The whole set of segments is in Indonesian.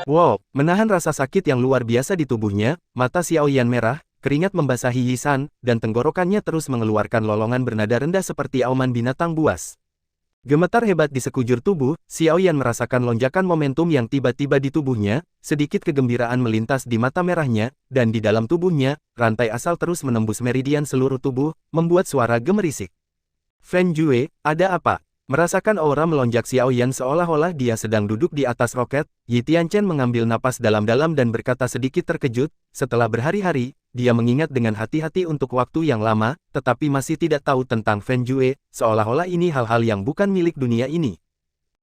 Wow, menahan rasa sakit yang luar biasa di tubuhnya, mata Xiao Yan merah, keringat membasahi Yisan, dan tenggorokannya terus mengeluarkan lolongan bernada rendah seperti auman binatang buas. Gemetar hebat di sekujur tubuh, Xiao Yan merasakan lonjakan momentum yang tiba-tiba di tubuhnya, sedikit kegembiraan melintas di mata merahnya, dan di dalam tubuhnya, rantai asal terus menembus meridian seluruh tubuh, membuat suara gemerisik. Fen Jue, ada apa? Merasakan aura melonjak Xiao Yan seolah-olah dia sedang duduk di atas roket, Yi Tianchen mengambil napas dalam-dalam dan berkata sedikit terkejut, setelah berhari-hari, dia mengingat dengan hati-hati untuk waktu yang lama, tetapi masih tidak tahu tentang Fen Jue, seolah-olah ini hal-hal yang bukan milik dunia ini.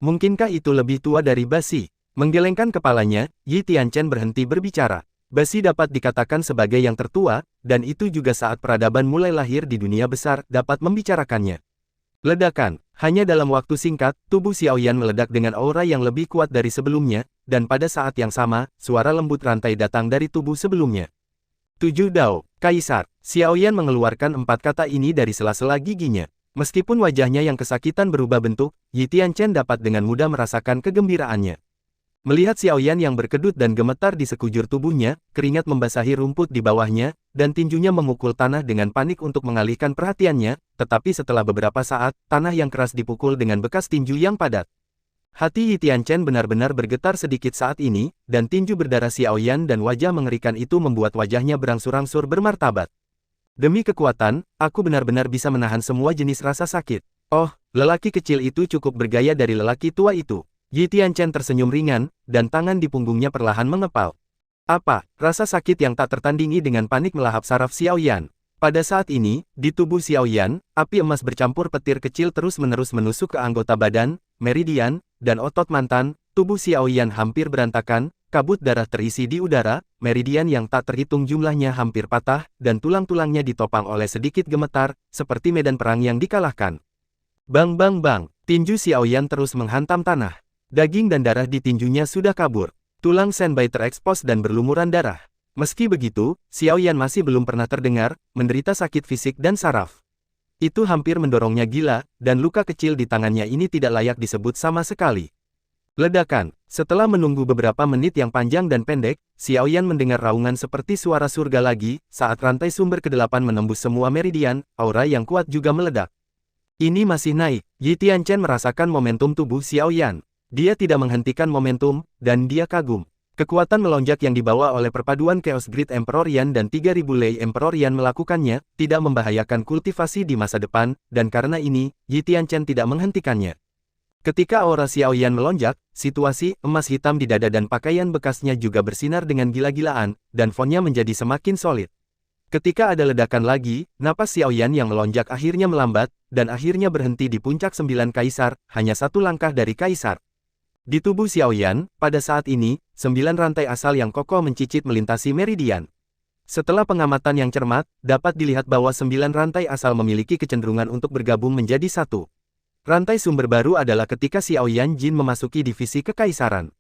Mungkinkah itu lebih tua dari Basi? Menggelengkan kepalanya, Yi Tianchen berhenti berbicara. Basi dapat dikatakan sebagai yang tertua, dan itu juga saat peradaban mulai lahir di dunia besar, dapat membicarakannya. Ledakan. Hanya dalam waktu singkat, tubuh Xiao Yan meledak dengan aura yang lebih kuat dari sebelumnya, dan pada saat yang sama, suara lembut rantai datang dari tubuh sebelumnya. 7 Dao, Kaisar. Xiao Yan mengeluarkan 4 kata ini dari sela-sela giginya. Meskipun wajahnya yang kesakitan berubah bentuk, Yi Tianchen dapat dengan mudah merasakan kegembiraannya. Melihat Xiao Yan yang berkedut dan gemetar di sekujur tubuhnya, keringat membasahi rumput di bawahnya, dan tinjunya memukul tanah dengan panik untuk mengalihkan perhatiannya, tetapi setelah beberapa saat, tanah yang keras dipukul dengan bekas tinju yang padat. Hati Yi Tianchen benar-benar bergetar sedikit saat ini, dan tinju berdarah Xiao Yan dan wajah mengerikan itu membuat wajahnya berangsur-angsur bermartabat. Demi kekuatan, aku benar-benar bisa menahan semua jenis rasa sakit. Oh, lelaki kecil itu cukup bergaya dari lelaki tua itu. Yi Tianchen tersenyum ringan, dan tangan di punggungnya perlahan mengepal. Apa? Rasa sakit yang tak tertandingi dengan panik melahap saraf Xiao Yan. Pada saat ini, di tubuh Xiao Yan, api emas bercampur petir kecil terus-menerus menusuk ke anggota badan, meridian, dan otot mantan. Tubuh Xiao Yan hampir berantakan, kabut darah terisi di udara, meridian yang tak terhitung jumlahnya hampir patah, dan tulang-tulangnya ditopang oleh sedikit gemetar, seperti medan perang yang dikalahkan. Bang bang bang, tinju Xiao Yan terus menghantam tanah. Daging dan darah di tinjunya sudah kabur. Tulang Senbai terekspos dan berlumuran darah. Meski begitu, Xiao Yan masih belum pernah terdengar, menderita sakit fisik dan saraf. Itu hampir mendorongnya gila, dan luka kecil di tangannya ini tidak layak disebut sama sekali. Ledakan. Setelah menunggu beberapa menit yang panjang dan pendek, Xiao Yan mendengar raungan seperti suara surga lagi, saat rantai sumber ke-8 menembus semua meridian, aura yang kuat juga meledak. Ini masih naik. Yi Tianchen merasakan momentum tubuh Xiao Yan. Dia tidak menghentikan momentum, dan dia kagum. Kekuatan melonjak yang dibawa oleh perpaduan Chaos Grid Emperor Yan dan 3000 Lei Emperor Yan melakukannya, tidak membahayakan kultivasi di masa depan, dan karena ini, Yi Tianchen tidak menghentikannya. Ketika aura Xiao Yan melonjak, situasi emas hitam di dada dan pakaian bekasnya juga bersinar dengan gila-gilaan, dan fontnya menjadi semakin solid. Ketika ada ledakan lagi, napas Xiao Yan yang melonjak akhirnya melambat, dan akhirnya berhenti di puncak 9 kaisar, hanya satu langkah dari kaisar. Di tubuh Xiao Yan, pada saat ini, 9 rantai asal yang kokoh mencicit melintasi meridian. Setelah pengamatan yang cermat, dapat dilihat bahwa 9 rantai asal memiliki kecenderungan untuk bergabung menjadi satu. Rantai sumber baru adalah ketika Xiao Yan Jin memasuki divisi kekaisaran.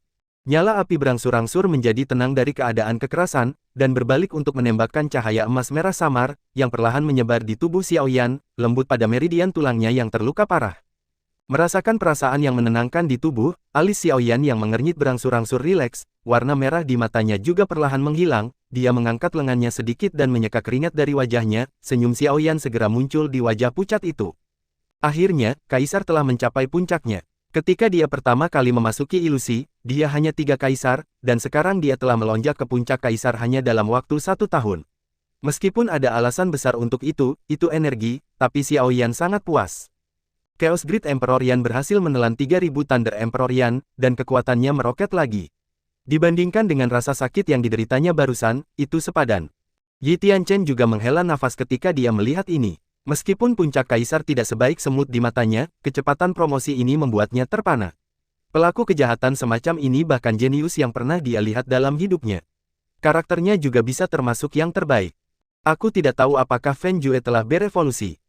Nyala api berangsur-angsur menjadi tenang dari keadaan kekerasan, dan berbalik untuk menembakkan cahaya emas merah samar, yang perlahan menyebar di tubuh Xiao Yan, lembut pada meridian tulangnya yang terluka parah. Merasakan perasaan yang menenangkan di tubuh, alis Xiao Yan yang mengernyit berangsur-angsur rileks, warna merah di matanya juga perlahan menghilang, dia mengangkat lengannya sedikit dan menyeka keringat dari wajahnya, senyum Xiao Yan segera muncul di wajah pucat itu. Akhirnya, kaisar telah mencapai puncaknya. Ketika dia pertama kali memasuki ilusi, dia hanya 3 kaisar, dan sekarang dia telah melonjak ke puncak kaisar hanya dalam waktu 1 tahun. Meskipun ada alasan besar untuk itu energi, tapi Xiao Yan sangat puas. Chaos Grid Emperor Yan berhasil menelan 3000 Thunder Emperor Yan, dan kekuatannya meroket lagi. Dibandingkan dengan rasa sakit yang dideritanya barusan, itu sepadan. Yi Tianchen juga menghela nafas ketika dia melihat ini. Meskipun puncak kaisar tidak sebaik semut di matanya, kecepatan promosi ini membuatnya terpana. Pelaku kejahatan semacam ini bahkan jenius yang pernah dia lihat dalam hidupnya. Karakternya juga bisa termasuk yang terbaik. Aku tidak tahu apakah Fen Jue telah berevolusi.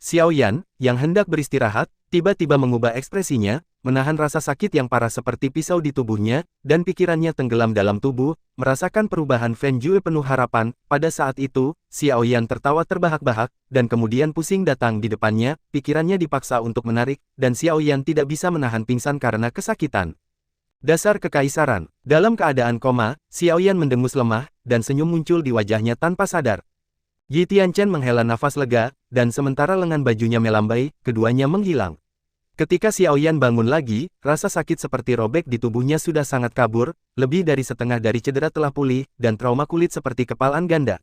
Xiao Yan, yang hendak beristirahat, tiba-tiba mengubah ekspresinya, menahan rasa sakit yang parah seperti pisau di tubuhnya, dan pikirannya tenggelam dalam tubuh, merasakan perubahan Fen Jue penuh harapan. Pada saat itu, Xiao Yan tertawa terbahak-bahak, dan kemudian pusing datang di depannya, pikirannya dipaksa untuk menarik, dan Xiao Yan tidak bisa menahan pingsan karena kesakitan. Dasar kekaisaran. Dalam keadaan koma, Xiaoyan mendengus lemah, dan senyum muncul di wajahnya tanpa sadar. Yi Tianchen menghela nafas lega, dan sementara lengan bajunya melambai, keduanya menghilang. Ketika Xiaoyan bangun lagi, rasa sakit seperti robek di tubuhnya sudah sangat kabur, lebih dari setengah dari cedera telah pulih, dan trauma kulit seperti kepalan ganda.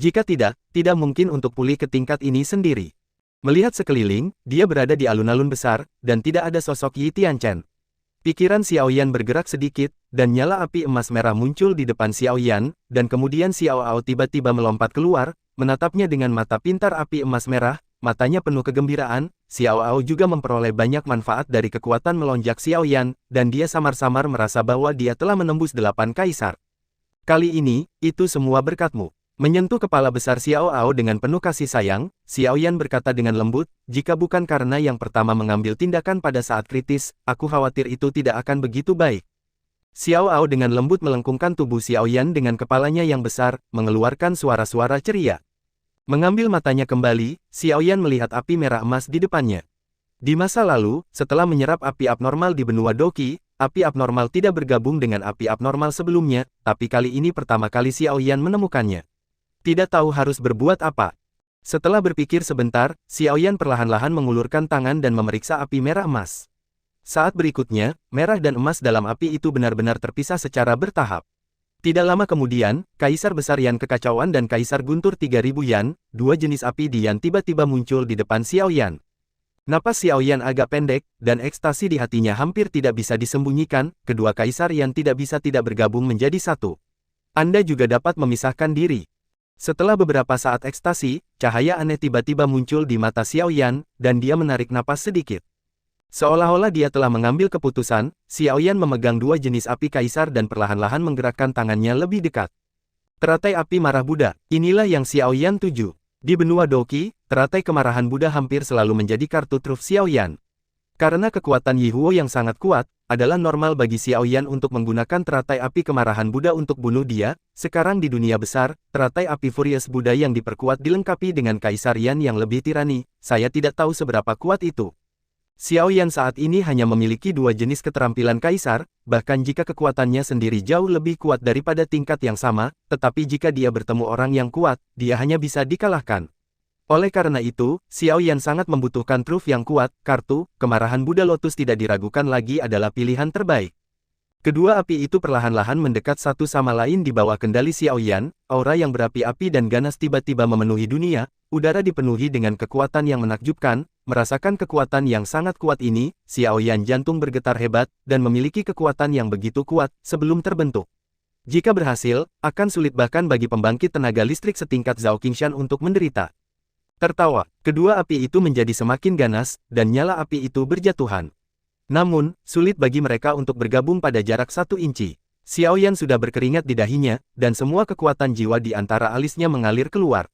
Jika tidak mungkin untuk pulih ke tingkat ini sendiri. Melihat sekeliling, dia berada di alun-alun besar, dan tidak ada sosok Yi Tianchen. Pikiran Xiaoyan bergerak sedikit, dan nyala api emas merah muncul di depan Xiaoyan, dan kemudian Xiao Ao tiba-tiba melompat keluar, menatapnya dengan mata pintar api emas merah, matanya penuh kegembiraan. Xiao Ao juga memperoleh banyak manfaat dari kekuatan melonjak Xiaoyan, dan dia samar-samar merasa bahwa dia telah menembus 8 kaisar. Kali ini, itu semua berkatmu. Menyentuh kepala besar Xiao Ao dengan penuh kasih sayang, Xiaoyan berkata dengan lembut, jika bukan karena yang pertama mengambil tindakan pada saat kritis, aku khawatir itu tidak akan begitu baik. Xiao Ao dengan lembut melengkungkan tubuh Xiaoyan dengan kepalanya yang besar, mengeluarkan suara-suara ceria. Mengambil matanya kembali, Xiaoyan melihat api merah emas di depannya. Di masa lalu, setelah menyerap api abnormal di benua Doqi, api abnormal tidak bergabung dengan api abnormal sebelumnya, tapi kali ini pertama kali Xiaoyan menemukannya. Tidak tahu harus berbuat apa. Setelah berpikir sebentar, Xiaoyan perlahan-lahan mengulurkan tangan dan memeriksa api merah emas. Saat berikutnya, merah dan emas dalam api itu benar-benar terpisah secara bertahap. Tidak lama kemudian, Kaisar Besar Yan Kekacauan dan Kaisar Guntur 3000 Yan, dua jenis api di Yan tiba-tiba muncul di depan Xiaoyan. Napas Xiaoyan agak pendek, dan ekstasi di hatinya hampir tidak bisa disembunyikan, kedua Kaisar Yan tidak bisa tidak bergabung menjadi satu. Anda juga dapat memisahkan diri. Setelah beberapa saat ekstasi, cahaya aneh tiba-tiba muncul di mata Xiaoyan, dan dia menarik napas sedikit. Seolah-olah dia telah mengambil keputusan, Xiaoyan memegang dua jenis api kaisar dan perlahan-lahan menggerakkan tangannya lebih dekat. Teratai api marah Buddha, inilah yang Xiaoyan tuju. Di benua Doqi, teratai kemarahan Buddha hampir selalu menjadi kartu truf Xiaoyan. Karena kekuatan Yi Huo yang sangat kuat, adalah normal bagi Xiaoyan untuk menggunakan teratai api kemarahan Buddha untuk bunuh dia. Sekarang di dunia besar, teratai api Furious Buddha yang diperkuat dilengkapi dengan Kaisar Yan yang lebih tirani. Saya tidak tahu seberapa kuat itu. Xiaoyan saat ini hanya memiliki dua jenis keterampilan Kaisar, bahkan jika kekuatannya sendiri jauh lebih kuat daripada tingkat yang sama, tetapi jika dia bertemu orang yang kuat, dia hanya bisa dikalahkan. Oleh karena itu, Xiaoyan sangat membutuhkan truf yang kuat. Kartu kemarahan Buddha Lotus tidak diragukan lagi adalah pilihan terbaik. Kedua api itu perlahan-lahan mendekat satu sama lain di bawah kendali Xiaoyan, aura yang berapi-api dan ganas tiba-tiba memenuhi dunia, udara dipenuhi dengan kekuatan yang menakjubkan. Merasakan kekuatan yang sangat kuat ini, Xiaoyan jantung bergetar hebat, dan memiliki kekuatan yang begitu kuat sebelum terbentuk. Jika berhasil, akan sulit bahkan bagi pembangkit tenaga listrik setingkat Zhao Qingshan untuk menderita. Tertawa, kedua api itu menjadi semakin ganas, dan nyala api itu berjatuhan. Namun, sulit bagi mereka untuk bergabung pada jarak 1 inci. Xiaoyan sudah berkeringat di dahinya, dan semua kekuatan jiwa di antara alisnya mengalir keluar.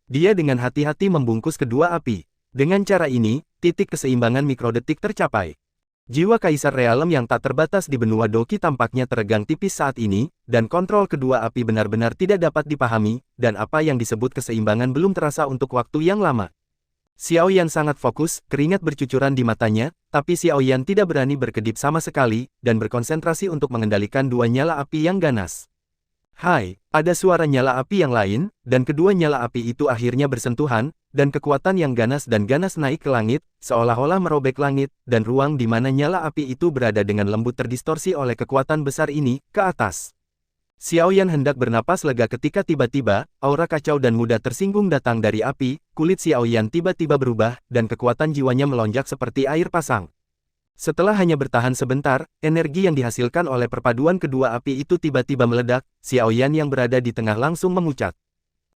Dia dengan hati-hati membungkus kedua api. Dengan cara ini, titik keseimbangan mikrodetik tercapai. Jiwa Kaisar Realem yang tak terbatas di benua Doqi tampaknya teregang tipis saat ini, dan kontrol kedua api benar-benar tidak dapat dipahami, dan apa yang disebut keseimbangan belum terasa untuk waktu yang lama. Xiaoyan sangat fokus, keringat bercucuran di matanya, tapi Xiaoyan tidak berani berkedip sama sekali, dan berkonsentrasi untuk mengendalikan dua nyala api yang ganas. Hai, ada suara nyala api yang lain, dan kedua nyala api itu akhirnya bersentuhan, dan kekuatan yang ganas dan ganas naik ke langit, seolah-olah merobek langit, dan ruang di mana nyala api itu berada dengan lembut terdistorsi oleh kekuatan besar ini, ke atas. Xiaoyan hendak bernapas lega ketika tiba-tiba, aura kacau dan mudah tersinggung datang dari api, kulit Xiaoyan tiba-tiba berubah, dan kekuatan jiwanya melonjak seperti air pasang. Setelah hanya bertahan sebentar, energi yang dihasilkan oleh perpaduan kedua api itu tiba-tiba meledak, Xiaoyan yang berada di tengah langsung memucat.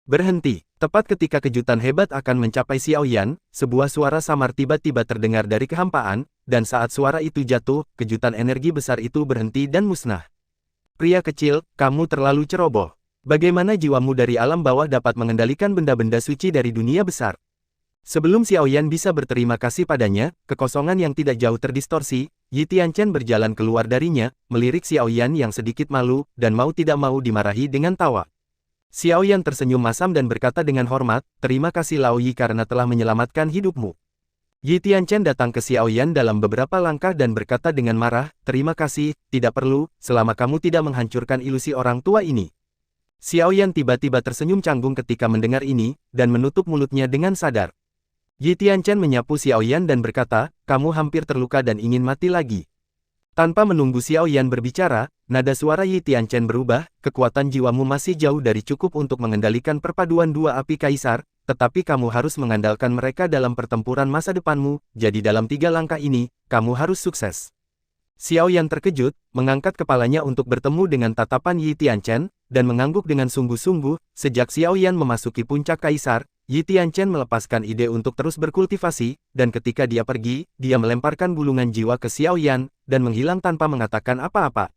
Berhenti. Tepat ketika kejutan hebat akan mencapai Xiaoyan, sebuah suara samar tiba-tiba terdengar dari kehampaan, dan saat suara itu jatuh, kejutan energi besar itu berhenti dan musnah. Pria kecil, kamu terlalu ceroboh. Bagaimana jiwamu dari alam bawah dapat mengendalikan benda-benda suci dari dunia besar? Sebelum Xiaoyan bisa berterima kasih padanya, kekosongan yang tidak jauh terdistorsi, Yi Tianchen berjalan keluar darinya, melirik Xiaoyan yang sedikit malu, dan mau tidak mau dimarahi dengan tawa. Xiaoyan tersenyum masam dan berkata dengan hormat, terima kasih Lao Yi karena telah menyelamatkan hidupmu. Yi Tianchen datang ke Xiao Yan dalam beberapa langkah dan berkata dengan marah, "Terima kasih, tidak perlu, selama kamu tidak menghancurkan ilusi orang tua ini." Xiao Yan tiba-tiba tersenyum canggung ketika mendengar ini, dan menutup mulutnya dengan sadar. Yi Tianchen menyapu Xiao Yan dan berkata, "Kamu hampir terluka dan ingin mati lagi." Tanpa menunggu Xiao Yan berbicara, nada suara Yi Tianchen berubah, "Kekuatan jiwamu masih jauh dari cukup untuk mengendalikan perpaduan dua api kaisar, tetapi kamu harus mengandalkan mereka dalam pertempuran masa depanmu, jadi dalam 3 langkah ini, kamu harus sukses." Xiao Yan terkejut, mengangkat kepalanya untuk bertemu dengan tatapan Yi Tianchen, dan mengangguk dengan sungguh-sungguh. Sejak Xiao Yan memasuki puncak kaisar, Yi Tianchen melepaskan ide untuk terus berkultivasi, dan ketika dia pergi, dia melemparkan bulungan jiwa ke Xiao Yan, dan menghilang tanpa mengatakan apa-apa.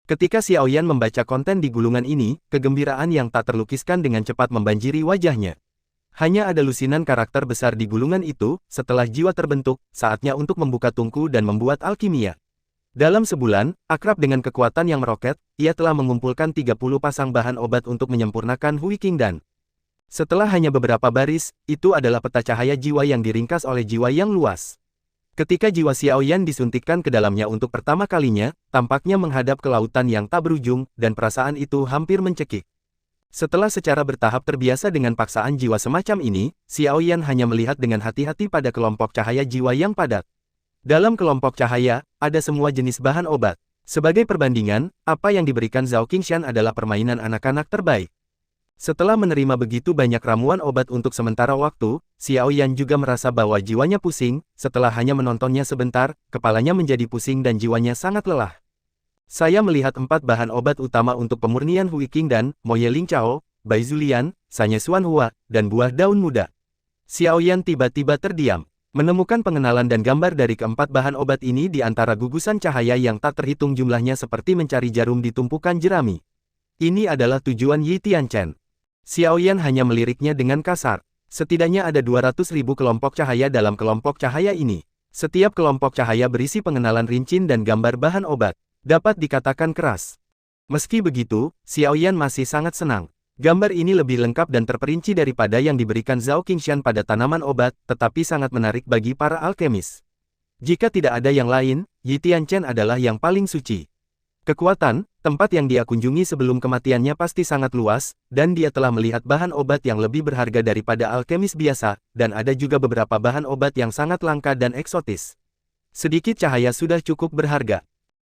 Ketika Xiao Yan membaca konten di gulungan ini, kegembiraan yang tak terlukiskan dengan cepat membanjiri wajahnya. Hanya ada lusinan karakter besar di gulungan itu. Setelah jiwa terbentuk, saatnya untuk membuka tungku dan membuat alkimia. Dalam sebulan, akrab dengan kekuatan yang meroket, ia telah mengumpulkan 30 pasang bahan obat untuk menyempurnakan Hui Qingdan. Setelah hanya beberapa baris, itu adalah peta cahaya jiwa yang diringkas oleh jiwa yang luas. Ketika jiwa Xiao Yan disuntikkan ke dalamnya untuk pertama kalinya, tampaknya menghadap ke lautan yang tak berujung, dan perasaan itu hampir mencekik. Setelah secara bertahap terbiasa dengan paksaan jiwa semacam ini, Xiao Yan hanya melihat dengan hati-hati pada kelompok cahaya jiwa yang padat. Dalam kelompok cahaya, ada semua jenis bahan obat. Sebagai perbandingan, apa yang diberikan Zhao Qingshan adalah permainan anak-anak terbaik. Setelah menerima begitu banyak ramuan obat untuk sementara waktu, Xiao Yan juga merasa bahwa jiwanya pusing. Setelah hanya menontonnya sebentar, kepalanya menjadi pusing dan jiwanya sangat lelah. Saya melihat 4 bahan obat utama untuk pemurnian Hui Qingdan, Moye Ling Chao, Bai Zulian, Sanye Xuan Hua, dan buah daun muda. Xiao Yan tiba-tiba terdiam. Menemukan pengenalan dan gambar dari keempat bahan obat ini di antara gugusan cahaya yang tak terhitung jumlahnya seperti mencari jarum di tumpukan jerami. Ini adalah tujuan Yi Tianchen. Xiao Yan hanya meliriknya dengan kasar. Setidaknya ada 200.000 kelompok cahaya dalam kelompok cahaya ini. Setiap kelompok cahaya berisi pengenalan rincin dan gambar bahan obat. Dapat dikatakan keras. Meski begitu, Xiao Yan masih sangat senang. Gambar ini lebih lengkap dan terperinci daripada yang diberikan Zhao Qingshan pada tanaman obat, tetapi sangat menarik bagi para alkemis. Jika tidak ada yang lain, Yi Tianchen adalah yang paling suci. Kekuatan, tempat yang dia kunjungi sebelum kematiannya pasti sangat luas, dan dia telah melihat bahan obat yang lebih berharga daripada alkemis biasa, dan ada juga beberapa bahan obat yang sangat langka dan eksotis. Sedikit cahaya sudah cukup berharga.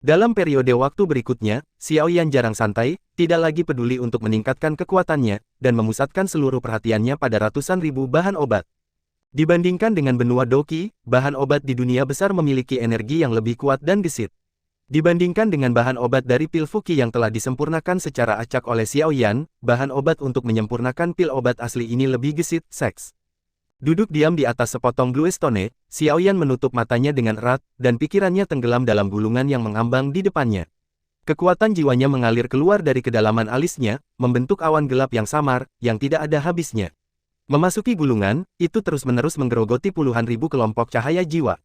Dalam periode waktu berikutnya, Xiao Yan jarang santai, tidak lagi peduli untuk meningkatkan kekuatannya, dan memusatkan seluruh perhatiannya pada ratusan ribu bahan obat. Dibandingkan dengan benua Doqi, bahan obat di dunia besar memiliki energi yang lebih kuat dan gesit. Dibandingkan dengan bahan obat dari pil Fuqi yang telah disempurnakan secara acak oleh Xiao Yan, bahan obat untuk menyempurnakan pil obat asli ini lebih gesit, seks. Duduk diam di atas sepotong Blue Stone, Xiao Yan menutup matanya dengan erat, dan pikirannya tenggelam dalam gulungan yang mengambang di depannya. Kekuatan jiwanya mengalir keluar dari kedalaman alisnya, membentuk awan gelap yang samar, yang tidak ada habisnya. Memasuki gulungan, itu terus-menerus menggerogoti puluhan ribu kelompok cahaya jiwa.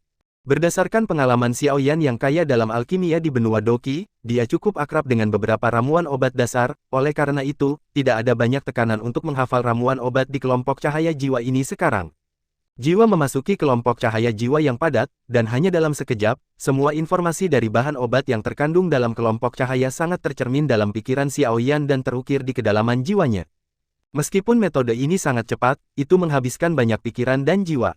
Berdasarkan pengalaman Xiao Yan yang kaya dalam alkimia di benua Doqi, dia cukup akrab dengan beberapa ramuan obat dasar. Oleh karena itu, tidak ada banyak tekanan untuk menghafal ramuan obat di kelompok cahaya jiwa ini sekarang. Jiwa memasuki kelompok cahaya jiwa yang padat, dan hanya dalam sekejap, semua informasi dari bahan obat yang terkandung dalam kelompok cahaya sangat tercermin dalam pikiran Xiao Yan dan terukir di kedalaman jiwanya. Meskipun metode ini sangat cepat, itu menghabiskan banyak pikiran dan jiwa.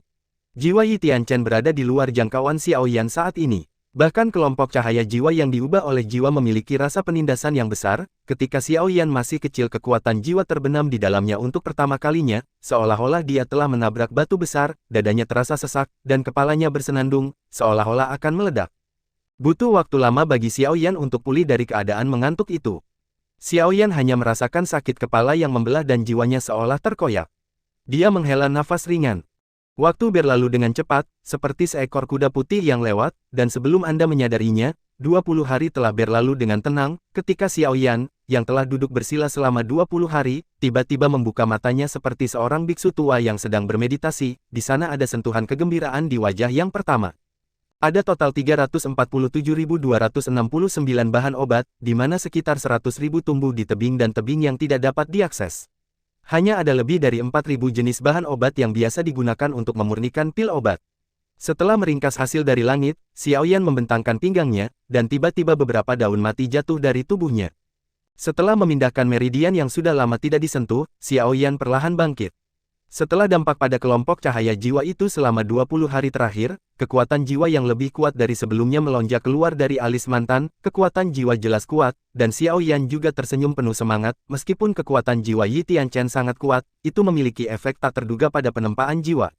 Jiwa Yi Tianchen berada di luar jangkauan Xiao Yan saat ini. Bahkan kelompok cahaya jiwa yang diubah oleh jiwa memiliki rasa penindasan yang besar. Ketika Xiao Yan masih kecil, kekuatan jiwa terbenam di dalamnya untuk pertama kalinya, seolah-olah dia telah menabrak batu besar, dadanya terasa sesak, dan kepalanya bersenandung, seolah-olah akan meledak. Butuh waktu lama bagi Xiao Yan untuk pulih dari keadaan mengantuk itu. Xiao Yan hanya merasakan sakit kepala yang membelah dan jiwanya seolah terkoyak. Dia menghela nafas ringan. Waktu berlalu dengan cepat, seperti seekor kuda putih yang lewat, dan sebelum Anda menyadarinya, 20 hari telah berlalu dengan tenang, ketika Xiao Yan, yang telah duduk bersila selama 20 hari, tiba-tiba membuka matanya seperti seorang biksu tua yang sedang bermeditasi. Di sana ada sentuhan kegembiraan di wajah yang pertama. Ada total 347.269 bahan obat, di mana sekitar 100.000 tumbuh di tebing dan tebing yang tidak dapat diakses. Hanya ada lebih dari 4.000 jenis bahan obat yang biasa digunakan untuk memurnikan pil obat. Setelah meringkas hasil dari langit, Xiaoyan membentangkan pinggangnya, dan tiba-tiba beberapa daun mati jatuh dari tubuhnya. Setelah memindahkan meridian yang sudah lama tidak disentuh, Xiaoyan perlahan bangkit. Setelah dampak pada kelompok cahaya jiwa itu selama 20 hari terakhir, kekuatan jiwa yang lebih kuat dari sebelumnya melonjak keluar dari alis mantan, kekuatan jiwa jelas kuat, dan Xiaoyan juga tersenyum penuh semangat, meskipun kekuatan jiwa Yi Tianchen sangat kuat, itu memiliki efek tak terduga pada penempaan jiwa.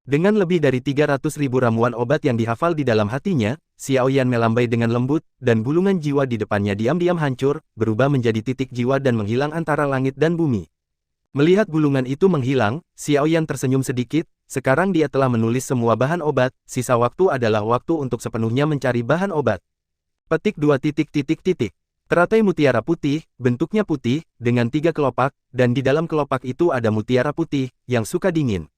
Dengan lebih dari 300.000 ramuan obat yang dihafal di dalam hatinya, Xiaoyan melambai dengan lembut, dan bulungan jiwa di depannya diam-diam hancur, berubah menjadi titik jiwa dan menghilang antara langit dan bumi. Melihat gulungan itu menghilang, Xiaoyan tersenyum sedikit, sekarang dia telah menulis semua bahan obat, sisa waktu adalah waktu untuk sepenuhnya mencari bahan obat. Petik 2. Teratai mutiara putih, bentuknya putih, dengan 3 kelopak, dan di dalam kelopak itu ada mutiara putih, yang suka dingin.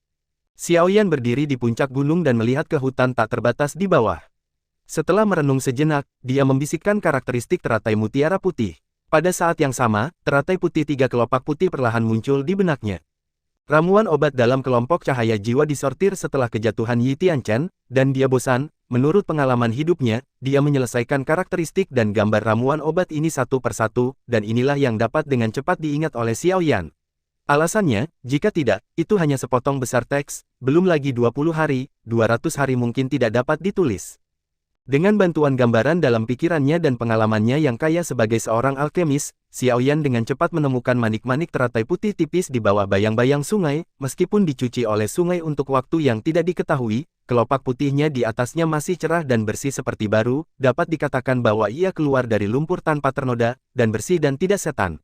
Xiaoyan berdiri di puncak gunung dan melihat ke hutan tak terbatas di bawah. Setelah merenung sejenak, dia membisikkan karakteristik teratai mutiara putih. Pada saat yang sama, teratai putih 3 kelopak putih perlahan muncul di benaknya. Ramuan obat dalam kelompok cahaya jiwa disortir setelah kejatuhan Yi Tianchen, dan dia bosan. Menurut pengalaman hidupnya, dia menyelesaikan karakteristik dan gambar ramuan obat ini satu persatu, dan inilah yang dapat dengan cepat diingat oleh Xiaoyan. Alasannya, jika tidak, itu hanya sepotong besar teks, belum lagi 20 hari, 200 hari mungkin tidak dapat ditulis. Dengan bantuan gambaran dalam pikirannya dan pengalamannya yang kaya sebagai seorang alkemis, Xiaoyan dengan cepat menemukan manik-manik teratai putih tipis di bawah bayang-bayang sungai, meskipun dicuci oleh sungai untuk waktu yang tidak diketahui, kelopak putihnya di atasnya masih cerah dan bersih seperti baru, dapat dikatakan bahwa ia keluar dari lumpur tanpa ternoda, dan bersih dan tidak setan.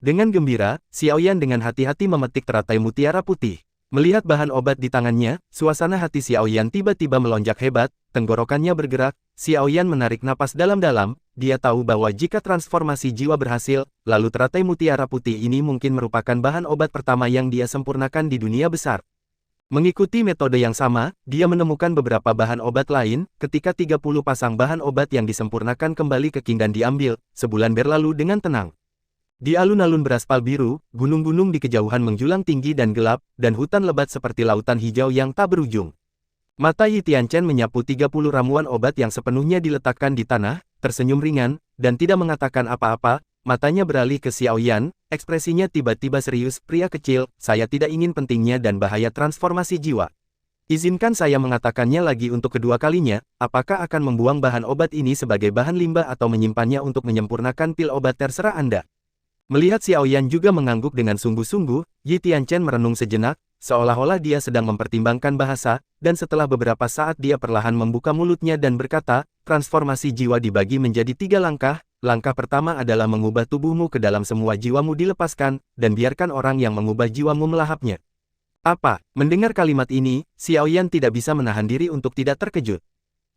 Dengan gembira, Xiaoyan dengan hati-hati memetik teratai mutiara putih. Melihat bahan obat di tangannya, suasana hati Xiaoyan tiba-tiba melonjak hebat, tenggorokannya bergerak, Xiaoyan menarik napas dalam-dalam, dia tahu bahwa jika transformasi jiwa berhasil, lalu teratai mutiara putih ini mungkin merupakan bahan obat pertama yang dia sempurnakan di dunia besar. Mengikuti metode yang sama, dia menemukan beberapa bahan obat lain, ketika 30 pasang bahan obat yang disempurnakan kembali ke Qing dan diambil, sebulan berlalu dengan tenang. Di alun-alun beraspal biru, gunung-gunung di kejauhan menjulang tinggi dan gelap, dan hutan lebat seperti lautan hijau yang tak berujung. Mata Yi Tianchen menyapu 30 ramuan obat yang sepenuhnya diletakkan di tanah, tersenyum ringan, dan tidak mengatakan apa-apa, matanya beralih ke Xiaoyan, ekspresinya tiba-tiba serius, pria kecil, saya tidak ingin pentingnya dan bahaya transformasi jiwa. Izinkan saya mengatakannya lagi untuk kedua kalinya, apakah akan membuang bahan obat ini sebagai bahan limbah atau menyimpannya untuk menyempurnakan pil obat terserah Anda. Melihat Xiaoyan juga mengangguk dengan sungguh-sungguh, Yi Tianchen merenung sejenak, seolah-olah dia sedang mempertimbangkan bahasa, dan setelah beberapa saat dia perlahan membuka mulutnya dan berkata, transformasi jiwa dibagi menjadi 3 langkah, langkah pertama adalah mengubah tubuhmu ke dalam semua jiwamu dilepaskan, dan biarkan orang yang mengubah jiwamu melahapnya. Apa? Mendengar kalimat ini, Xiaoyan tidak bisa menahan diri untuk tidak terkejut.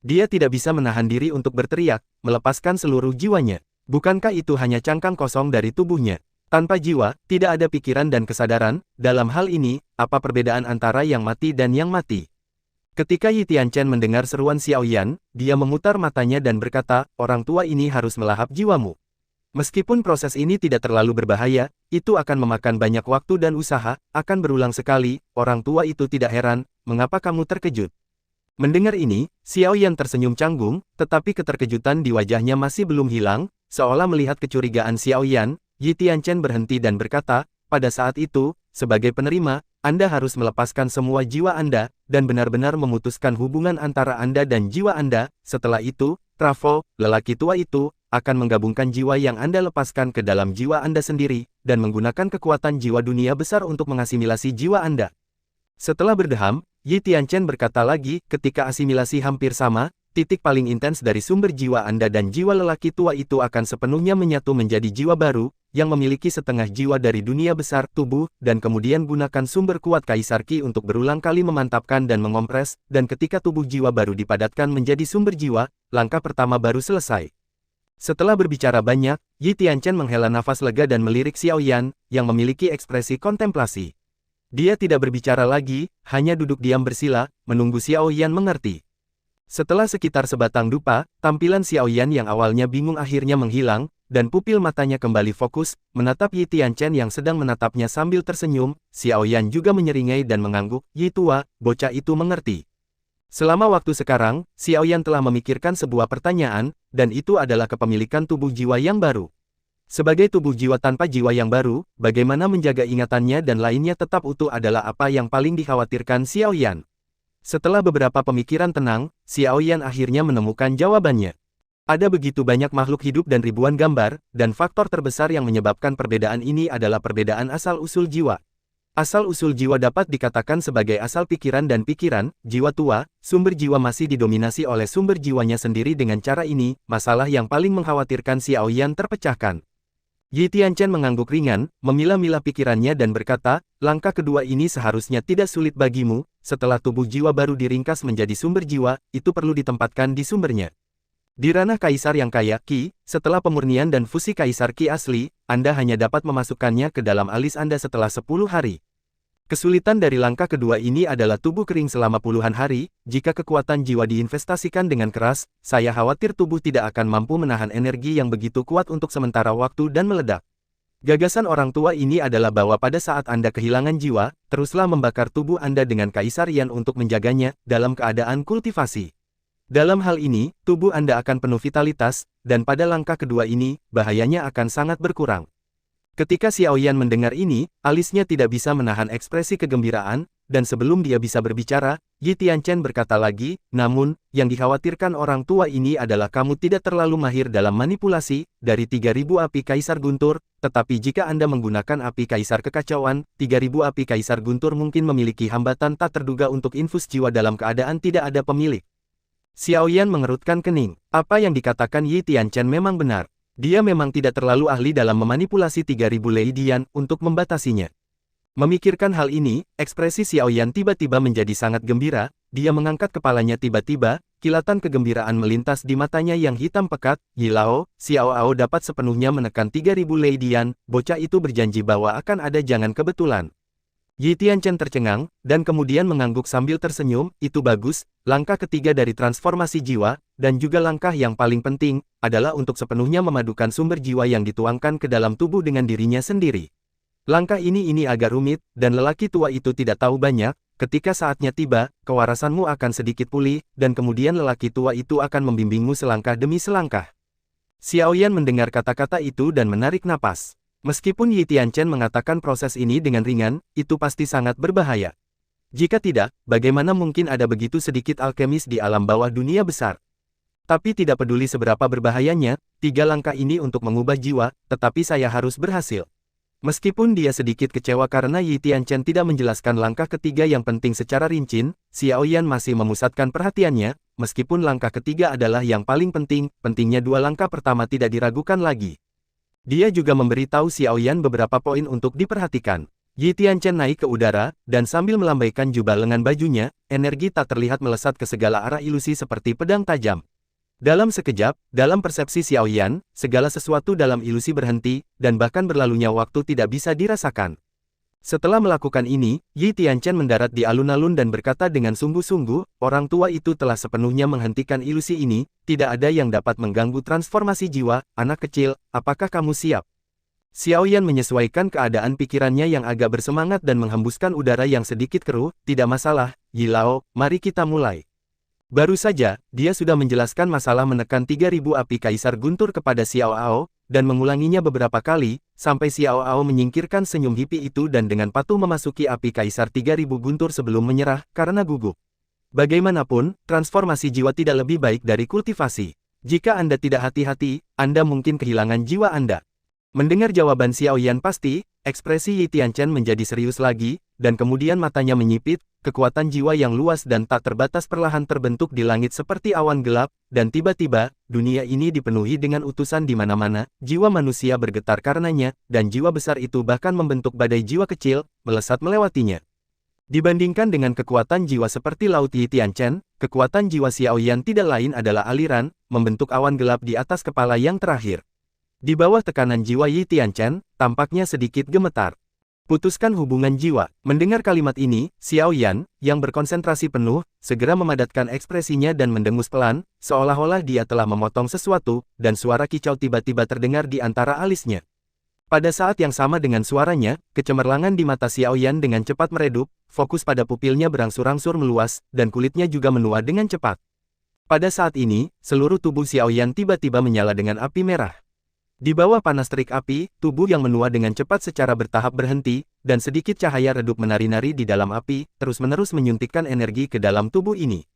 Dia tidak bisa menahan diri untuk berteriak, melepaskan seluruh jiwanya. Bukankah itu hanya cangkang kosong dari tubuhnya? Tanpa jiwa, tidak ada pikiran dan kesadaran. Dalam hal ini, apa perbedaan antara yang mati dan yang mati? Ketika Yi Tianchen mendengar seruan Xiaoyan, dia memutar matanya dan berkata, orang tua ini harus melahap jiwamu. Meskipun proses ini tidak terlalu berbahaya, itu akan memakan banyak waktu dan usaha, akan berulang sekali, orang tua itu tidak heran, mengapa kamu terkejut? Mendengar ini, Xiaoyan tersenyum canggung, tetapi keterkejutan di wajahnya masih belum hilang. Seolah melihat kecurigaan Xiaoyan, Yi Tianchen berhenti dan berkata, pada saat itu, sebagai penerima, Anda harus melepaskan semua jiwa Anda, dan benar-benar memutuskan hubungan antara Anda dan jiwa Anda. Setelah itu, Travo, lelaki tua itu, akan menggabungkan jiwa yang Anda lepaskan ke dalam jiwa Anda sendiri, dan menggunakan kekuatan jiwa dunia besar untuk mengasimilasi jiwa Anda. Setelah berdeham, Yi Tianchen berkata lagi, ketika asimilasi hampir sama, titik paling intens dari sumber jiwa Anda dan jiwa lelaki tua itu akan sepenuhnya menyatu menjadi jiwa baru, yang memiliki setengah jiwa dari dunia besar, tubuh, dan kemudian gunakan sumber kuat Kaisar Qi untuk berulang kali memantapkan dan mengompres, dan ketika tubuh jiwa baru dipadatkan menjadi sumber jiwa, langkah pertama baru selesai. Setelah berbicara banyak, Yi Tianchen menghela nafas lega dan melirik Xiaoyan, yang memiliki ekspresi kontemplasi. Dia tidak berbicara lagi, hanya duduk diam bersila, menunggu Xiaoyan mengerti. Setelah sekitar sebatang dupa, tampilan Xiaoyan yang awalnya bingung akhirnya menghilang, dan pupil matanya kembali fokus, menatap Yi Tianchen yang sedang menatapnya sambil tersenyum. Xiaoyan juga menyeringai dan mengangguk, Yi tua, bocah itu mengerti. Selama waktu sekarang, Xiaoyan telah memikirkan sebuah pertanyaan, dan itu adalah kepemilikan tubuh jiwa yang baru. Sebagai tubuh jiwa tanpa jiwa yang baru, bagaimana menjaga ingatannya dan lainnya tetap utuh adalah apa yang paling dikhawatirkan Xiaoyan. Setelah beberapa pemikiran tenang, Xiaoyan akhirnya menemukan jawabannya. Ada begitu banyak makhluk hidup dan ribuan gambar, dan faktor terbesar yang menyebabkan perbedaan ini adalah perbedaan asal-usul jiwa. Asal-usul jiwa dapat dikatakan sebagai asal pikiran dan pikiran, jiwa tua, sumber jiwa masih didominasi oleh sumber jiwanya sendiri. Dengan cara ini, masalah yang paling mengkhawatirkan Xiaoyan terpecahkan. Yi Tianchen mengangguk ringan, memilah-milah pikirannya dan berkata, langkah kedua ini seharusnya tidak sulit bagimu, setelah tubuh jiwa baru diringkas menjadi sumber jiwa, itu perlu ditempatkan di sumbernya. Di ranah kaisar yang kaya, Qi, setelah pemurnian dan fusi kaisar Qi asli, Anda hanya dapat memasukkannya ke dalam alis Anda setelah 10 hari. Kesulitan dari langkah kedua ini adalah tubuh kering selama puluhan hari. Jika kekuatan jiwa diinvestasikan dengan keras, saya khawatir tubuh tidak akan mampu menahan energi yang begitu kuat untuk sementara waktu dan meledak. Gagasan orang tua ini adalah bahwa pada saat Anda kehilangan jiwa, teruslah membakar tubuh Anda dengan kaisar Yan untuk menjaganya, dalam keadaan kultivasi. Dalam hal ini, tubuh Anda akan penuh vitalitas, dan pada langkah kedua ini, bahayanya akan sangat berkurang. Ketika Xiaoyan mendengar ini, alisnya tidak bisa menahan ekspresi kegembiraan, dan sebelum dia bisa berbicara, Yi Tianchen berkata lagi, namun, yang dikhawatirkan orang tua ini adalah kamu tidak terlalu mahir dalam manipulasi, dari 3000 api Kaisar Guntur, tetapi jika Anda menggunakan api Kaisar Kekacauan, 3000 api Kaisar Guntur mungkin memiliki hambatan tak terduga untuk infus jiwa dalam keadaan tidak ada pemilik. Xiaoyan mengerutkan kening. Apa yang dikatakan Yi Tianchen memang benar. Dia memang tidak terlalu ahli dalam memanipulasi 3000 Leidian untuk membatasinya. Memikirkan hal ini, ekspresi Xiaoyan tiba-tiba menjadi sangat gembira, dia mengangkat kepalanya tiba-tiba, kilatan kegembiraan melintas di matanya yang hitam pekat. Yilao, Xiaoao dapat sepenuhnya menekan 3000 Leidian, bocah itu berjanji bahwa akan ada jangan kebetulan. Yi Tianchen tercengang, dan kemudian mengangguk sambil tersenyum, itu bagus, langkah ketiga dari transformasi jiwa, dan juga langkah yang paling penting, adalah untuk sepenuhnya memadukan sumber jiwa yang dituangkan ke dalam tubuh dengan dirinya sendiri. Langkah ini agak rumit, dan lelaki tua itu tidak tahu banyak, ketika saatnya tiba, kewarasanmu akan sedikit pulih, dan kemudian lelaki tua itu akan membimbingmu selangkah demi selangkah. Xiaoyan mendengar kata-kata itu dan menarik napas. Meskipun Yi Tianchen mengatakan proses ini dengan ringan, itu pasti sangat berbahaya. Jika tidak, bagaimana mungkin ada begitu sedikit alkemis di alam bawah dunia besar? Tapi tidak peduli seberapa berbahayanya, 3 langkah ini untuk mengubah jiwa, tetapi saya harus berhasil. Meskipun dia sedikit kecewa karena Yi Tianchen tidak menjelaskan langkah ketiga yang penting secara rinci, Xiaoyan masih memusatkan perhatiannya, meskipun langkah ketiga adalah yang paling penting, pentingnya 2 langkah pertama tidak diragukan lagi. Dia juga memberitahu Xiaoyan beberapa poin untuk diperhatikan. Yi Tianchen naik ke udara, dan sambil melambaikan jubah lengan bajunya, energi tak terlihat melesat ke segala arah ilusi seperti pedang tajam. Dalam sekejap, dalam persepsi Xiaoyan, segala sesuatu dalam ilusi berhenti, dan bahkan berlalunya waktu tidak bisa dirasakan. Setelah melakukan ini, Yi Tianchen mendarat di alun-alun dan berkata dengan sungguh-sungguh, orang tua itu telah sepenuhnya menghentikan ilusi ini, tidak ada yang dapat mengganggu transformasi jiwa, anak kecil, apakah kamu siap? Xiaoyan menyesuaikan keadaan pikirannya yang agak bersemangat dan menghembuskan udara yang sedikit keruh, tidak masalah, Yilao, mari kita mulai. Baru saja, dia sudah menjelaskan masalah menekan 3000 api Kaisar Guntur kepada Xiaoao, dan mengulanginya beberapa kali, sampai Xiaoao menyingkirkan senyum hippie itu dan dengan patuh memasuki api Kaisar 3000 Guntur sebelum menyerah, karena gugup. Bagaimanapun, transformasi jiwa tidak lebih baik dari kultivasi. Jika Anda tidak hati-hati, Anda mungkin kehilangan jiwa Anda. Mendengar jawaban Xiaoyan pasti, ekspresi Yi Tianchen menjadi serius lagi, dan kemudian matanya menyipit, kekuatan jiwa yang luas dan tak terbatas perlahan terbentuk di langit seperti awan gelap, dan tiba-tiba, dunia ini dipenuhi dengan utusan di mana-mana, jiwa manusia bergetar karenanya, dan jiwa besar itu bahkan membentuk badai jiwa kecil, melesat melewatinya. Dibandingkan dengan kekuatan jiwa seperti Laut Yi Tianchen, kekuatan jiwa Xiaoyan tidak lain adalah aliran, membentuk awan gelap di atas kepala yang terakhir. Di bawah tekanan jiwa Yi Tianchen, tampaknya sedikit gemetar. Putuskan hubungan jiwa. Mendengar kalimat ini, Xiaoyan, yang berkonsentrasi penuh, segera memadatkan ekspresinya dan mendengus pelan, seolah-olah dia telah memotong sesuatu, dan suara kicau tiba-tiba terdengar di antara alisnya. Pada saat yang sama dengan suaranya, kecemerlangan di mata Xiaoyan dengan cepat meredup, fokus pada pupilnya berangsur-angsur meluas, dan kulitnya juga menua dengan cepat. Pada saat ini, seluruh tubuh Xiaoyan tiba-tiba menyala dengan api merah. Di bawah panas terik api, tubuh yang menua dengan cepat secara bertahap berhenti, dan sedikit cahaya redup menari-nari di dalam api, terus-menerus menyuntikkan energi ke dalam tubuh ini.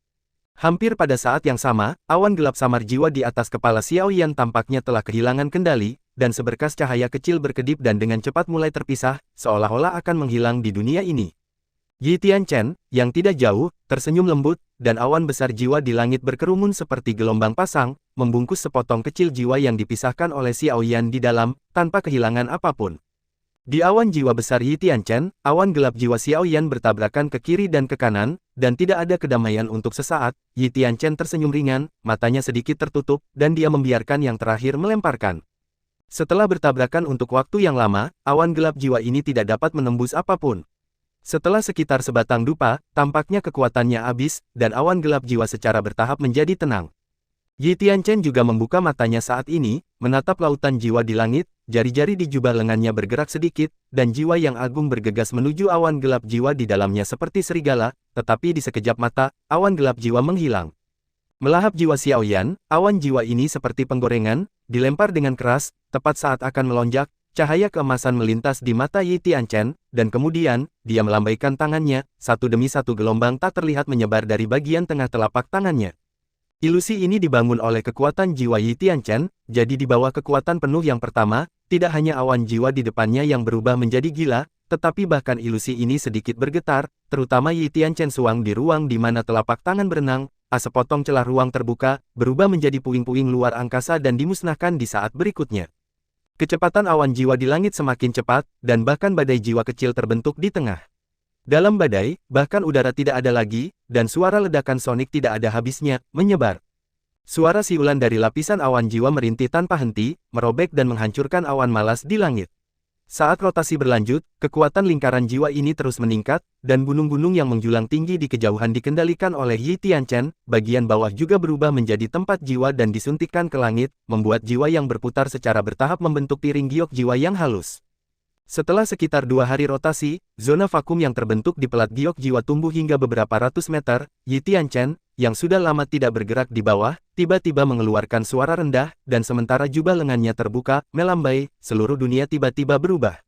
Hampir pada saat yang sama, awan gelap samar jiwa di atas kepala Xiaoyan tampaknya telah kehilangan kendali, dan seberkas cahaya kecil berkedip dan dengan cepat mulai terpisah, seolah-olah akan menghilang di dunia ini. Yi Tianchen, yang tidak jauh, tersenyum lembut, dan awan besar jiwa di langit berkerumun seperti gelombang pasang, membungkus sepotong kecil jiwa yang dipisahkan oleh Xiaoyan di dalam, tanpa kehilangan apapun. Di awan jiwa besar Yi Tianchen, awan gelap jiwa Xiaoyan bertabrakan ke kiri dan ke kanan, dan tidak ada kedamaian untuk sesaat. Yi Tianchen tersenyum ringan, matanya sedikit tertutup, dan dia membiarkan yang terakhir melemparkan. Setelah bertabrakan untuk waktu yang lama, awan gelap jiwa ini tidak dapat menembus apapun. Setelah sekitar sebatang dupa, tampaknya kekuatannya habis, dan awan gelap jiwa secara bertahap menjadi tenang. Yi Tianchen juga membuka matanya saat ini, menatap lautan jiwa di langit, jari-jari di jubah lengannya bergerak sedikit, dan jiwa yang agung bergegas menuju awan gelap jiwa di dalamnya seperti serigala, tetapi di sekejap mata, awan gelap jiwa menghilang. Melahap jiwa Xiaoyan, awan jiwa ini seperti penggorengan, dilempar dengan keras, tepat saat akan melonjak, cahaya keemasan melintas di mata Yi Tianchen, dan kemudian, dia melambaikan tangannya, satu demi satu gelombang tak terlihat menyebar dari bagian tengah telapak tangannya. Ilusi ini dibangun oleh kekuatan jiwa Yi Tianchen, jadi di bawah kekuatan penuh yang pertama, tidak hanya awan jiwa di depannya yang berubah menjadi gila, tetapi bahkan ilusi ini sedikit bergetar, terutama Yi Tianchen suang di ruang di mana telapak tangan berenang, sepotong celah ruang terbuka, berubah menjadi puing-puing luar angkasa dan dimusnahkan di saat berikutnya. Kecepatan awan jiwa di langit semakin cepat, dan bahkan badai jiwa kecil terbentuk di tengah. Dalam badai, bahkan udara tidak ada lagi, dan suara ledakan sonik tidak ada habisnya, menyebar. Suara siulan dari lapisan awan jiwa merintih tanpa henti, merobek dan menghancurkan awan malas di langit. Saat rotasi berlanjut, kekuatan lingkaran jiwa ini terus meningkat, dan gunung-gunung yang menjulang tinggi di kejauhan dikendalikan oleh Yi Tianchen, bagian bawah juga berubah menjadi tempat jiwa dan disuntikkan ke langit, membuat jiwa yang berputar secara bertahap membentuk piring giok jiwa yang halus. Setelah sekitar 2 hari rotasi, zona vakum yang terbentuk di pelat giok jiwa tumbuh hingga beberapa ratus meter. Yi Tianchen, yang sudah lama tidak bergerak di bawah, tiba-tiba mengeluarkan suara rendah, dan sementara jubah lengannya terbuka, melambai, seluruh dunia tiba-tiba berubah.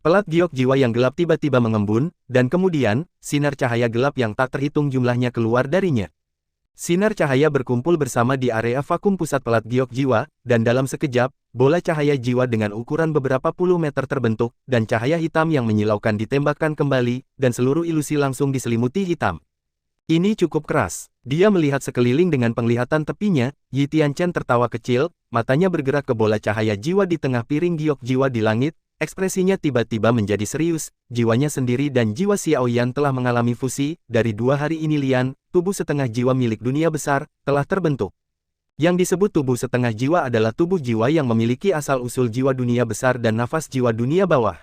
Pelat giok jiwa yang gelap tiba-tiba mengembun, dan kemudian, sinar cahaya gelap yang tak terhitung jumlahnya keluar darinya. Sinar cahaya berkumpul bersama di area vakum pusat pelat giok jiwa, dan dalam sekejap, bola cahaya jiwa dengan ukuran beberapa puluh meter terbentuk, dan cahaya hitam yang menyilaukan ditembakkan kembali, dan seluruh ilusi langsung diselimuti hitam. Ini cukup keras. Dia melihat sekeliling dengan penglihatan tepinya. Yi Tianchen tertawa kecil, matanya bergerak ke bola cahaya jiwa di tengah piring giok jiwa di langit, ekspresinya tiba-tiba menjadi serius, jiwanya sendiri dan jiwa Xiaoyan telah mengalami fusi, dari 2 hari ini Lian, tubuh setengah jiwa milik dunia besar, telah terbentuk. Yang disebut tubuh setengah jiwa adalah tubuh jiwa yang memiliki asal-usul jiwa dunia besar dan nafas jiwa dunia bawah.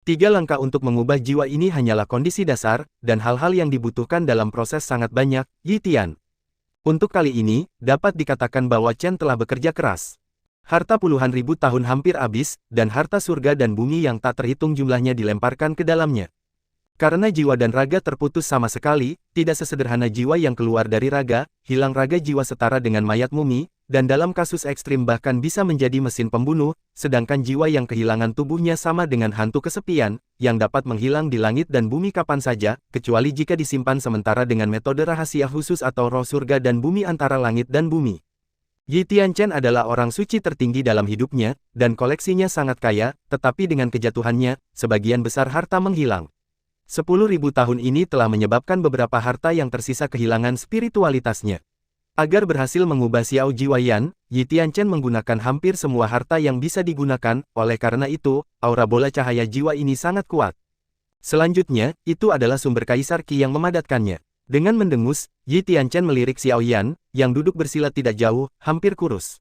3 langkah untuk mengubah jiwa ini hanyalah kondisi dasar, dan hal-hal yang dibutuhkan dalam proses sangat banyak, Yi Tian. Untuk kali ini, dapat dikatakan bahwa Chen telah bekerja keras. Harta puluhan ribu tahun hampir habis, dan harta surga dan bumi yang tak terhitung jumlahnya dilemparkan ke dalamnya. Karena jiwa dan raga terputus sama sekali, tidak sesederhana jiwa yang keluar dari raga, hilang raga jiwa setara dengan mayat mumi, dan dalam kasus ekstrim bahkan bisa menjadi mesin pembunuh, sedangkan jiwa yang kehilangan tubuhnya sama dengan hantu kesepian, yang dapat menghilang di langit dan bumi kapan saja, kecuali jika disimpan sementara dengan metode rahasia khusus atau roh surga dan bumi antara langit dan bumi. Yi Tianchen adalah orang suci tertinggi dalam hidupnya, dan koleksinya sangat kaya, tetapi dengan kejatuhannya, sebagian besar harta menghilang. 10.000 tahun ini telah menyebabkan beberapa harta yang tersisa kehilangan spiritualitasnya. Agar berhasil mengubah Xiao Jiwayan, Yi Tianchen menggunakan hampir semua harta yang bisa digunakan, oleh karena itu, aura bola cahaya jiwa ini sangat kuat. Selanjutnya, itu adalah sumber kaisar Qi yang memadatkannya. Dengan mendengus, Yi Tianchen melirik Xiaoyan, yang duduk bersila tidak jauh, hampir kurus.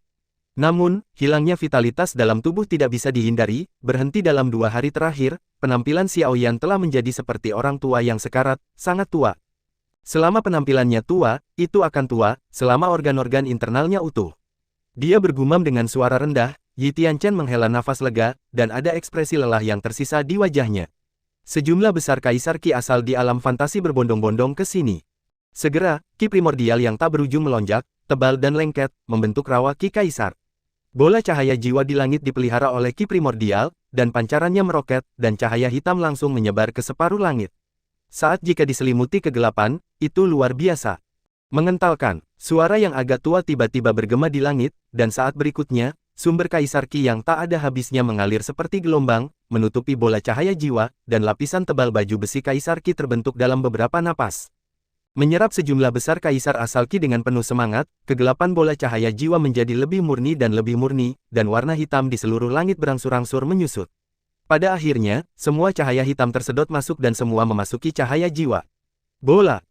Namun, hilangnya vitalitas dalam tubuh tidak bisa dihindari, berhenti dalam 2 hari terakhir, penampilan Xiaoyan telah menjadi seperti orang tua yang sekarat, sangat tua. Selama penampilannya tua, itu akan tua, selama organ-organ internalnya utuh. Dia bergumam dengan suara rendah, Yi Tianchen menghela nafas lega, dan ada ekspresi lelah yang tersisa di wajahnya. Sejumlah besar kaisar Qi asal di alam fantasi berbondong-bondong ke sini. Segera, Qi primordial yang tak berujung melonjak, tebal dan lengket, membentuk rawa Qi kaisar. Bola cahaya jiwa di langit dipelihara oleh Qi primordial, dan pancarannya meroket, dan cahaya hitam langsung menyebar ke separuh langit. Saat jika diselimuti kegelapan, itu luar biasa. Mengentalkan, suara yang agak tua tiba-tiba bergema di langit, dan saat berikutnya, sumber kaisar Qi yang tak ada habisnya mengalir seperti gelombang, menutupi bola cahaya jiwa, dan lapisan tebal baju besi kaisar Qi terbentuk dalam beberapa napas. Menyerap sejumlah besar kaisar asal Qi dengan penuh semangat, kegelapan bola cahaya jiwa menjadi lebih murni, dan warna hitam di seluruh langit berangsur-angsur menyusut. Pada akhirnya, semua cahaya hitam tersedot masuk dan semua memasuki cahaya jiwa. Bola.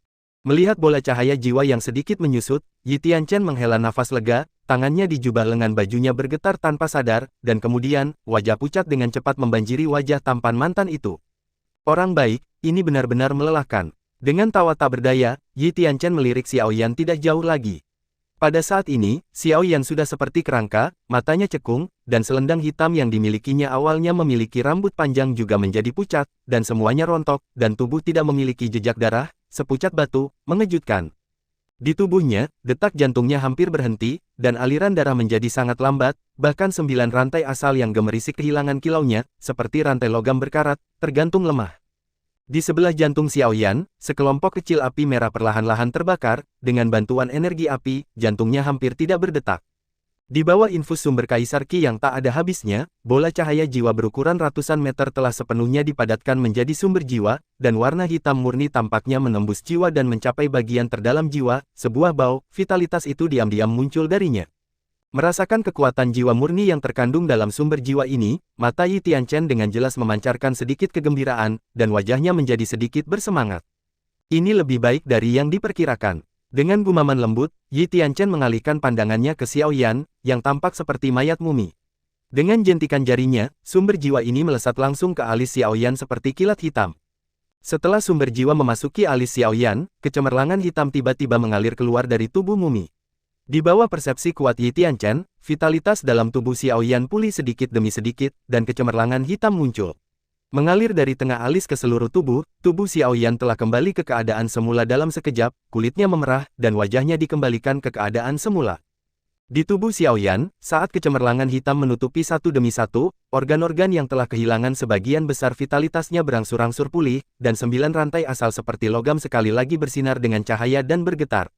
Melihat bola cahaya jiwa yang sedikit menyusut, Yi Tianchen menghela nafas lega, tangannya di jubah lengan bajunya bergetar tanpa sadar, dan kemudian, wajah pucat dengan cepat membanjiri wajah tampan mantan itu. Orang baik, ini benar-benar melelahkan. Dengan tawa tak berdaya, Yi Tianchen melirik Xiao Yan tidak jauh lagi. Pada saat ini, Xiao Yan sudah seperti kerangka, matanya cekung, dan selendang hitam yang dimilikinya awalnya memiliki rambut panjang juga menjadi pucat, dan semuanya rontok, dan tubuh tidak memiliki jejak darah, sepucat batu, mengejutkan. Di tubuhnya, detak jantungnya hampir berhenti, dan aliran darah menjadi sangat lambat, bahkan 9 rantai asal yang gemerisik kehilangan kilaunya, seperti rantai logam berkarat, tergantung lemah. Di sebelah jantung Xiao Yan, sekelompok kecil api merah perlahan-lahan terbakar, dengan bantuan energi api, jantungnya hampir tidak berdetak. Di bawah infus sumber kaisar Qi yang tak ada habisnya, bola cahaya jiwa berukuran ratusan meter telah sepenuhnya dipadatkan menjadi sumber jiwa, dan warna hitam murni tampaknya menembus jiwa dan mencapai bagian terdalam jiwa, sebuah bau, vitalitas itu diam-diam muncul darinya. Merasakan kekuatan jiwa murni yang terkandung dalam sumber jiwa ini, mata Yi Tianchen dengan jelas memancarkan sedikit kegembiraan, dan wajahnya menjadi sedikit bersemangat. Ini lebih baik dari yang diperkirakan. Dengan gumaman lembut, Yi Tianchen mengalihkan pandangannya ke Xiao Yan, yang tampak seperti mayat mumi. Dengan jentikan jarinya, sumber jiwa ini melesat langsung ke alis Xiao Yan seperti kilat hitam. Setelah sumber jiwa memasuki alis Xiao Yan, kecemerlangan hitam tiba-tiba mengalir keluar dari tubuh mumi. Di bawah persepsi kuat Yi Tianchen, vitalitas dalam tubuh Xiao Yan pulih sedikit demi sedikit, dan kecemerlangan hitam muncul. Mengalir dari tengah alis ke seluruh tubuh Xiao Yan telah kembali ke keadaan semula dalam sekejap, kulitnya memerah, dan wajahnya dikembalikan ke keadaan semula. Di tubuh Xiao Yan, saat kecemerlangan hitam menutupi satu demi satu, organ-organ yang telah kehilangan sebagian besar vitalitasnya berangsur-angsur pulih, dan 9 rantai asal seperti logam sekali lagi bersinar dengan cahaya dan bergetar.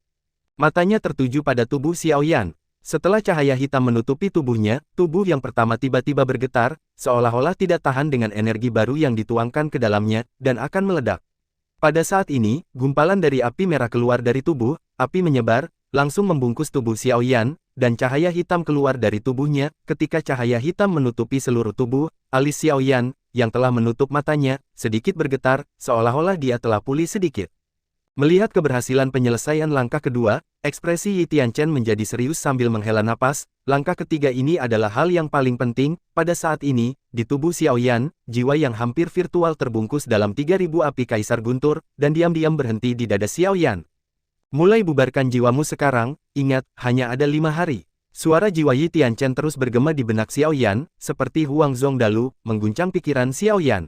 Matanya tertuju pada tubuh Xiao Yan. Setelah cahaya hitam menutupi tubuhnya, tubuh yang pertama tiba-tiba bergetar, seolah-olah tidak tahan dengan energi baru yang dituangkan ke dalamnya, dan akan meledak. Pada saat ini, gumpalan dari api merah keluar dari tubuh, api menyebar, langsung membungkus tubuh Xiao Yan, dan cahaya hitam keluar dari tubuhnya. Ketika cahaya hitam menutupi seluruh tubuh, alis Xiao Yan, yang telah menutup matanya, sedikit bergetar, seolah-olah dia telah pulih sedikit. Melihat keberhasilan penyelesaian langkah kedua, ekspresi Yi Tianchen menjadi serius sambil menghela napas. Langkah ketiga ini adalah hal yang paling penting. Pada saat ini, di tubuh Xiao Yan, jiwa yang hampir virtual terbungkus dalam 3000 api kaisar guntur, dan diam-diam berhenti di dada Xiao Yan. Mulai bubarkan jiwamu sekarang, ingat, hanya ada 5 hari. Suara jiwa Yi Tianchen terus bergema di benak Xiao Yan, seperti Huang Zhongdalu, mengguncang pikiran Xiao Yan.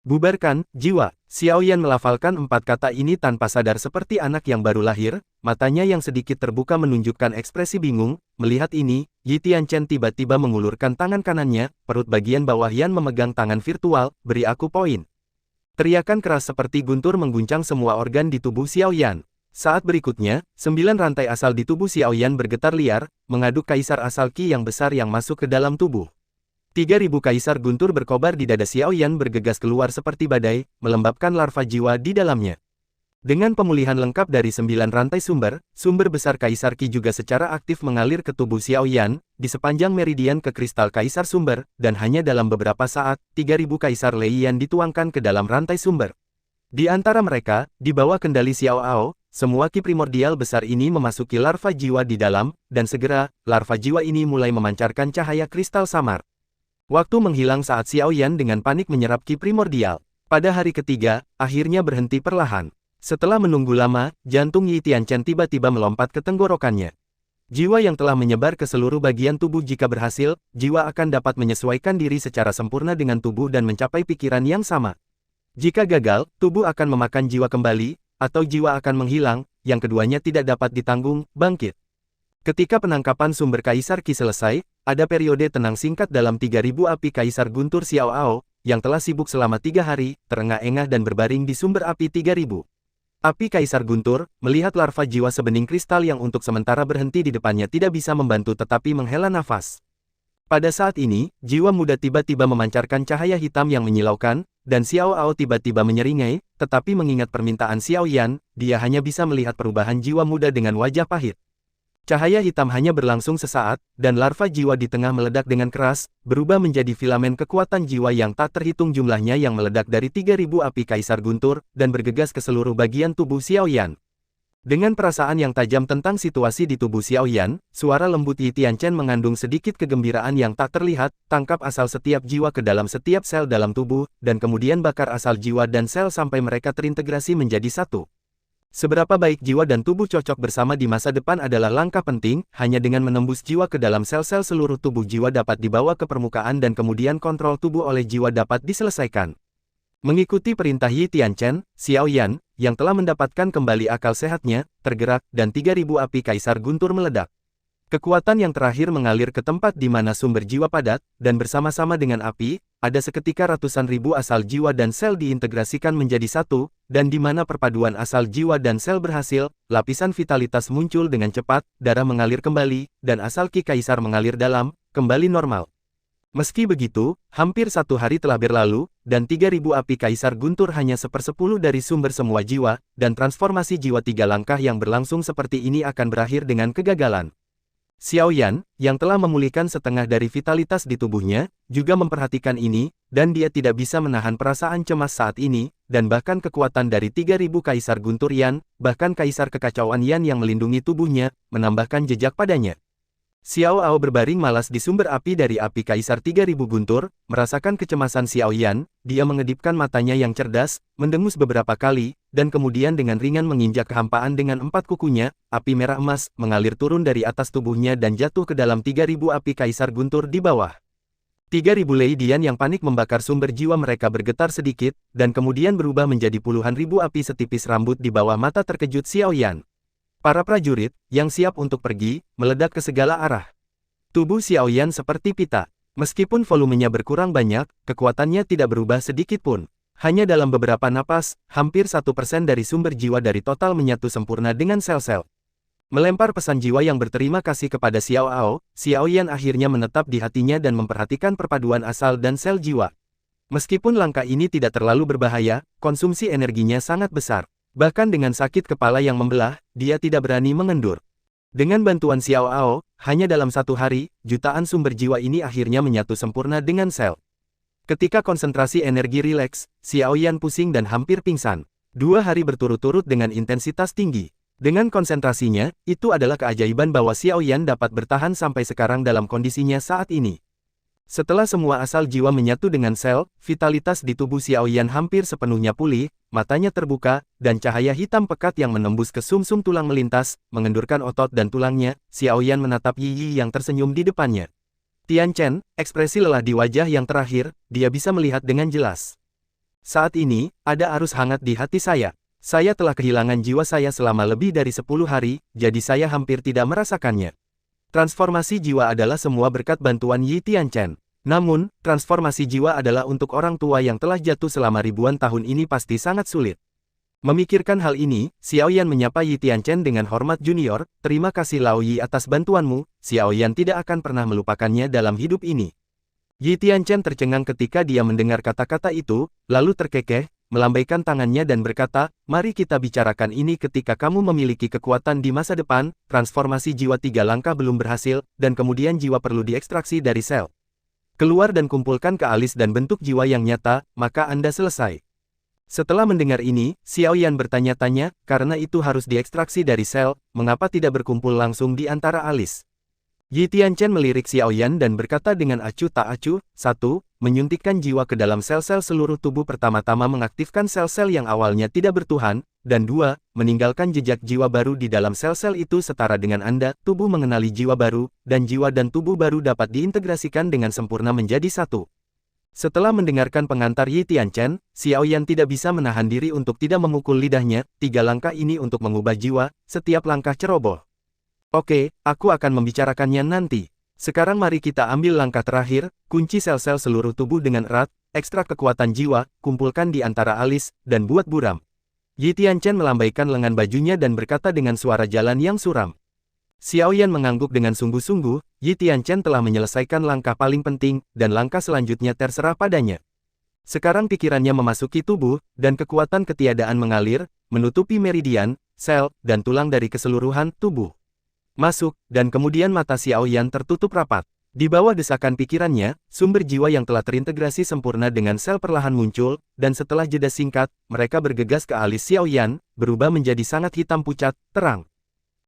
Bubarkan, jiwa. Xiao Yan melafalkan 4 kata ini tanpa sadar seperti anak yang baru lahir, matanya yang sedikit terbuka menunjukkan ekspresi bingung. Melihat ini, Yi Tianchen tiba-tiba mengulurkan tangan kanannya, perut bagian bawah Yan memegang tangan virtual, beri aku poin. Teriakan keras seperti guntur mengguncang semua organ di tubuh Xiao Yan. Saat berikutnya, 9 rantai asal di tubuh Xiao Yan bergetar liar, mengaduk kaisar asal Qi yang besar yang masuk ke dalam tubuh. 3000 kaisar guntur berkobar di dada Xiao Yan bergegas keluar seperti badai, melembabkan larva jiwa di dalamnya. Dengan pemulihan lengkap dari 9 rantai sumber besar kaisar Qi juga secara aktif mengalir ke tubuh Xiao Yan, di sepanjang meridian ke kristal kaisar sumber, dan hanya dalam beberapa saat, 3000 kaisar Lei Yan dituangkan ke dalam rantai sumber. Di antara mereka, di bawah kendali Xiao Ao, semua Qi primordial besar ini memasuki larva jiwa di dalam, dan segera, larva jiwa ini mulai memancarkan cahaya kristal samar. Waktu menghilang saat Xiao Yan dengan panik menyerap Qi primordial. Pada hari ketiga, akhirnya berhenti perlahan. Setelah menunggu lama, jantung Yi Tianchen tiba-tiba melompat ke tenggorokannya. Jiwa yang telah menyebar ke seluruh bagian tubuh jika berhasil, jiwa akan dapat menyesuaikan diri secara sempurna dengan tubuh dan mencapai pikiran yang sama. Jika gagal, tubuh akan memakan jiwa kembali, atau jiwa akan menghilang, yang keduanya tidak dapat ditanggung, bangkit. Ketika penangkapan sumber Kaisar Qi selesai, ada periode tenang singkat dalam 3000 api Kaisar Guntur Xiao Ao, yang telah sibuk selama 3 hari, terengah-engah dan berbaring di sumber api 3000. Api Kaisar Guntur, melihat larva jiwa sebening kristal yang untuk sementara berhenti di depannya tidak bisa membantu tetapi menghela nafas. Pada saat ini, jiwa muda tiba-tiba memancarkan cahaya hitam yang menyilaukan, dan Xiao Ao tiba-tiba menyeringai, tetapi mengingat permintaan Xiao Yan, dia hanya bisa melihat perubahan jiwa muda dengan wajah pahit. Cahaya hitam hanya berlangsung sesaat, dan larva jiwa di tengah meledak dengan keras, berubah menjadi filamen kekuatan jiwa yang tak terhitung jumlahnya yang meledak dari 3000 api Kaisar Guntur, dan bergegas ke seluruh bagian tubuh Xiao Yan. Dengan perasaan yang tajam tentang situasi di tubuh Xiao Yan, suara lembut Yi Tianchen mengandung sedikit kegembiraan yang tak terlihat, tangkap asal setiap jiwa ke dalam setiap sel dalam tubuh, dan kemudian bakar asal jiwa dan sel sampai mereka terintegrasi menjadi satu. Seberapa baik jiwa dan tubuh cocok bersama di masa depan adalah langkah penting, hanya dengan menembus jiwa ke dalam sel-sel seluruh tubuh jiwa dapat dibawa ke permukaan dan kemudian kontrol tubuh oleh jiwa dapat diselesaikan. Mengikuti perintah Yi Tianchen, Xiao Yan, yang telah mendapatkan kembali akal sehatnya, tergerak, dan 3000 api Kaisar Guntur meledak. Kekuatan yang terakhir mengalir ke tempat di mana sumber jiwa padat, dan bersama-sama dengan api, ada seketika ratusan ribu asal jiwa dan sel diintegrasikan menjadi satu, dan di mana perpaduan asal jiwa dan sel berhasil, lapisan vitalitas muncul dengan cepat, darah mengalir kembali, dan asal Qi Kaisar mengalir dalam, kembali normal. Meski begitu, hampir 1 hari telah berlalu, dan 3000 api Kaisar Guntur hanya 1/10 dari sumber semua jiwa, dan transformasi jiwa 3 langkah yang berlangsung seperti ini akan berakhir dengan kegagalan. Xiao Yan, yang telah memulihkan setengah dari vitalitas di tubuhnya, juga memperhatikan ini, dan dia tidak bisa menahan perasaan cemas saat ini, dan bahkan kekuatan dari 3000 Kaisar Guntur Yan, bahkan Kaisar Kekacauan Yan yang melindungi tubuhnya, menambahkan jejak padanya. Xiao Ao berbaring malas di sumber api dari api Kaisar 3000 Guntur, merasakan kecemasan Xiao Yan, dia mengedipkan matanya yang cerdas, mendengus beberapa kali, dan kemudian dengan ringan menginjak kehampaan dengan 4 kukunya, api merah emas, mengalir turun dari atas tubuhnya dan jatuh ke dalam 3000 api Kaisar Guntur di bawah. 3000 Lei Dian yang panik membakar sumber jiwa mereka bergetar sedikit, dan kemudian berubah menjadi puluhan ribu api setipis rambut di bawah mata terkejut Xiao Yan. Para prajurit, yang siap untuk pergi, meledak ke segala arah. Tubuh Xiao Yan seperti pita. Meskipun volumenya berkurang banyak, kekuatannya tidak berubah sedikit pun. Hanya dalam beberapa napas, hampir 1% dari sumber jiwa dari total menyatu sempurna dengan sel-sel. Melempar pesan jiwa yang berterima kasih kepada Xiao Ao, Xiao Yan akhirnya menetap di hatinya dan memperhatikan perpaduan asal dan sel jiwa. Meskipun langkah ini tidak terlalu berbahaya, konsumsi energinya sangat besar. Bahkan dengan sakit kepala yang membelah, dia tidak berani mengendur. Dengan bantuan Xiao Ao, hanya dalam 1 hari, jutaan sumber jiwa ini akhirnya menyatu sempurna dengan sel. Ketika konsentrasi energi rileks, Xiao Yan pusing dan hampir pingsan. 2 hari berturut-turut dengan intensitas tinggi. Dengan konsentrasinya, itu adalah keajaiban bahwa Xiao Yan dapat bertahan sampai sekarang dalam kondisinya saat ini. Setelah semua asal jiwa menyatu dengan sel, vitalitas di tubuh Xiao Yan hampir sepenuhnya pulih, matanya terbuka, dan cahaya hitam pekat yang menembus ke sumsum tulang melintas, mengendurkan otot dan tulangnya. Xiao Yan menatap Yi Yi yang tersenyum di depannya. Tianchen, ekspresi lelah di wajah yang terakhir, dia bisa melihat dengan jelas. Saat ini, ada arus hangat di hati saya. Saya telah kehilangan jiwa saya selama lebih dari 10 hari, jadi saya hampir tidak merasakannya. Transformasi jiwa adalah semua berkat bantuan Yi Tianchen. Namun, transformasi jiwa adalah untuk orang tua yang telah jatuh selama ribuan tahun ini pasti sangat sulit. Memikirkan hal ini, Xiao Yan menyapa Yi Tianchen dengan hormat junior, terima kasih Lao Yi atas bantuanmu, Xiao Yan tidak akan pernah melupakannya dalam hidup ini. Yi Tianchen tercengang ketika dia mendengar kata-kata itu, lalu terkekeh, melambaikan tangannya dan berkata, mari kita bicarakan ini ketika kamu memiliki kekuatan di masa depan, transformasi jiwa 3 langkah belum berhasil, dan kemudian jiwa perlu diekstraksi dari sel. Keluar dan kumpulkan ke alis dan bentuk jiwa yang nyata, maka Anda selesai. Setelah mendengar ini, Xiao Yan bertanya-tanya, karena itu harus diekstraksi dari sel, mengapa tidak berkumpul langsung di antara alis? Yi Tianchen melirik Xiao Yan dan berkata dengan acuh tak acuh, 1. Menyuntikkan jiwa ke dalam sel-sel seluruh tubuh pertama-tama mengaktifkan sel-sel yang awalnya tidak bertuhan, dan 2. Meninggalkan jejak jiwa baru di dalam sel-sel itu setara dengan Anda, tubuh mengenali jiwa baru, dan jiwa dan tubuh baru dapat diintegrasikan dengan sempurna menjadi satu. Setelah mendengarkan pengantar Yi Tianchen, Xiao Yan tidak bisa menahan diri untuk tidak memukul lidahnya, 3 langkah ini untuk mengubah jiwa, setiap langkah ceroboh. Oke, aku akan membicarakannya nanti. Sekarang mari kita ambil langkah terakhir, kunci sel-sel seluruh tubuh dengan erat, ekstrak kekuatan jiwa, kumpulkan di antara alis, dan buat buram. Yi Tianchen melambaikan lengan bajunya dan berkata dengan suara jalan yang suram. Xiao Yan mengangguk dengan sungguh-sungguh, Yi Tianchen telah menyelesaikan langkah paling penting, dan langkah selanjutnya terserah padanya. Sekarang pikirannya memasuki tubuh, dan kekuatan ketiadaan mengalir, menutupi meridian, sel, dan tulang dari keseluruhan tubuh. Masuk, dan kemudian mata Xiao Yan tertutup rapat. Di bawah desakan pikirannya, sumber jiwa yang telah terintegrasi sempurna dengan sel perlahan muncul, dan setelah jeda singkat, mereka bergegas ke alis Xiao Yan, berubah menjadi sangat hitam pucat, terang.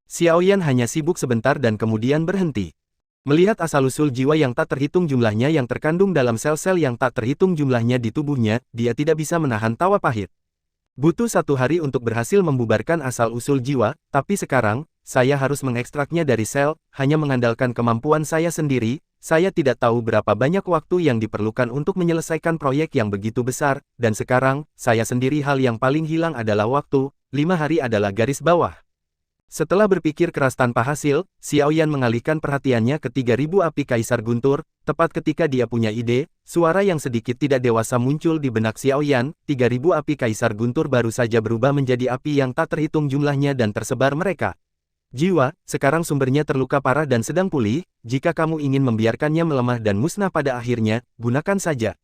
Xiao Yan hanya sibuk sebentar dan kemudian berhenti. Melihat asal-usul jiwa yang tak terhitung jumlahnya yang terkandung dalam sel-sel yang tak terhitung jumlahnya di tubuhnya, dia tidak bisa menahan tawa pahit. Butuh 1 hari untuk berhasil membubarkan asal-usul jiwa, tapi sekarang, saya harus mengekstraknya dari sel, hanya mengandalkan kemampuan saya sendiri, saya tidak tahu berapa banyak waktu yang diperlukan untuk menyelesaikan proyek yang begitu besar, dan sekarang, saya sendiri hal yang paling hilang adalah waktu, 5 hari adalah garis bawah. Setelah berpikir keras tanpa hasil, Xiao Yan mengalihkan perhatiannya ke 3000 api Kaisar Guntur, tepat ketika dia punya ide, suara yang sedikit tidak dewasa muncul di benak Xiao Yan, 3000 api Kaisar Guntur baru saja berubah menjadi api yang tak terhitung jumlahnya dan tersebar mereka. Jiwa, sekarang sumbernya terluka parah dan sedang pulih, jika kamu ingin membiarkannya melemah dan musnah pada akhirnya, gunakan saja.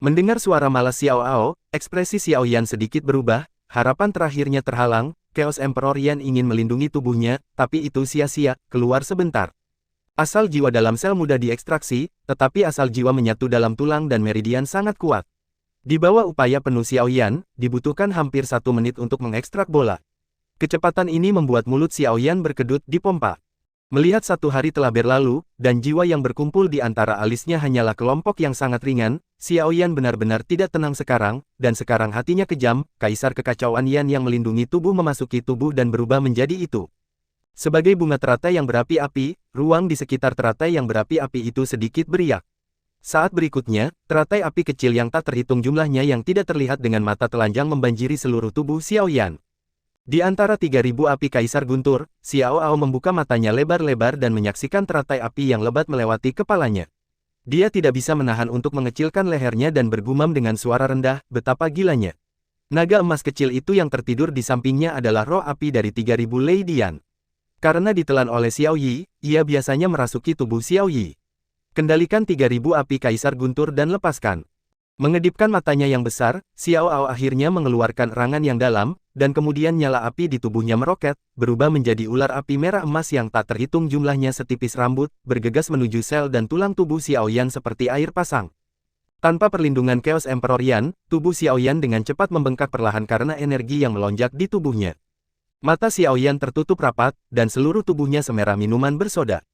Mendengar suara malas Xiao Ao, ekspresi Xiao Yan sedikit berubah, harapan terakhirnya terhalang, Chaos Emperor Yan ingin melindungi tubuhnya, tapi itu sia-sia, keluar sebentar. Asal jiwa dalam sel mudah diekstraksi, tetapi asal jiwa menyatu dalam tulang dan meridian sangat kuat. Di bawah upaya penuh Xiao Yan, dibutuhkan hampir 1 menit untuk mengekstrak bola. Kecepatan ini membuat mulut Xiao Yan berkedut di pompa. Melihat 1 hari telah berlalu, dan jiwa yang berkumpul di antara alisnya hanyalah kelompok yang sangat ringan, Xiao Yan benar-benar tidak tenang sekarang, dan sekarang hatinya kejam, Kaisar Kekacauan Yan yang melindungi tubuh memasuki tubuh dan berubah menjadi itu. Sebagai bunga teratai yang berapi-api, ruang di sekitar teratai yang berapi-api itu sedikit beriak. Saat berikutnya, teratai api kecil yang tak terhitung jumlahnya yang tidak terlihat dengan mata telanjang membanjiri seluruh tubuh Xiao Yan. Di antara 3000 api Kaisar Guntur, Xiao Ao membuka matanya lebar-lebar dan menyaksikan teratai api yang lebat melewati kepalanya. Dia tidak bisa menahan untuk mengecilkan lehernya dan bergumam dengan suara rendah, betapa gilanya. Naga emas kecil itu yang tertidur di sampingnya adalah roh api dari 3000 Lei Dian. Karena ditelan oleh Xiao Yi, ia biasanya merasuki tubuh Xiao Yi. Kendalikan 3000 api Kaisar Guntur dan lepaskan. Mengedipkan matanya yang besar, Xiao Ao akhirnya mengeluarkan erangan yang dalam, dan kemudian nyala api di tubuhnya meroket, berubah menjadi ular api merah emas yang tak terhitung jumlahnya setipis rambut, bergegas menuju sel dan tulang tubuh Xiao Yan seperti air pasang. Tanpa perlindungan Chaos Emperor Yan, tubuh Xiao Yan dengan cepat membengkak perlahan karena energi yang melonjak di tubuhnya. Mata Xiao Yan tertutup rapat, dan seluruh tubuhnya semerah minuman bersoda.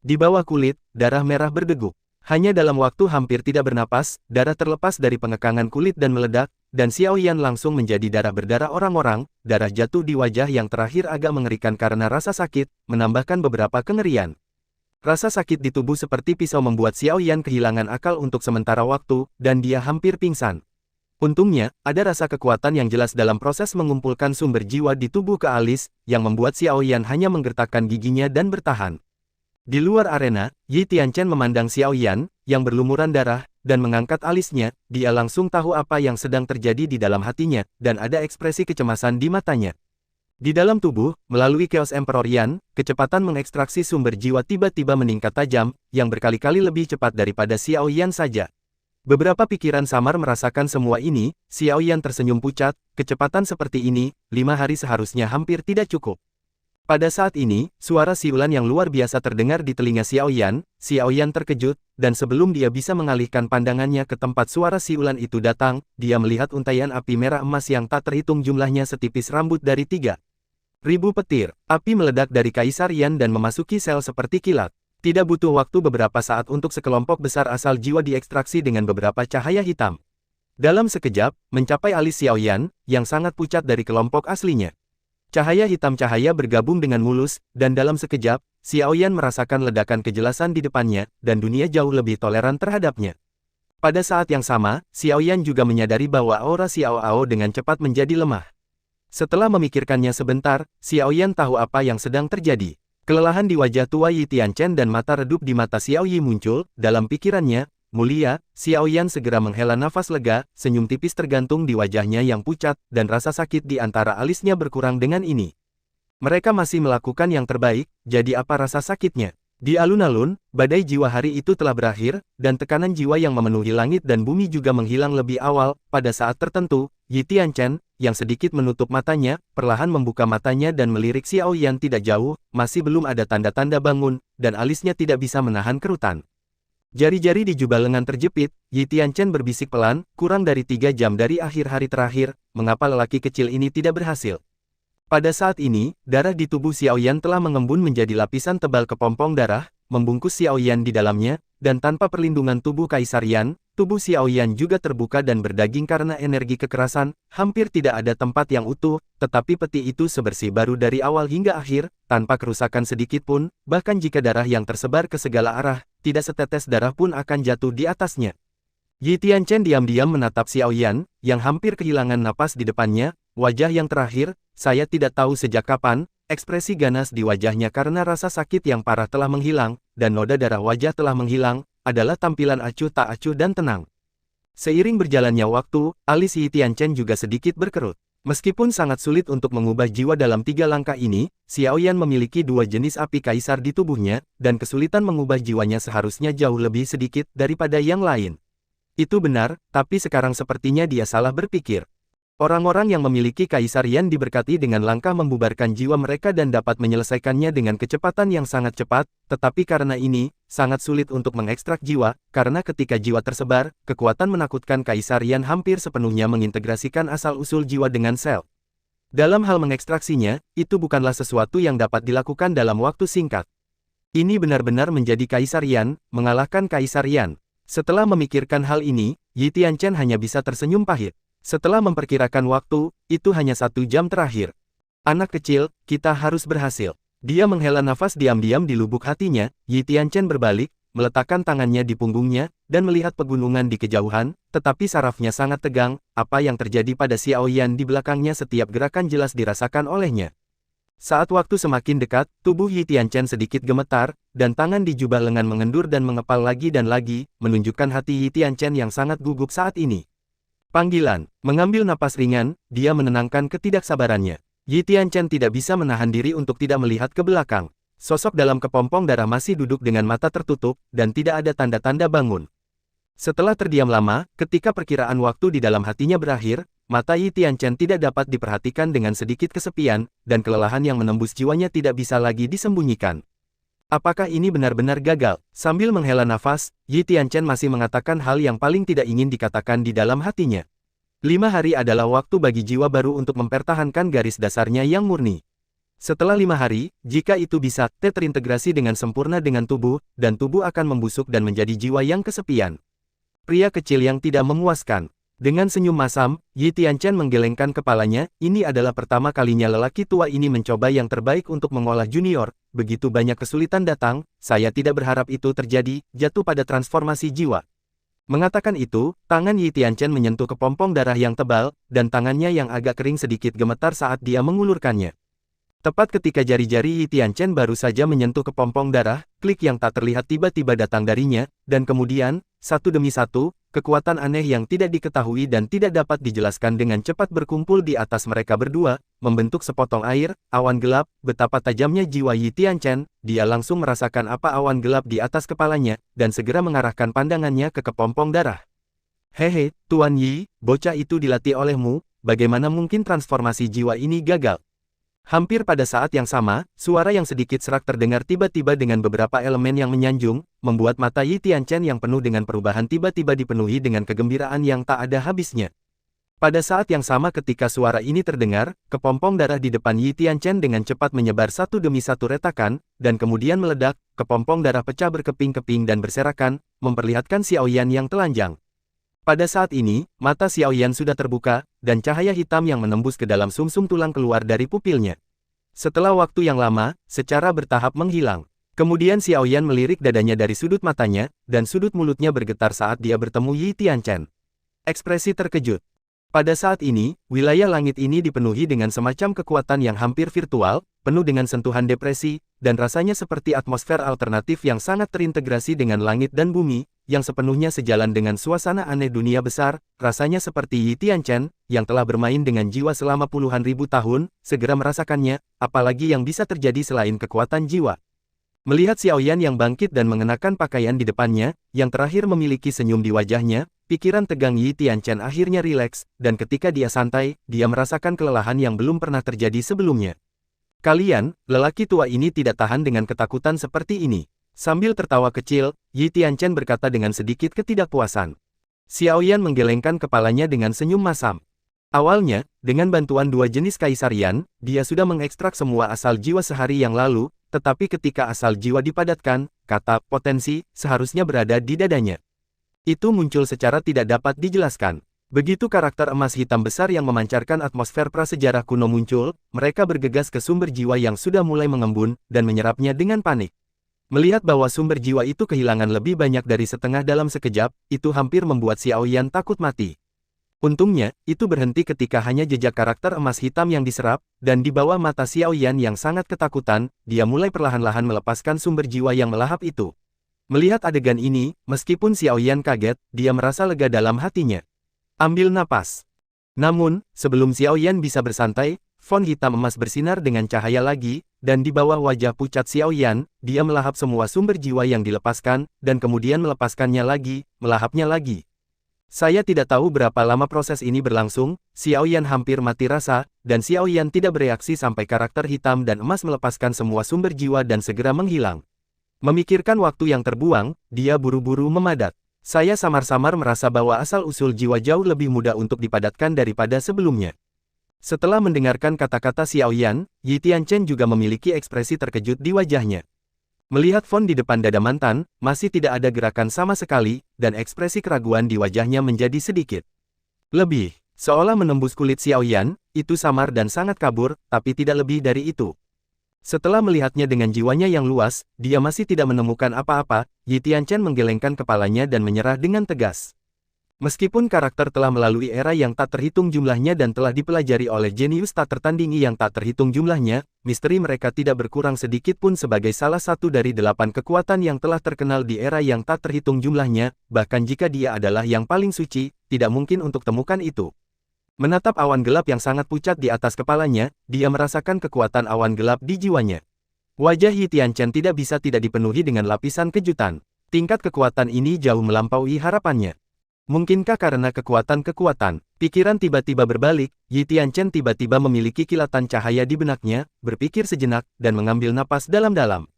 Di bawah kulit, darah merah berdeguk. Hanya dalam waktu hampir tidak bernapas, darah terlepas dari pengekangan kulit dan meledak, dan Xiao Yan langsung menjadi darah berdarah orang-orang, darah jatuh di wajah yang terakhir agak mengerikan karena rasa sakit, menambahkan beberapa kengerian. Rasa sakit di tubuh seperti pisau membuat Xiao Yan kehilangan akal untuk sementara waktu, dan dia hampir pingsan. Untungnya, ada rasa kekuatan yang jelas dalam proses mengumpulkan sumber jiwa di tubuh ke alis, yang membuat Xiao Yan hanya menggertakkan giginya dan bertahan. Di luar arena, Yi Tianchen memandang Xiao Yan, yang berlumuran darah, dan mengangkat alisnya, dia langsung tahu apa yang sedang terjadi di dalam hatinya, dan ada ekspresi kecemasan di matanya. Di dalam tubuh, melalui Chaos Emperor Yan, kecepatan mengekstraksi sumber jiwa tiba-tiba meningkat tajam, yang berkali-kali lebih cepat daripada Xiao Yan saja. Beberapa pikiran samar merasakan semua ini, Xiao Yan tersenyum pucat, kecepatan seperti ini, 5 hari seharusnya hampir tidak cukup. Pada saat ini, suara siulan yang luar biasa terdengar di telinga Xiao Yan terkejut, dan sebelum dia bisa mengalihkan pandangannya ke tempat suara siulan itu datang, dia melihat untaian api merah emas yang tak terhitung jumlahnya setipis rambut dari 3000 petir. Api meledak dari Kaisar Yan dan memasuki sel seperti kilat. Tidak butuh waktu beberapa saat untuk sekelompok besar asal jiwa diekstraksi dengan beberapa cahaya hitam. Dalam sekejap, mencapai alis Xiaoyan, yang sangat pucat dari kelompok aslinya. Cahaya hitam cahaya bergabung dengan mulus, dan dalam sekejap, Xiaoyan merasakan ledakan kejelasan di depannya, dan dunia jauh lebih toleran terhadapnya. Pada saat yang sama, Xiaoyan juga menyadari bahwa aura Xiaoao dengan cepat menjadi lemah. Setelah memikirkannya sebentar, Xiaoyan tahu apa yang sedang terjadi. Kelelahan di wajah tua Yi Tianchen dan mata redup di mata Xiao Yi muncul, dalam pikirannya, mulia, Xiaoyan segera menghela nafas lega, senyum tipis tergantung di wajahnya yang pucat, dan rasa sakit di antara alisnya berkurang dengan ini. Mereka masih melakukan yang terbaik, jadi apa rasa sakitnya? Di alun-alun, badai jiwa hari itu telah berakhir, dan tekanan jiwa yang memenuhi langit dan bumi juga menghilang lebih awal. Pada saat tertentu, Yi Tianchen, yang sedikit menutup matanya, perlahan membuka matanya dan melirik Xiaoyan tidak jauh, masih belum ada tanda-tanda bangun, dan alisnya tidak bisa menahan kerutan. Jari-jari di jubah lengan terjepit, Yi Tianchen berbisik pelan, kurang dari 3 jam dari akhir hari terakhir, mengapa lelaki kecil ini tidak berhasil? Pada saat ini, darah di tubuh Xiaoyan telah mengembun menjadi lapisan tebal kepompong darah, membungkus Xiaoyan di dalamnya, dan tanpa perlindungan tubuh Kaisar Yan, tubuh Xiaoyan juga terbuka dan berdaging karena energi kekerasan, hampir tidak ada tempat yang utuh, tetapi peti itu sebersih baru dari awal hingga akhir, tanpa kerusakan sedikit pun, bahkan jika darah yang tersebar ke segala arah, tidak setetes darah pun akan jatuh di atasnya. Yi Tianchen diam-diam menatap Xiaoyan, yang hampir kehilangan napas di depannya, wajah yang terakhir, saya tidak tahu sejak kapan, ekspresi ganas di wajahnya karena rasa sakit yang parah telah menghilang, dan noda darah wajah telah menghilang, adalah tampilan acuh tak acuh dan tenang. Seiring berjalannya waktu, alis Yi Tianchen juga sedikit berkerut. Meskipun sangat sulit untuk mengubah jiwa dalam 3 langkah ini, Xiaoyan memiliki 2 jenis api kaisar di tubuhnya, dan kesulitan mengubah jiwanya seharusnya jauh lebih sedikit daripada yang lain. Itu benar, tapi sekarang sepertinya dia salah berpikir. Orang-orang yang memiliki Kaisar Yan diberkati dengan langkah membubarkan jiwa mereka dan dapat menyelesaikannya dengan kecepatan yang sangat cepat, tetapi karena ini, sangat sulit untuk mengekstrak jiwa, karena ketika jiwa tersebar, kekuatan menakutkan Kaisar Yan hampir sepenuhnya mengintegrasikan asal-usul jiwa dengan sel. Dalam hal mengekstraksinya, itu bukanlah sesuatu yang dapat dilakukan dalam waktu singkat. Ini benar-benar menjadi Kaisar Yan, mengalahkan Kaisar Yan. Setelah memikirkan hal ini, Yi Tianchen hanya bisa tersenyum pahit. Setelah memperkirakan waktu, itu hanya 1 jam terakhir. Anak kecil, kita harus berhasil. Dia menghela nafas diam-diam di lubuk hatinya. Yi Tianchen berbalik, meletakkan tangannya di punggungnya, dan melihat pegunungan di kejauhan, tetapi sarafnya sangat tegang. Apa yang terjadi pada Xiaoyan di belakangnya setiap gerakan jelas dirasakan olehnya. Saat waktu semakin dekat, tubuh Yi Tianchen sedikit gemetar, dan tangan di jubah lengan mengendur dan mengepal lagi dan lagi, menunjukkan hati Yi Tianchen yang sangat gugup saat ini. Panggilan. Mengambil napas ringan, dia menenangkan ketidaksabarannya. Yi Tianchen tidak bisa menahan diri untuk tidak melihat ke belakang. Sosok dalam kepompong darah masih duduk dengan mata tertutup, dan tidak ada tanda-tanda bangun. Setelah terdiam lama, ketika perkiraan waktu di dalam hatinya berakhir, mata Yi Tianchen tidak dapat diperhatikan dengan sedikit kesepian, dan kelelahan yang menembus jiwanya tidak bisa lagi disembunyikan. Apakah ini benar-benar gagal? Sambil menghela nafas, Yi Tianchen masih mengatakan hal yang paling tidak ingin dikatakan di dalam hatinya. 5 hari adalah waktu bagi jiwa baru untuk mempertahankan garis dasarnya yang murni. Setelah 5 hari, jika itu bisa, terintegrasi dengan sempurna dengan tubuh, dan tubuh akan membusuk dan menjadi jiwa yang kesepian. Pria kecil yang tidak memuaskan. Dengan senyum masam, Yi Tianchen menggelengkan kepalanya. Ini adalah pertama kalinya lelaki tua ini mencoba yang terbaik untuk mengolah junior. Begitu banyak kesulitan datang, saya tidak berharap itu terjadi, jatuh pada transformasi jiwa. Mengatakan itu, tangan Yi Tianchen menyentuh kepompong darah yang tebal, dan tangannya yang agak kering sedikit gemetar saat dia mengulurkannya. Tepat ketika jari-jari Yi Tianchen baru saja menyentuh kepompong darah, klik yang tak terlihat tiba-tiba datang darinya, dan kemudian, satu demi satu, kekuatan aneh yang tidak diketahui dan tidak dapat dijelaskan dengan cepat berkumpul di atas mereka berdua, membentuk sepotong air, awan gelap. Betapa tajamnya jiwa Yi Tianchen, dia langsung merasakan apa awan gelap di atas kepalanya, dan segera mengarahkan pandangannya ke kepompong darah. Hehe, Tuan Yi, bocah itu dilatih olehmu, bagaimana mungkin transformasi jiwa ini gagal? Hampir pada saat yang sama, suara yang sedikit serak terdengar tiba-tiba dengan beberapa elemen yang menyanjung, membuat mata Yi Tianchen yang penuh dengan perubahan tiba-tiba dipenuhi dengan kegembiraan yang tak ada habisnya. Pada saat yang sama ketika suara ini terdengar, kepompong darah di depan Yi Tianchen dengan cepat menyebar satu demi satu retakan, dan kemudian meledak, kepompong darah pecah berkeping-keping dan berserakan, memperlihatkan Xiaoyan yang telanjang. Pada saat ini, mata Xiaoyan sudah terbuka, dan cahaya hitam yang menembus ke dalam sumsum tulang keluar dari pupilnya. Setelah waktu yang lama, secara bertahap menghilang. Kemudian Xiaoyan melirik dadanya dari sudut matanya, dan sudut mulutnya bergetar saat dia bertemu Yi Tianchen. Ekspresi terkejut. Pada saat ini, wilayah langit ini dipenuhi dengan semacam kekuatan yang hampir virtual, penuh dengan sentuhan depresi, dan rasanya seperti atmosfer alternatif yang sangat terintegrasi dengan langit dan bumi, yang sepenuhnya sejalan dengan suasana aneh dunia besar, rasanya seperti Yi Tianchen, yang telah bermain dengan jiwa selama puluhan ribu tahun, segera merasakannya, apalagi yang bisa terjadi selain kekuatan jiwa. Melihat Xiaoyan yang bangkit dan mengenakan pakaian di depannya, yang terakhir memiliki senyum di wajahnya, pikiran tegang Yi Tianchen akhirnya rileks, dan ketika dia santai, dia merasakan kelelahan yang belum pernah terjadi sebelumnya. Kalian, lelaki tua ini tidak tahan dengan ketakutan seperti ini. Sambil tertawa kecil, Yi Tianchen berkata dengan sedikit ketidakpuasan. Xiaoyan menggelengkan kepalanya dengan senyum masam. Awalnya, dengan bantuan dua jenis kaisarian, dia sudah mengekstrak semua asal jiwa sehari yang lalu, tetapi ketika asal jiwa dipadatkan, kata potensi seharusnya berada di dadanya. Itu muncul secara tidak dapat dijelaskan. Begitu karakter emas hitam besar yang memancarkan atmosfer prasejarah kuno muncul, mereka bergegas ke sumber jiwa yang sudah mulai mengembun, dan menyerapnya dengan panik. Melihat bahwa sumber jiwa itu kehilangan lebih banyak dari setengah dalam sekejap, itu hampir membuat Xiaoyan takut mati. Untungnya, itu berhenti ketika hanya jejak karakter emas hitam yang diserap, dan di bawah mata Xiaoyan yang sangat ketakutan, dia mulai perlahan-lahan melepaskan sumber jiwa yang melahap itu. Melihat adegan ini, meskipun Xiaoyan kaget, dia merasa lega dalam hatinya. Ambil napas. Namun, sebelum Xiaoyan bisa bersantai, font hitam emas bersinar dengan cahaya lagi, dan di bawah wajah pucat Xiaoyan, dia melahap semua sumber jiwa yang dilepaskan, dan kemudian melepaskannya lagi, melahapnya lagi. Saya tidak tahu berapa lama proses ini berlangsung, Xiaoyan hampir mati rasa, dan Xiaoyan tidak bereaksi sampai karakter hitam dan emas melepaskan semua sumber jiwa dan segera menghilang. Memikirkan waktu yang terbuang, dia buru-buru memadat. Saya samar-samar merasa bahwa asal-usul jiwa jauh lebih mudah untuk dipadatkan daripada sebelumnya. Setelah mendengarkan kata-kata Xiaoyan, Yi Tianchen juga memiliki ekspresi terkejut di wajahnya. Melihat font di depan dada mantan, masih tidak ada gerakan sama sekali, dan ekspresi keraguan di wajahnya menjadi sedikit lebih, seolah menembus kulit Xiaoyan, itu samar dan sangat kabur, tapi tidak lebih dari itu. Setelah melihatnya dengan jiwanya yang luas, dia masih tidak menemukan apa-apa, Yi Tianchen menggelengkan kepalanya dan menyerah dengan tegas. Meskipun karakter telah melalui era yang tak terhitung jumlahnya dan telah dipelajari oleh jenius tak tertandingi yang tak terhitung jumlahnya, misteri mereka tidak berkurang sedikit pun sebagai salah satu dari 8 kekuatan yang telah terkenal di era yang tak terhitung jumlahnya, bahkan jika dia adalah yang paling suci, tidak mungkin untuk temukan itu. Menatap awan gelap yang sangat pucat di atas kepalanya, dia merasakan kekuatan awan gelap di jiwanya. Wajah Yi Tianchen tidak bisa tidak dipenuhi dengan lapisan kejutan. Tingkat kekuatan ini jauh melampaui harapannya. Mungkinkah karena kekuatan-kekuatan, pikiran tiba-tiba berbalik, Yi Tianchen tiba-tiba memiliki kilatan cahaya di benaknya, berpikir sejenak, dan mengambil napas dalam-dalam.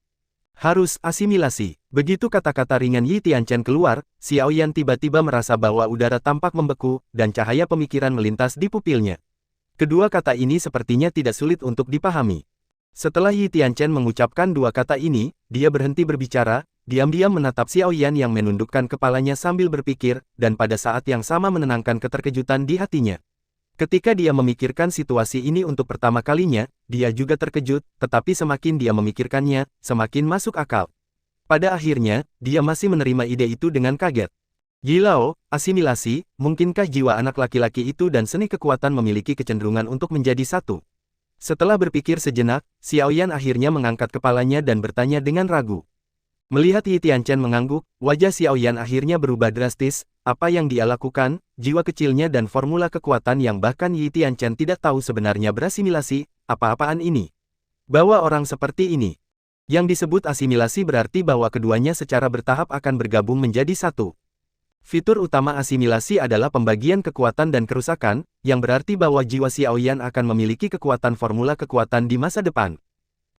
Harus asimilasi. Begitu kata-kata ringan Yi Tianchen keluar, Xiaoyan tiba-tiba merasa bahwa udara tampak membeku, dan cahaya pemikiran melintas di pupilnya. Kedua kata ini sepertinya tidak sulit untuk dipahami. Setelah Yi Tianchen mengucapkan dua kata ini, dia berhenti berbicara, diam-diam menatap Xiaoyan yang menundukkan kepalanya sambil berpikir, dan pada saat yang sama menenangkan keterkejutan di hatinya. Ketika dia memikirkan situasi ini untuk pertama kalinya, dia juga terkejut, tetapi semakin dia memikirkannya, semakin masuk akal. Pada akhirnya, dia masih menerima ide itu dengan kaget. Yilao, asimilasi, mungkinkah jiwa anak laki-laki itu dan seni kekuatan memiliki kecenderungan untuk menjadi satu? Setelah berpikir sejenak, Xiaoyan akhirnya mengangkat kepalanya dan bertanya dengan ragu. Melihat Yi Tianchen mengangguk, wajah Xiaoyan akhirnya berubah drastis. Apa yang dia lakukan, jiwa kecilnya dan formula kekuatan yang bahkan Yi Tianchen tidak tahu sebenarnya berasimilasi, apa-apaan ini. Bahwa orang seperti ini. Yang disebut asimilasi berarti bahwa keduanya secara bertahap akan bergabung menjadi satu. Fitur utama asimilasi adalah pembagian kekuatan dan kerusakan, yang berarti bahwa jiwa Xiaoyan akan memiliki kekuatan formula kekuatan di masa depan.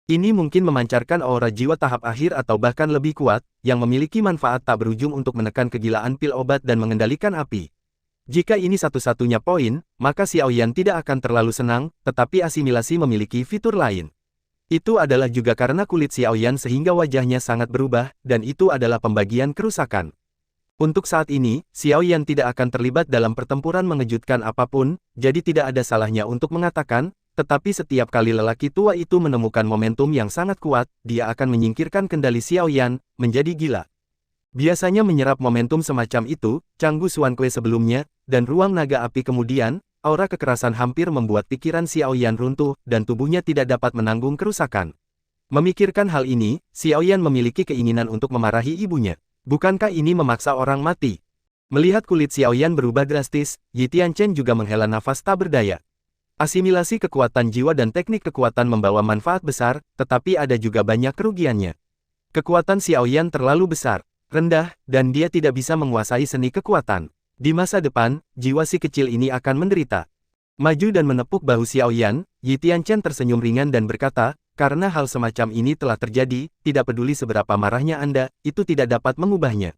Ini mungkin memancarkan aura jiwa tahap akhir atau bahkan lebih kuat, yang memiliki manfaat tak berujung untuk menekan kegilaan pil obat dan mengendalikan api. Jika ini satu-satunya poin, maka Xiaoyan tidak akan terlalu senang, tetapi asimilasi memiliki fitur lain. Itu adalah juga karena kulit Xiaoyan sehingga wajahnya sangat berubah, dan itu adalah pembagian kerusakan. Untuk saat ini, Xiaoyan tidak akan terlibat dalam pertempuran mengejutkan apapun, jadi tidak ada salahnya untuk mengatakan, tetapi setiap kali lelaki tua itu menemukan momentum yang sangat kuat, dia akan menyingkirkan kendali Xiaoyan, menjadi gila. Biasanya menyerap momentum semacam itu, Canggu Xuankui sebelumnya, dan ruang naga api kemudian, aura kekerasan hampir membuat pikiran Xiaoyan runtuh, dan tubuhnya tidak dapat menanggung kerusakan. Memikirkan hal ini, Xiaoyan memiliki keinginan untuk memarahi ibunya. Bukankah ini memaksa orang mati? Melihat kulit Xiaoyan berubah drastis, Yi Tianchen juga menghela nafas tak berdaya. Asimilasi kekuatan jiwa dan teknik kekuatan membawa manfaat besar, tetapi ada juga banyak kerugiannya. Kekuatan Xiaoyan terlalu besar, rendah, dan dia tidak bisa menguasai seni kekuatan. Di masa depan, jiwa si kecil ini akan menderita. Maju dan menepuk bahu Xiaoyan, Yi Tianchen tersenyum ringan dan berkata, karena hal semacam ini telah terjadi, tidak peduli seberapa marahnya Anda, itu tidak dapat mengubahnya.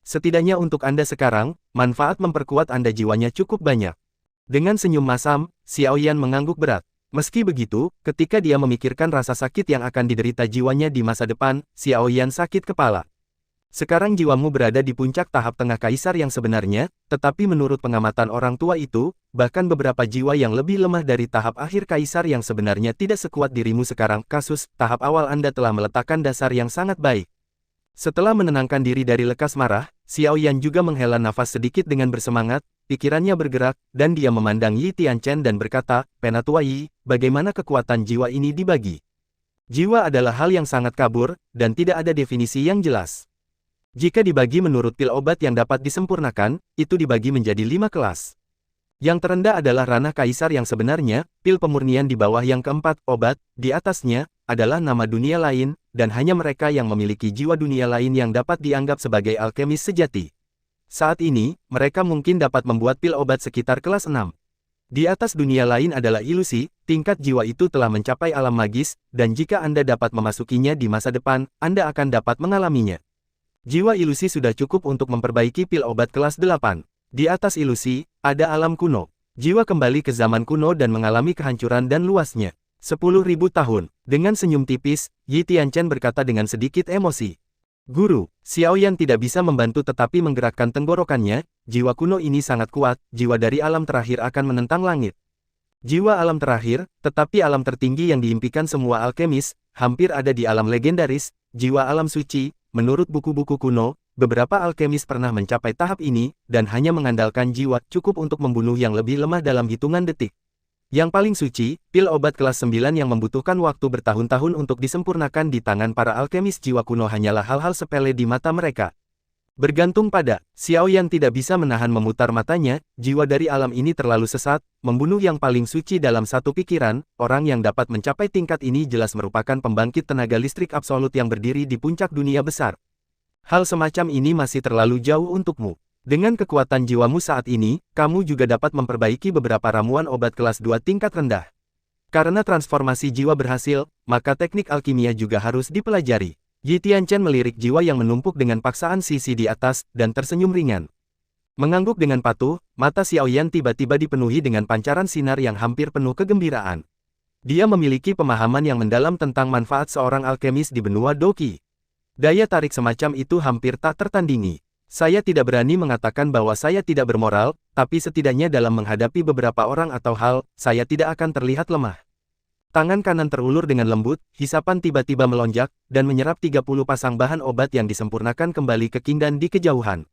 Setidaknya untuk Anda sekarang, manfaat memperkuat Anda jiwanya cukup banyak. Dengan senyum masam, Xiaoyan mengangguk berat. Meski begitu, ketika dia memikirkan rasa sakit yang akan diderita jiwanya di masa depan, Xiaoyan sakit kepala. Sekarang jiwamu berada di puncak tahap tengah kaisar yang sebenarnya, tetapi menurut pengamatan orang tua itu, bahkan beberapa jiwa yang lebih lemah dari tahap akhir kaisar yang sebenarnya tidak sekuat dirimu sekarang. Kasus, tahap awal Anda telah meletakkan dasar yang sangat baik. Setelah menenangkan diri dari lekas marah, Xiaoyan juga menghela nafas sedikit dengan bersemangat, pikirannya bergerak, dan dia memandang Yi Tianchen dan berkata, Penatua Yi, bagaimana kekuatan jiwa ini dibagi? Jiwa adalah hal yang sangat kabur, dan tidak ada definisi yang jelas. Jika dibagi menurut pil obat yang dapat disempurnakan, itu dibagi menjadi 5 kelas. Yang terendah adalah ranah kaisar yang sebenarnya, pil pemurnian di bawah yang keempat, obat, di atasnya, adalah nama dunia lain, dan hanya mereka yang memiliki jiwa dunia lain yang dapat dianggap sebagai alkemis sejati. Saat ini, mereka mungkin dapat membuat pil obat sekitar kelas 6. Di atas dunia lain adalah ilusi, tingkat jiwa itu telah mencapai alam magis, dan jika Anda dapat memasukinya di masa depan, Anda akan dapat mengalaminya. Jiwa ilusi sudah cukup untuk memperbaiki pil obat kelas 8. Di atas ilusi, ada alam kuno. Jiwa kembali ke zaman kuno dan mengalami kehancuran dan luasnya. 10.000 tahun. Dengan senyum tipis, Yi Tianchen berkata dengan sedikit emosi. Guru, Xiaoyan tidak bisa membantu tetapi menggerakkan tenggorokannya, jiwa kuno ini sangat kuat, jiwa dari alam terakhir akan menentang langit. Jiwa alam terakhir, tetapi alam tertinggi yang diimpikan semua alkemis, hampir ada di alam legendaris, jiwa alam suci, menurut buku-buku kuno, beberapa alkemis pernah mencapai tahap ini, dan hanya mengandalkan jiwa cukup untuk membunuh yang lebih lemah dalam hitungan detik. Yang paling suci, pil obat kelas 9 yang membutuhkan waktu bertahun-tahun untuk disempurnakan di tangan para alkemis jiwa kuno hanyalah hal-hal sepele di mata mereka. Bergantung pada, Xiaoyan tidak bisa menahan memutar matanya, jiwa dari alam ini terlalu sesat, membunuh yang paling suci dalam satu pikiran, orang yang dapat mencapai tingkat ini jelas merupakan pembangkit tenaga listrik absolut yang berdiri di puncak dunia besar. Hal semacam ini masih terlalu jauh untukmu. Dengan kekuatan jiwamu saat ini, kamu juga dapat memperbaiki beberapa ramuan obat kelas 2 tingkat rendah. Karena transformasi jiwa berhasil, maka teknik alkimia juga harus dipelajari. Yi Tianchen melirik jiwa yang menumpuk dengan paksaan sisi di atas, dan tersenyum ringan. Mengangguk dengan patuh, mata Xiaoyan tiba-tiba dipenuhi dengan pancaran sinar yang hampir penuh kegembiraan. Dia memiliki pemahaman yang mendalam tentang manfaat seorang alkemis di benua Doqi. Daya tarik semacam itu hampir tak tertandingi. Saya tidak berani mengatakan bahwa saya tidak bermoral, tapi setidaknya dalam menghadapi beberapa orang atau hal, saya tidak akan terlihat lemah. Tangan kanan terulur dengan lembut, hisapan tiba-tiba melonjak, dan menyerap 30 pasang bahan obat yang disempurnakan kembali ke Qingdan di kejauhan.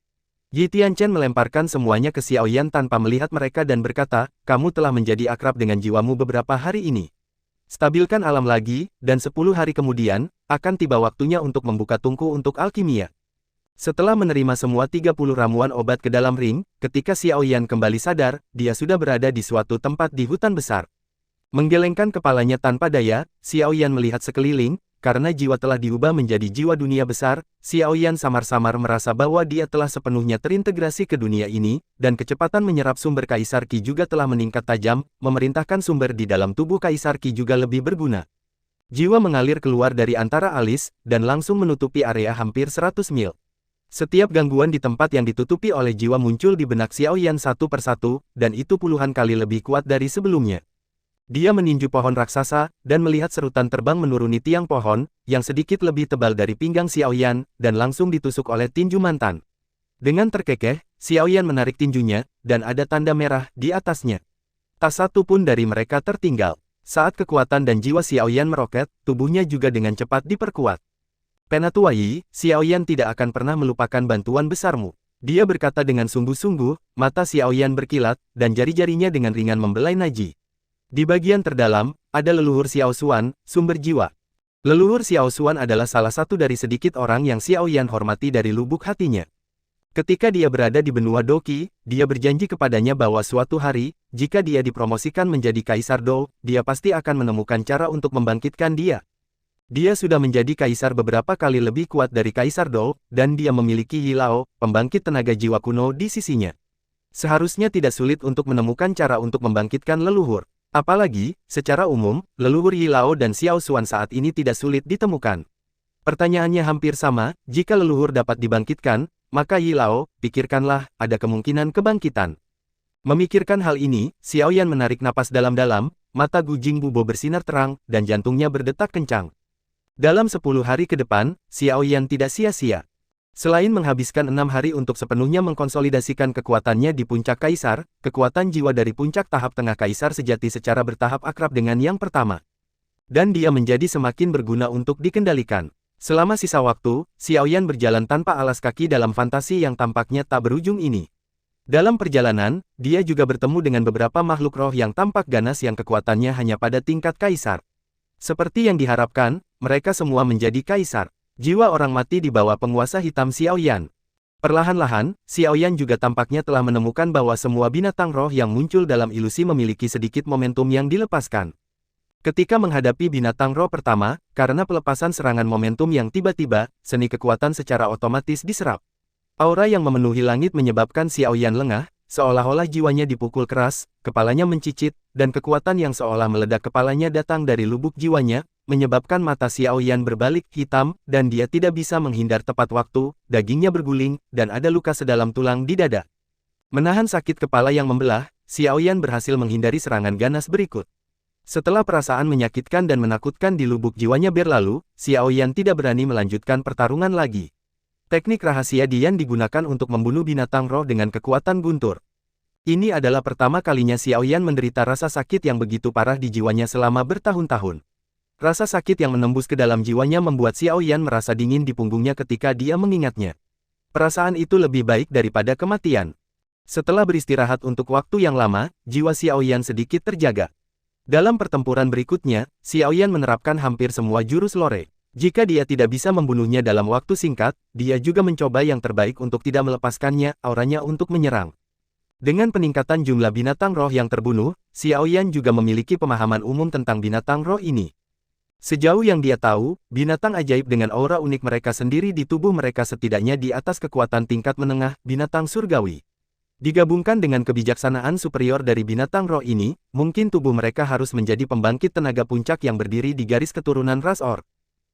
Yi Tianchen melemparkan semuanya ke Xiaoyan tanpa melihat mereka dan berkata, kamu telah menjadi akrab dengan jiwamu beberapa hari ini. Stabilkan alam lagi, dan 10 hari kemudian, akan tiba waktunya untuk membuka tungku untuk alkimia. Setelah menerima semua 30 ramuan obat ke dalam ring, ketika Xiaoyan kembali sadar, dia sudah berada di suatu tempat di hutan besar. Menggelengkan kepalanya tanpa daya, Xiaoyan melihat sekeliling, karena jiwa telah diubah menjadi jiwa dunia besar, Xiaoyan samar-samar merasa bahwa dia telah sepenuhnya terintegrasi ke dunia ini, dan kecepatan menyerap sumber Kaisar Qi juga telah meningkat tajam, memerintahkan sumber di dalam tubuh Kaisar Qi juga lebih berguna. Jiwa mengalir keluar dari antara alis, dan langsung menutupi area hampir 100 mil. Setiap gangguan di tempat yang ditutupi oleh jiwa muncul di benak Xiaoyan satu persatu, dan itu puluhan kali lebih kuat dari sebelumnya. Dia meninju pohon raksasa, dan melihat serutan terbang menuruni tiang pohon, yang sedikit lebih tebal dari pinggang Xiaoyan, dan langsung ditusuk oleh tinju mantan. Dengan terkekeh, Xiaoyan menarik tinjunya, dan ada tanda merah di atasnya. Tak satu pun dari mereka tertinggal. Saat kekuatan dan jiwa Xiaoyan meroket, tubuhnya juga dengan cepat diperkuat. Penatua Yi, Xiaoyan tidak akan pernah melupakan bantuan besarmu. Dia berkata dengan sungguh-sungguh, mata Xiaoyan berkilat, dan jari-jarinya dengan ringan membelai Naji. Di bagian terdalam, ada leluhur Xiao Xuan, sumber jiwa. Leluhur Xiao Xuan adalah salah satu dari sedikit orang yang Xiaoyan hormati dari lubuk hatinya. Ketika dia berada di benua Doqi, dia berjanji kepadanya bahwa suatu hari, jika dia dipromosikan menjadi Kaisar Dou, dia pasti akan menemukan cara untuk membangkitkan dia. Dia sudah menjadi kaisar beberapa kali lebih kuat dari Kaisar Dou, dan dia memiliki Yi Lao, pembangkit tenaga jiwa kuno di sisinya. Seharusnya tidak sulit untuk menemukan cara untuk membangkitkan leluhur. Apalagi, secara umum, leluhur Yi Lao dan Xiao Xuan saat ini tidak sulit ditemukan. Pertanyaannya hampir sama, jika leluhur dapat dibangkitkan, maka Yi Lao, pikirkanlah, ada kemungkinan kebangkitan. Memikirkan hal ini, Xiaoyan menarik napas dalam-dalam, mata Gu Jingbubo bersinar terang, dan jantungnya berdetak kencang. Dalam 10 hari ke depan, Xiaoyan tidak sia-sia. Selain menghabiskan 6 hari untuk sepenuhnya mengkonsolidasikan kekuatannya di puncak kaisar, kekuatan jiwa dari puncak tahap tengah kaisar sejati secara bertahap akrab dengan yang pertama. Dan dia menjadi semakin berguna untuk dikendalikan. Selama sisa waktu, Xiaoyan berjalan tanpa alas kaki dalam fantasi yang tampaknya tak berujung ini. Dalam perjalanan, dia juga bertemu dengan beberapa makhluk roh yang tampak ganas yang kekuatannya hanya pada tingkat kaisar. Seperti yang diharapkan, mereka semua menjadi kaisar. Jiwa orang mati di bawah penguasa hitam Xiaoyan. Perlahan-lahan, Xiaoyan juga tampaknya telah menemukan bahwa semua binatang roh yang muncul dalam ilusi memiliki sedikit momentum yang dilepaskan. Ketika menghadapi binatang roh pertama, karena pelepasan serangan momentum yang tiba-tiba, seni kekuatan secara otomatis diserap. Aura yang memenuhi langit menyebabkan Xiaoyan lengah, seolah-olah jiwanya dipukul keras, kepalanya mencicit, dan kekuatan yang seolah meledak kepalanya datang dari lubuk jiwanya, menyebabkan mata Xiaoyan berbalik hitam, dan dia tidak bisa menghindar tepat waktu, dagingnya berguling, dan ada luka sedalam tulang di dada. Menahan sakit kepala yang membelah, Xiaoyan berhasil menghindari serangan ganas berikut. Setelah perasaan menyakitkan dan menakutkan di lubuk jiwanya berlalu, Xiaoyan tidak berani melanjutkan pertarungan lagi. Teknik rahasia Dian digunakan untuk membunuh binatang roh dengan kekuatan guntur. Ini adalah pertama kalinya Xiaoyan menderita rasa sakit yang begitu parah di jiwanya selama bertahun-tahun. Rasa sakit yang menembus ke dalam jiwanya membuat Xiaoyan merasa dingin di punggungnya ketika dia mengingatnya. Perasaan itu lebih baik daripada kematian. Setelah beristirahat untuk waktu yang lama, jiwa Xiaoyan sedikit terjaga. Dalam pertempuran berikutnya, Xiaoyan menerapkan hampir semua jurus lore. Jika dia tidak bisa membunuhnya dalam waktu singkat, dia juga mencoba yang terbaik untuk tidak melepaskannya, auranya untuk menyerang. Dengan peningkatan jumlah binatang roh yang terbunuh, Xiaoyan juga memiliki pemahaman umum tentang binatang roh ini. Sejauh yang dia tahu, binatang ajaib dengan aura unik mereka sendiri di tubuh mereka setidaknya di atas kekuatan tingkat menengah, binatang surgawi. Digabungkan dengan kebijaksanaan superior dari binatang roh ini, mungkin tubuh mereka harus menjadi pembangkit tenaga puncak yang berdiri di garis keturunan ras Orc.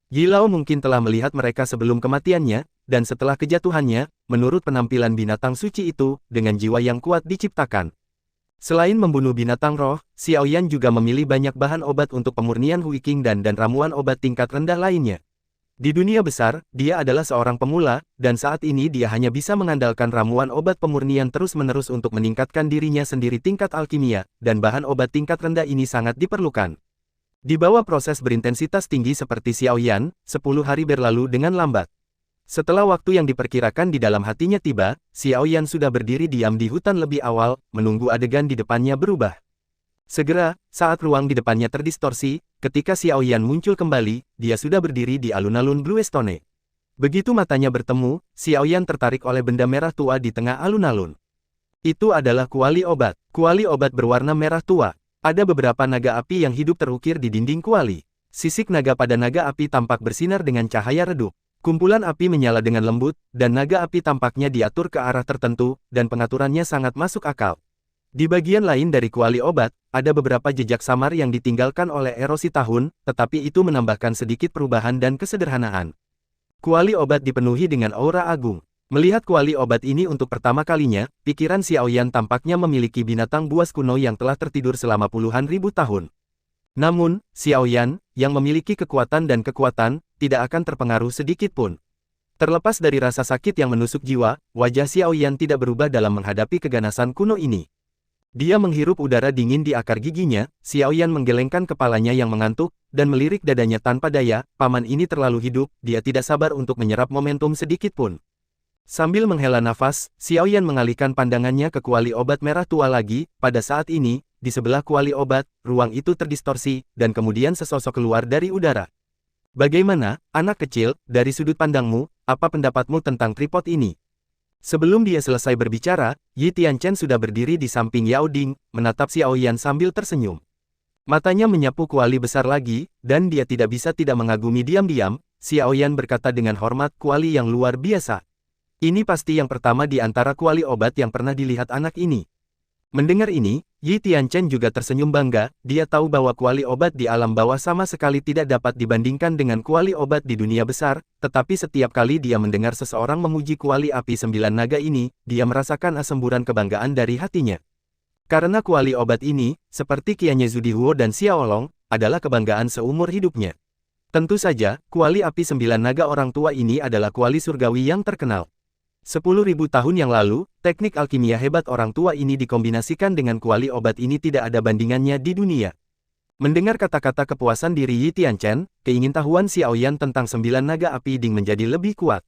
Yi Lao mungkin telah melihat mereka sebelum kematiannya, dan setelah kejatuhannya, menurut penampilan binatang suci itu, dengan jiwa yang kuat diciptakan. Selain membunuh binatang roh, Xiaoyan juga memilih banyak bahan obat untuk pemurnian Huiqing dan ramuan obat tingkat rendah lainnya. Di dunia besar, dia adalah seorang pemula, dan saat ini dia hanya bisa mengandalkan ramuan obat pemurnian terus-menerus untuk meningkatkan dirinya sendiri tingkat alkimia, dan bahan obat tingkat rendah ini sangat diperlukan. Di bawah proses berintensitas tinggi seperti Xiaoyan, 10 hari berlalu dengan lambat. Setelah waktu yang diperkirakan di dalam hatinya tiba, Xiaoyan sudah berdiri diam di hutan lebih awal, menunggu adegan di depannya berubah. Segera, saat ruang di depannya terdistorsi, ketika Xiaoyan muncul kembali, dia sudah berdiri di alun-alun Bluestone. Begitu matanya bertemu, Xiaoyan tertarik oleh benda merah tua di tengah alun-alun. Itu adalah kuali obat. Kuali obat berwarna merah tua. Ada beberapa naga api yang hidup terukir di dinding kuali. Sisik naga pada naga api tampak bersinar dengan cahaya redup. Kumpulan api menyala dengan lembut, dan naga api tampaknya diatur ke arah tertentu, dan pengaturannya sangat masuk akal. Di bagian lain dari kuali obat, ada beberapa jejak samar yang ditinggalkan oleh erosi tahun, tetapi itu menambahkan sedikit perubahan dan kesederhanaan. Kuali obat dipenuhi dengan aura agung. Melihat kuali obat ini untuk pertama kalinya, pikiran Xiaoyan tampaknya memiliki binatang buas kuno yang telah tertidur selama puluhan ribu tahun. Namun, Xiaoyan, yang memiliki kekuatan dan kekuatan, tidak akan terpengaruh sedikit pun. Terlepas dari rasa sakit yang menusuk jiwa, wajah Xiaoyan tidak berubah dalam menghadapi keganasan kuno ini. Dia menghirup udara dingin di akar giginya, Xiaoyan menggelengkan kepalanya yang mengantuk, dan melirik dadanya tanpa daya, paman ini terlalu hidup, dia tidak sabar untuk menyerap momentum sedikit pun. Sambil menghela nafas, Xiaoyan mengalihkan pandangannya ke kuali obat merah tua lagi. Pada saat ini, di sebelah kuali obat, ruang itu terdistorsi, dan kemudian sesosok keluar dari udara. Bagaimana, anak kecil, dari sudut pandangmu, apa pendapatmu tentang tripod ini? Sebelum dia selesai berbicara, Yi Tianchen sudah berdiri di samping Yao Ding, menatap Xiaoyan sambil tersenyum. Matanya menyapu kuali besar lagi, dan dia tidak bisa tidak mengagumi diam-diam. Xiaoyan berkata dengan hormat, kuali yang luar biasa. Ini pasti yang pertama di antara kuali obat yang pernah dilihat anak ini. Mendengar ini, Yi Tianchen juga tersenyum bangga. Dia tahu bahwa kuali obat di alam bawah sama sekali tidak dapat dibandingkan dengan kuali obat di dunia besar, tetapi setiap kali dia mendengar seseorang memuji kuali api 9 naga ini, dia merasakan semburan kebanggaan dari hatinya. Karena kuali obat ini, seperti Qianye Zudihuo dan Xiaolong, adalah kebanggaan seumur hidupnya. Tentu saja, kuali api 9 naga orang tua ini adalah kuali surgawi yang terkenal. 10.000 tahun yang lalu, teknik alkimia hebat orang tua ini dikombinasikan dengan kuali obat ini tidak ada bandingannya di dunia. Mendengar kata-kata kepuasan diri Yi Tianchen, keingintahuan Xiaoyan tentang 9 naga api ding menjadi lebih kuat.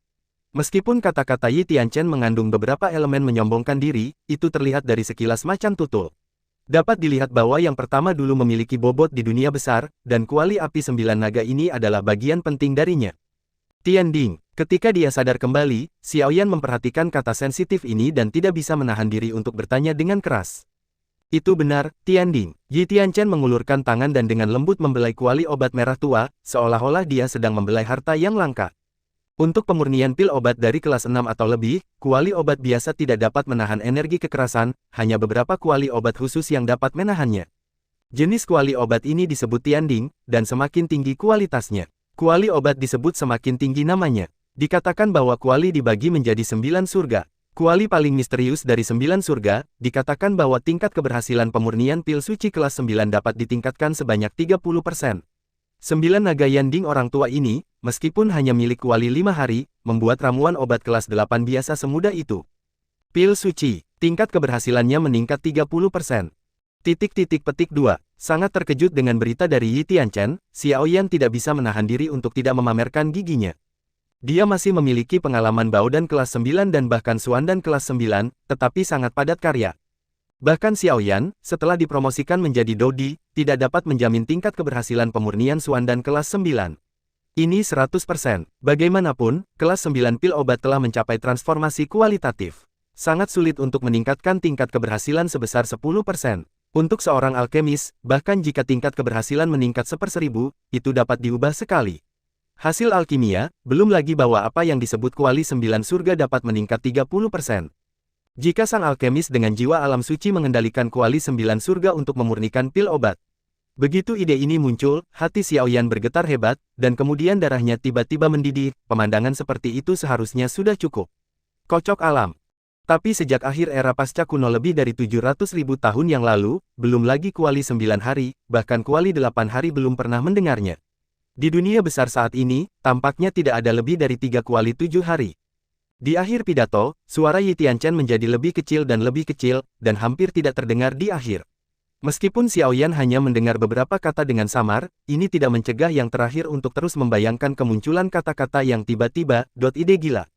Meskipun kata-kata Yi Tianchen mengandung beberapa elemen menyombongkan diri, itu terlihat dari sekilas macan tutul. Dapat dilihat bahwa yang pertama dulu memiliki bobot di dunia besar, dan kuali api 9 naga ini adalah bagian penting darinya. Tianding. Ketika dia sadar kembali, Xiaoyan memperhatikan kata sensitif ini dan tidak bisa menahan diri untuk bertanya dengan keras. Itu benar, Tianding. Yi Tianchen mengulurkan tangan dan dengan lembut membelai kuali obat merah tua, seolah-olah dia sedang membelai harta yang langka. Untuk pemurnian pil obat dari kelas 6 atau lebih, kuali obat biasa tidak dapat menahan energi kekerasan, hanya beberapa kuali obat khusus yang dapat menahannya. Jenis kuali obat ini disebut Tianding, dan semakin tinggi kualitasnya, kuali obat disebut semakin tinggi namanya. Dikatakan bahwa kuali dibagi menjadi 9 surga. Kuali paling misterius dari 9 surga, dikatakan bahwa tingkat keberhasilan pemurnian pil suci kelas 9 dapat ditingkatkan sebanyak 30%. 9 naga Yanding orang tua ini, meskipun hanya milik kuali 5 hari, membuat ramuan obat kelas 8 biasa semudah itu. Pil suci, tingkat keberhasilannya meningkat 30%. Petik 2. Sangat terkejut dengan berita dari Yi Tianchen, Xiaoyan tidak bisa menahan diri untuk tidak memamerkan giginya. Dia masih memiliki pengalaman Baodan kelas 9 dan bahkan Suandan kelas 9, tetapi sangat padat karya. Bahkan Xiaoyan, setelah dipromosikan menjadi Dodi, tidak dapat menjamin tingkat keberhasilan pemurnian Suandan kelas 9. Ini 100%. Bagaimanapun, kelas 9 pil obat telah mencapai transformasi kualitatif. Sangat sulit untuk meningkatkan tingkat keberhasilan sebesar 10%. Untuk seorang alkemis, bahkan jika tingkat keberhasilan meningkat 1/1000, itu dapat diubah sekali. Hasil alkimia, belum lagi bahwa apa yang disebut kuali 9 surga dapat meningkat 30%. Jika sang alkemis dengan jiwa alam suci mengendalikan kuali 9 surga untuk memurnikan pil obat. Begitu ide ini muncul, hati Xiaoyan bergetar hebat, dan kemudian darahnya tiba-tiba mendidih. Pemandangan seperti itu seharusnya sudah cukup. Kocok alam. Tapi sejak akhir era pasca kuno lebih dari 700.000 tahun yang lalu, belum lagi kuali 9 hari, bahkan kuali 8 hari belum pernah mendengarnya. Di dunia besar saat ini, tampaknya tidak ada lebih dari 3 kuali 7 hari. Di akhir pidato, suara Yi Tianchen menjadi lebih kecil, dan hampir tidak terdengar di akhir. Meskipun Xiaoyan hanya mendengar beberapa kata dengan samar, ini tidak mencegah yang terakhir untuk terus membayangkan kemunculan kata-kata yang tiba-tiba, ide gila.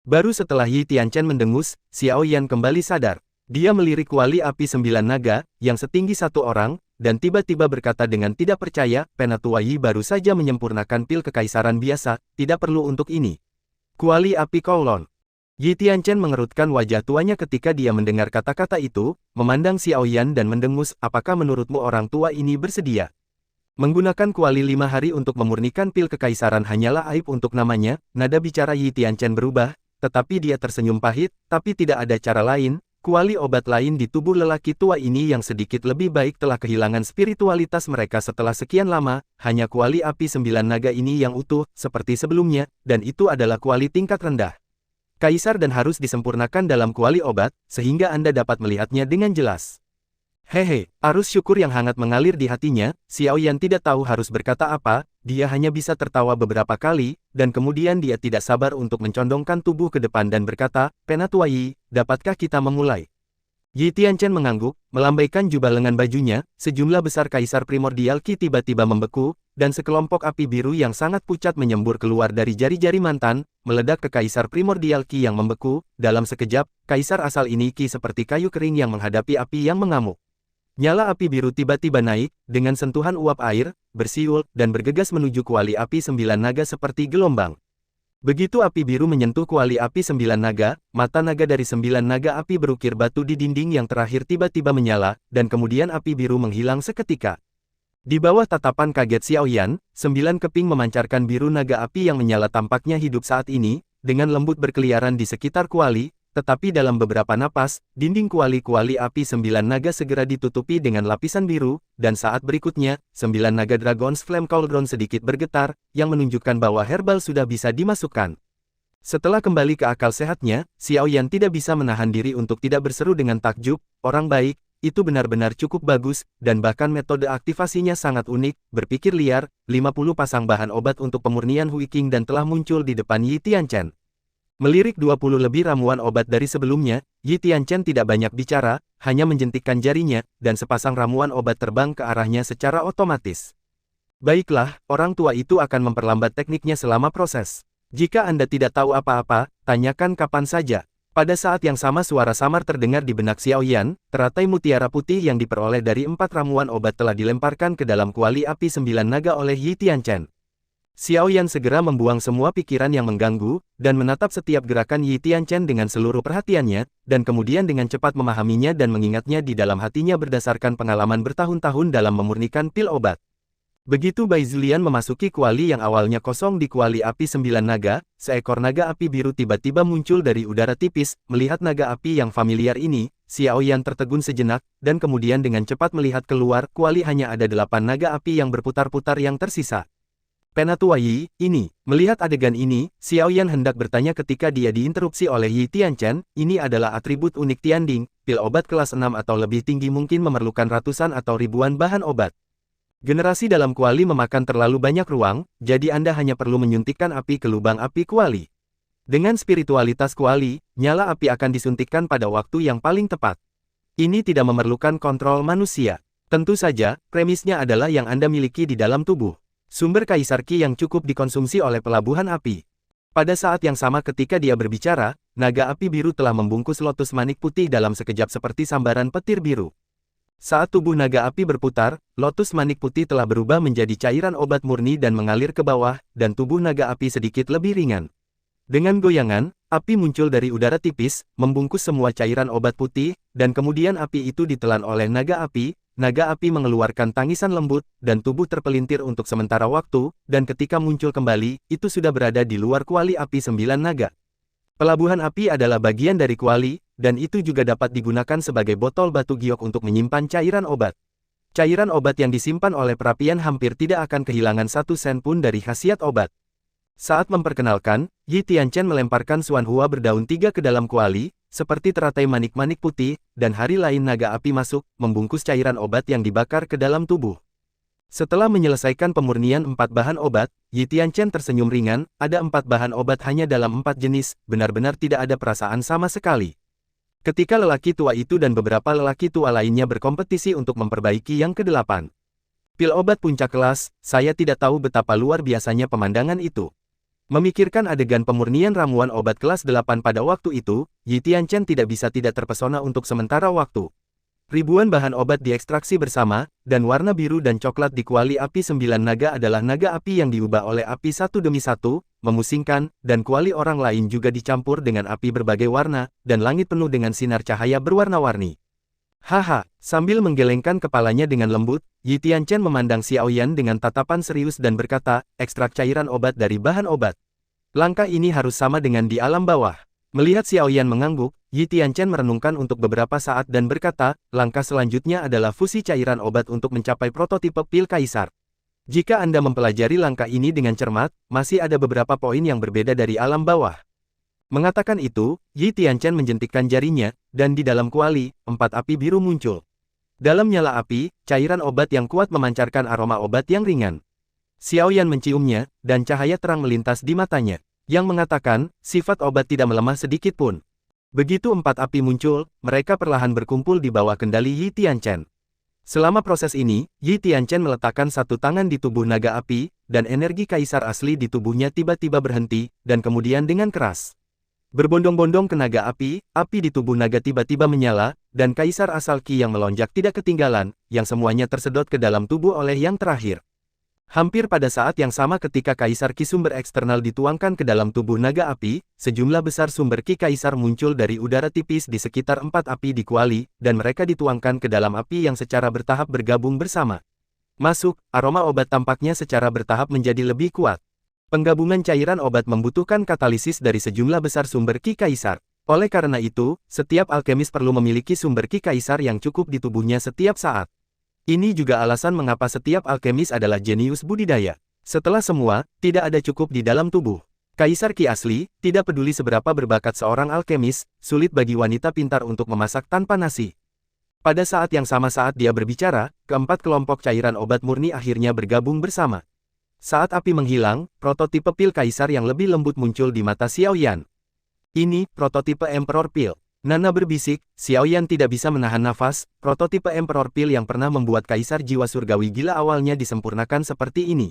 Baru setelah Yi Tianchen mendengus, Xiaoyan kembali sadar. Dia melirik kuali api 9 naga, yang setinggi satu orang, dan tiba-tiba berkata dengan tidak percaya, Penatua Yi baru saja menyempurnakan pil kekaisaran biasa, tidak perlu untuk ini. Kuali api Kowloon. Yi Tianchen mengerutkan wajah tuanya ketika dia mendengar kata-kata itu, memandang Xiaoyan dan mendengus, apakah menurutmu orang tua ini bersedia? Menggunakan kuali 5 hari untuk memurnikan pil kekaisaran hanyalah aib untuk namanya. Nada bicara Yi Tianchen berubah, tetapi dia tersenyum pahit, tapi tidak ada cara lain. Kuali obat lain di tubuh lelaki tua ini yang sedikit lebih baik telah kehilangan spiritualitas mereka setelah sekian lama, hanya kuali api 9 naga ini yang utuh, seperti sebelumnya, dan itu adalah kuali tingkat rendah. Kaisar dan harus disempurnakan dalam kuali obat, sehingga Anda dapat melihatnya dengan jelas. Hehe, arus syukur yang hangat mengalir di hatinya, Xiao Yan tidak tahu harus berkata apa, dia hanya bisa tertawa beberapa kali, dan kemudian dia tidak sabar untuk mencondongkan tubuh ke depan dan berkata, Penatua Yi, dapatkah kita memulai? Yi Tianchen mengangguk, melambaikan jubah lengan bajunya, sejumlah besar kaisar primordial Qi tiba-tiba membeku, dan sekelompok api biru yang sangat pucat menyembur keluar dari jari-jari mantan, meledak ke kaisar primordial Qi yang membeku. Dalam sekejap, kaisar asal ini Qi seperti kayu kering yang menghadapi api yang mengamuk. Nyala api biru tiba-tiba naik, dengan sentuhan uap air, bersiul, dan bergegas menuju kuali api 9 naga seperti gelombang. Begitu api biru menyentuh kuali api 9 naga, mata naga dari 9 naga api berukir batu di dinding yang terakhir tiba-tiba menyala, dan kemudian api biru menghilang seketika. Di bawah tatapan kaget Xiao Yan, 9 keping memancarkan biru naga api yang menyala tampaknya hidup saat ini, dengan lembut berkeliaran di sekitar kuali, tetapi dalam beberapa napas, dinding kuali-kuali api 9 naga segera ditutupi dengan lapisan biru, dan saat berikutnya, 9 naga Dragon's Flame Cauldron sedikit bergetar, yang menunjukkan bahwa herbal sudah bisa dimasukkan. Setelah kembali ke akal sehatnya, Xiao Yan tidak bisa menahan diri untuk tidak berseru dengan takjub, orang baik, itu benar-benar cukup bagus, dan bahkan metode aktivasinya sangat unik, berpikir liar, 50 pasang bahan obat untuk pemurnian Hui Qing dan telah muncul di depan Yi Tianchen. Melirik 20 lebih ramuan obat dari sebelumnya, Yi Tianchen tidak banyak bicara, hanya menjentikkan jarinya, dan sepasang ramuan obat terbang ke arahnya secara otomatis. Baiklah, orang tua itu akan memperlambat tekniknya selama proses. Jika Anda tidak tahu apa-apa, tanyakan kapan saja. Pada saat yang sama suara samar terdengar di benak Xiao Yan, teratai mutiara putih yang diperoleh dari 4 ramuan obat telah dilemparkan ke dalam kuali api 9 naga oleh Yi Tianchen. Xiao Yan segera membuang semua pikiran yang mengganggu, dan menatap setiap gerakan Yi Tianchen dengan seluruh perhatiannya, dan kemudian dengan cepat memahaminya dan mengingatnya di dalam hatinya berdasarkan pengalaman bertahun-tahun dalam memurnikan pil obat. Begitu Bai Zulian memasuki kuali yang awalnya kosong di kuali api 9 naga, seekor naga api biru tiba-tiba muncul dari udara tipis. Melihat naga api yang familiar ini, Xiao Yan tertegun sejenak, dan kemudian dengan cepat melihat keluar, kuali hanya ada 8 naga api yang berputar-putar yang tersisa. Penatua Yi, ini. Melihat adegan ini, Xiao Yan hendak bertanya ketika dia diinterupsi oleh Yi Tianchen, ini adalah atribut unik Tianding, pil obat kelas 6 atau lebih tinggi mungkin memerlukan ratusan atau ribuan bahan obat. Generasi dalam kuali memakan terlalu banyak ruang, jadi Anda hanya perlu menyuntikkan api ke lubang api kuali. Dengan spiritualitas kuali, nyala api akan disuntikkan pada waktu yang paling tepat. Ini tidak memerlukan kontrol manusia. Tentu saja, premisnya adalah yang Anda miliki di dalam tubuh. Sumber Kaisar Qi yang cukup dikonsumsi oleh pelabuhan api. Pada saat yang sama ketika dia berbicara, naga api biru telah membungkus lotus manik putih dalam sekejap seperti sambaran petir biru. Saat tubuh naga api berputar, lotus manik putih telah berubah menjadi cairan obat murni dan mengalir ke bawah, dan tubuh naga api sedikit lebih ringan. Dengan goyangan, api muncul dari udara tipis, membungkus semua cairan obat putih, dan kemudian api itu ditelan oleh naga api. Naga api mengeluarkan tangisan lembut, dan tubuh terpelintir untuk sementara waktu, dan ketika muncul kembali, itu sudah berada di luar kuali api 9 naga. Pelabuhan api adalah bagian dari kuali, dan itu juga dapat digunakan sebagai botol batu giok untuk menyimpan cairan obat. Cairan obat yang disimpan oleh perapian hampir tidak akan kehilangan 1 sen pun dari khasiat obat. Saat memperkenalkan, Yi Tianchen melemparkan Xuan Hua berdaun 3 ke dalam kuali, seperti teratai manik-manik putih, dan hari lain naga api masuk, membungkus cairan obat yang dibakar ke dalam tubuh. Setelah menyelesaikan pemurnian 4 bahan obat, Yi Tianchen tersenyum ringan, ada 4 bahan obat hanya dalam 4 jenis, benar-benar tidak ada perasaan sama sekali. Ketika lelaki tua itu dan beberapa lelaki tua lainnya berkompetisi untuk memperbaiki yang ke-8. Pil obat puncak kelas, saya tidak tahu betapa luar biasanya pemandangan itu. Memikirkan adegan pemurnian ramuan obat kelas 8 pada waktu itu, Yi Tianchen tidak bisa tidak terpesona untuk sementara waktu. Ribuan bahan obat diekstraksi bersama, dan warna biru dan coklat di kuali api 9 naga adalah naga api yang diubah oleh api satu demi satu, memusingkan, dan kuali orang lain juga dicampur dengan api berbagai warna, dan langit penuh dengan sinar cahaya berwarna-warni. Haha, sambil menggelengkan kepalanya dengan lembut, Yi Tianchen memandang Xiao Yan dengan tatapan serius dan berkata, ekstrak cairan obat dari bahan obat. Langkah ini harus sama dengan di alam bawah. Melihat Xiao Yan mengangguk, Yi Tianchen merenungkan untuk beberapa saat dan berkata, langkah selanjutnya adalah fusi cairan obat untuk mencapai prototipe pil kaisar. Jika Anda mempelajari langkah ini dengan cermat, masih ada beberapa poin yang berbeda dari alam bawah. Mengatakan itu, Yi Tianchen menjentikkan jarinya, dan di dalam kuali, 4 api biru muncul. Dalam nyala api, cairan obat yang kuat memancarkan aroma obat yang ringan. Xiaoyan menciumnya, dan cahaya terang melintas di matanya, yang mengatakan, sifat obat tidak melemah sedikit pun. Begitu 4 api muncul, mereka perlahan berkumpul di bawah kendali Yi Tianchen. Selama proses ini, Yi Tianchen meletakkan satu tangan di tubuh naga api, dan energi kaisar asli di tubuhnya tiba-tiba berhenti, dan kemudian dengan keras berbondong-bondong ke naga api di tubuh naga tiba-tiba menyala, dan kaisar asal Qi yang melonjak tidak ketinggalan, yang semuanya tersedot ke dalam tubuh oleh yang terakhir. Hampir pada saat yang sama ketika kaisar Qi sumber eksternal dituangkan ke dalam tubuh naga api, sejumlah besar sumber Qi kaisar muncul dari udara tipis di sekitar 4 api di kuali, dan mereka dituangkan ke dalam api yang secara bertahap bergabung bersama. Masuk, aroma obat tampaknya secara bertahap menjadi lebih kuat. Penggabungan cairan obat membutuhkan katalisis dari sejumlah besar sumber Qi kaisar. Oleh karena itu, setiap alkemis perlu memiliki sumber Qi kaisar yang cukup di tubuhnya setiap saat. Ini juga alasan mengapa setiap alkemis adalah jenius budidaya. Setelah semua, tidak ada cukup di dalam tubuh Kaisar Qi asli. Tidak peduli seberapa berbakat seorang alkemis, sulit bagi wanita pintar untuk memasak tanpa nasi. Pada saat yang sama saat dia berbicara, keempat kelompok cairan obat murni akhirnya bergabung bersama. Saat api menghilang, prototipe pil kaisar yang lebih lembut muncul di mata Xiaoyan. Ini, prototipe Emperor Pil. Nana berbisik, Xiaoyan tidak bisa menahan nafas, prototipe Emperor Pil yang pernah membuat kaisar jiwa surgawi gila awalnya disempurnakan seperti ini.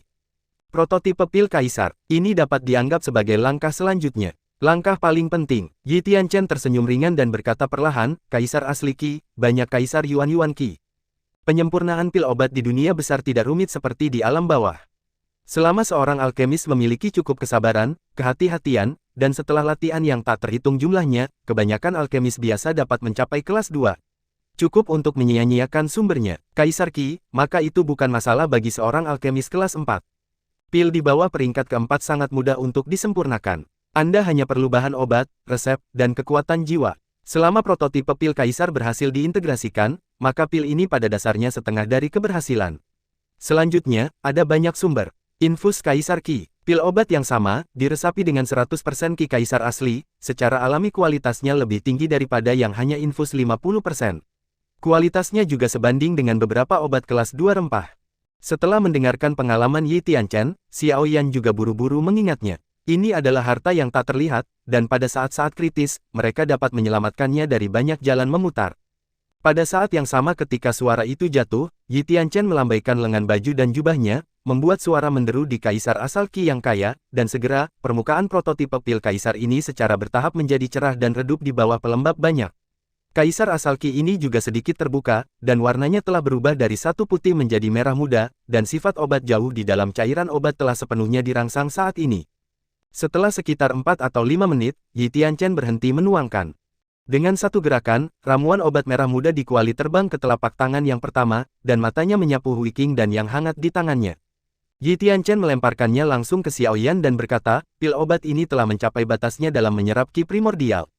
Prototipe pil kaisar, ini dapat dianggap sebagai langkah selanjutnya. Langkah paling penting, Yi Tianchen tersenyum ringan dan berkata perlahan, kaisar asli Qi, banyak kaisar Yuan Qi. Penyempurnaan pil obat di dunia besar tidak rumit seperti di alam bawah. Selama seorang alkemis memiliki cukup kesabaran, kehati-hatian, dan setelah latihan yang tak terhitung jumlahnya, kebanyakan alkemis biasa dapat mencapai kelas 2. Cukup untuk menyia-nyiakan sumbernya. Kaisar Qi, maka itu bukan masalah bagi seorang alkemis kelas 4. Pil di bawah peringkat keempat sangat mudah untuk disempurnakan. Anda hanya perlu bahan obat, resep, dan kekuatan jiwa. Selama prototipe pil kaisar berhasil diintegrasikan, maka pil ini pada dasarnya setengah dari keberhasilan. Selanjutnya, ada banyak sumber. Infus Kaisar Qi. Pil obat yang sama, diresapi dengan 100% Qi kaisar asli, secara alami kualitasnya lebih tinggi daripada yang hanya infus 50%. Kualitasnya juga sebanding dengan beberapa obat kelas 2 rempah. Setelah mendengarkan pengalaman Yi Tianchen, Xiaoyan juga buru-buru mengingatnya. Ini adalah harta yang tak terlihat, dan pada saat-saat kritis, mereka dapat menyelamatkannya dari banyak jalan memutar. Pada saat yang sama ketika suara itu jatuh, Yi Tianchen melambaikan lengan baju dan jubahnya, membuat suara menderu di kaisar asal Qi yang kaya, dan segera, permukaan prototipe pil kaisar ini secara bertahap menjadi cerah dan redup di bawah pelembab banyak. Kaisar asal Qi ini juga sedikit terbuka, dan warnanya telah berubah dari satu putih menjadi merah muda, dan sifat obat jauh di dalam cairan obat telah sepenuhnya dirangsang saat ini. Setelah sekitar 4 atau 5 menit, Yi Tianchen berhenti menuangkan. Dengan satu gerakan, ramuan obat merah muda di kuali terbang ke telapak tangan yang pertama, dan matanya menyapu Hui Qing dan yang hangat di tangannya. Yi Tianchen melemparkannya langsung ke Xiaoyan dan berkata, pil obat ini telah mencapai batasnya dalam menyerap Qi primordial.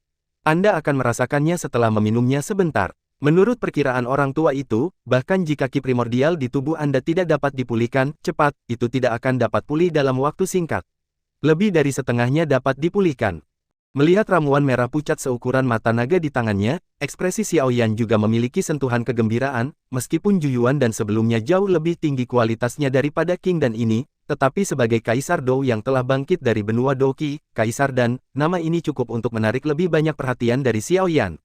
Anda akan merasakannya setelah meminumnya sebentar. Menurut perkiraan orang tua itu, bahkan jika Qi primordial di tubuh Anda tidak dapat dipulihkan cepat, itu tidak akan dapat pulih dalam waktu singkat. Lebih dari setengahnya dapat dipulihkan. Melihat ramuan merah pucat seukuran mata naga di tangannya, ekspresi Xiaoyan juga memiliki sentuhan kegembiraan, meskipun Juyuan dan sebelumnya jauh lebih tinggi kualitasnya daripada Qing dan ini, tetapi sebagai Kaisar Dou yang telah bangkit dari benua Dou Qi, Kaisar Dan, nama ini cukup untuk menarik lebih banyak perhatian dari Xiaoyan.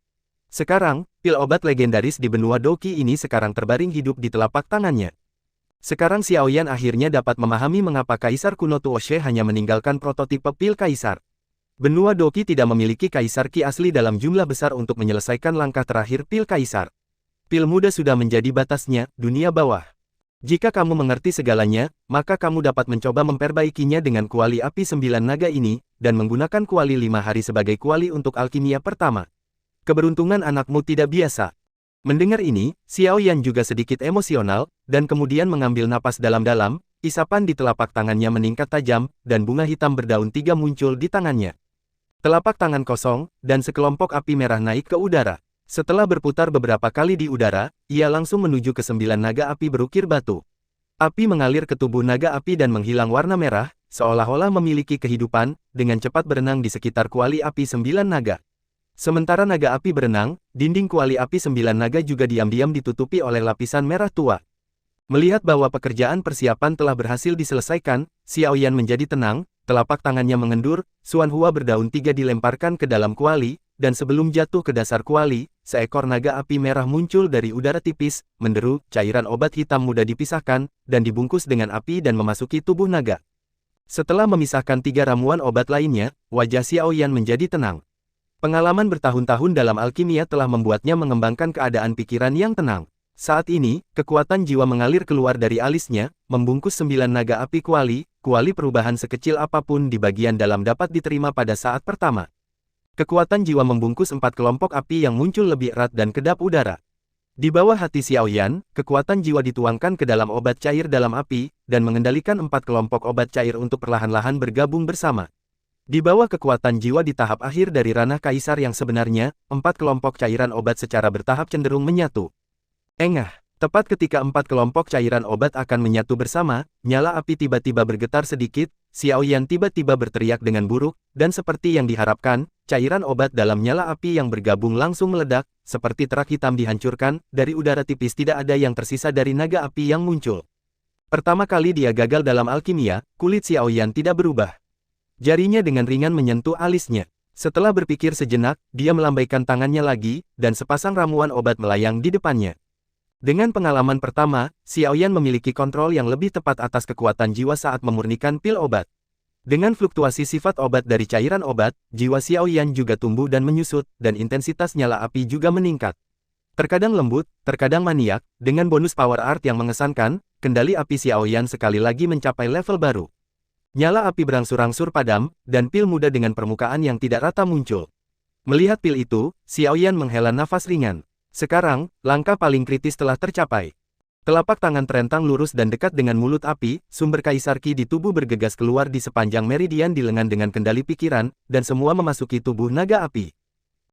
Sekarang, pil obat legendaris di benua Dou Qi ini sekarang terbaring hidup di telapak tangannya. Sekarang Xiaoyan akhirnya dapat memahami mengapa Kaisar kuno Tuoshe hanya meninggalkan prototipe pil kaisar. Benua Dou Qi tidak memiliki kaisar Qi asli dalam jumlah besar untuk menyelesaikan langkah terakhir pil kaisar. Pil muda sudah menjadi batasnya, dunia bawah. Jika kamu mengerti segalanya, maka kamu dapat mencoba memperbaikinya dengan kuali api 9 naga ini, dan menggunakan kuali 5 hari sebagai kuali untuk alkimia pertama. Keberuntungan anakmu tidak biasa. Mendengar ini, Xiaoyan juga sedikit emosional, dan kemudian mengambil napas dalam-dalam, isapan di telapak tangannya meningkat tajam, dan bunga hitam berdaun 3 muncul di tangannya. Telapak tangan kosong, dan sekelompok api merah naik ke udara. Setelah berputar beberapa kali di udara, ia langsung menuju ke 9 naga api berukir batu. Api mengalir ke tubuh naga api dan menghilang warna merah, seolah-olah memiliki kehidupan, dengan cepat berenang di sekitar kuali api 9 naga. Sementara naga api berenang, dinding kuali api 9 naga juga diam-diam ditutupi oleh lapisan merah tua. Melihat bahwa pekerjaan persiapan telah berhasil diselesaikan, Xiaoyan menjadi tenang, telapak tangannya mengendur, Xuan Hua berdaun 3 dilemparkan ke dalam kuali, dan sebelum jatuh ke dasar kuali, seekor naga api merah muncul dari udara tipis, menderu, cairan obat hitam mudah dipisahkan, dan dibungkus dengan api dan memasuki tubuh naga. Setelah memisahkan 3 ramuan obat lainnya, wajah Xiaoyan menjadi tenang. Pengalaman bertahun-tahun dalam alkimia telah membuatnya mengembangkan keadaan pikiran yang tenang. Saat ini, kekuatan jiwa mengalir keluar dari alisnya, membungkus 9 naga api kuali perubahan sekecil apapun di bagian dalam dapat diterima pada saat pertama. Kekuatan jiwa membungkus 4 kelompok api yang muncul lebih erat dan kedap udara. Di bawah hati Xiaoyan, kekuatan jiwa dituangkan ke dalam obat cair dalam api, dan mengendalikan 4 kelompok obat cair untuk perlahan-lahan bergabung bersama. Di bawah kekuatan jiwa di tahap akhir dari ranah kaisar yang sebenarnya, 4 kelompok cairan obat secara bertahap cenderung menyatu. Engah, tepat ketika 4 kelompok cairan obat akan menyatu bersama, nyala api tiba-tiba bergetar sedikit, Xiaoyan tiba-tiba berteriak dengan buruk, dan seperti yang diharapkan, cairan obat dalam nyala api yang bergabung langsung meledak, seperti terak hitam dihancurkan, dari udara tipis tidak ada yang tersisa dari naga api yang muncul. Pertama kali dia gagal dalam alkimia, kulit Xiaoyan tidak berubah. Jarinya dengan ringan menyentuh alisnya. Setelah berpikir sejenak, dia melambaikan tangannya lagi, dan sepasang ramuan obat melayang di depannya. Dengan pengalaman pertama, Xiaoyan memiliki kontrol yang lebih tepat atas kekuatan jiwa saat memurnikan pil obat. Dengan fluktuasi sifat obat dari cairan obat, jiwa Xiaoyan juga tumbuh dan menyusut, dan intensitas nyala api juga meningkat. Terkadang lembut, terkadang maniak, dengan bonus power art yang mengesankan, kendali api Xiaoyan sekali lagi mencapai level baru. Nyala api berangsur-angsur padam, dan pil muda dengan permukaan yang tidak rata muncul. Melihat pil itu, Xiaoyan menghela nafas ringan. Sekarang, langkah paling kritis telah tercapai. Telapak tangan terentang lurus dan dekat dengan mulut api, sumber kaisar Qi di tubuh bergegas keluar di sepanjang meridian di lengan dengan kendali pikiran, dan semua memasuki tubuh naga api.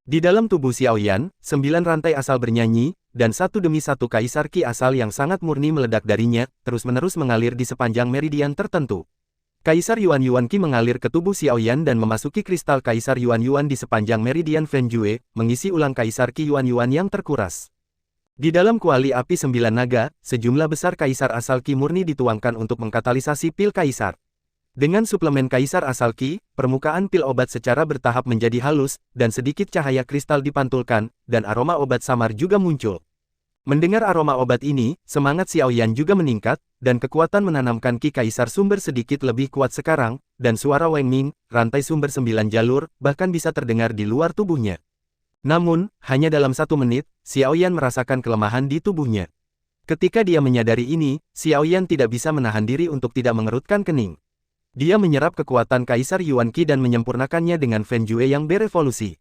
Di dalam tubuh Xiaoyan, 9 rantai asal bernyanyi, dan satu demi satu kaisar Qi asal yang sangat murni meledak darinya, terus-menerus mengalir di sepanjang meridian tertentu. Kaisar Yuan Qi mengalir ke tubuh Xiaoyan dan memasuki kristal Kaisar Yuan di sepanjang meridian Fenjue, mengisi ulang Kaisar Qi Yuan yang terkuras. Di dalam kuali api 9 naga, sejumlah besar Kaisar asal Qi murni dituangkan untuk mengkatalisasi pil Kaisar. Dengan suplemen Kaisar asal Qi, permukaan pil obat secara bertahap menjadi halus, dan sedikit cahaya kristal dipantulkan, dan aroma obat samar juga muncul. Mendengar aroma obat ini, semangat Xiaoyan juga meningkat, dan kekuatan menanamkan Qi Kaisar sumber sedikit lebih kuat sekarang, dan suara Weng Ming, rantai sumber 9 jalur, bahkan bisa terdengar di luar tubuhnya. Namun, hanya dalam 1 menit, Xiaoyan merasakan kelemahan di tubuhnya. Ketika dia menyadari ini, Xiaoyan tidak bisa menahan diri untuk tidak mengerutkan kening. Dia menyerap kekuatan Kaisar Yuan Qi dan menyempurnakannya dengan Fenjue yang berevolusi.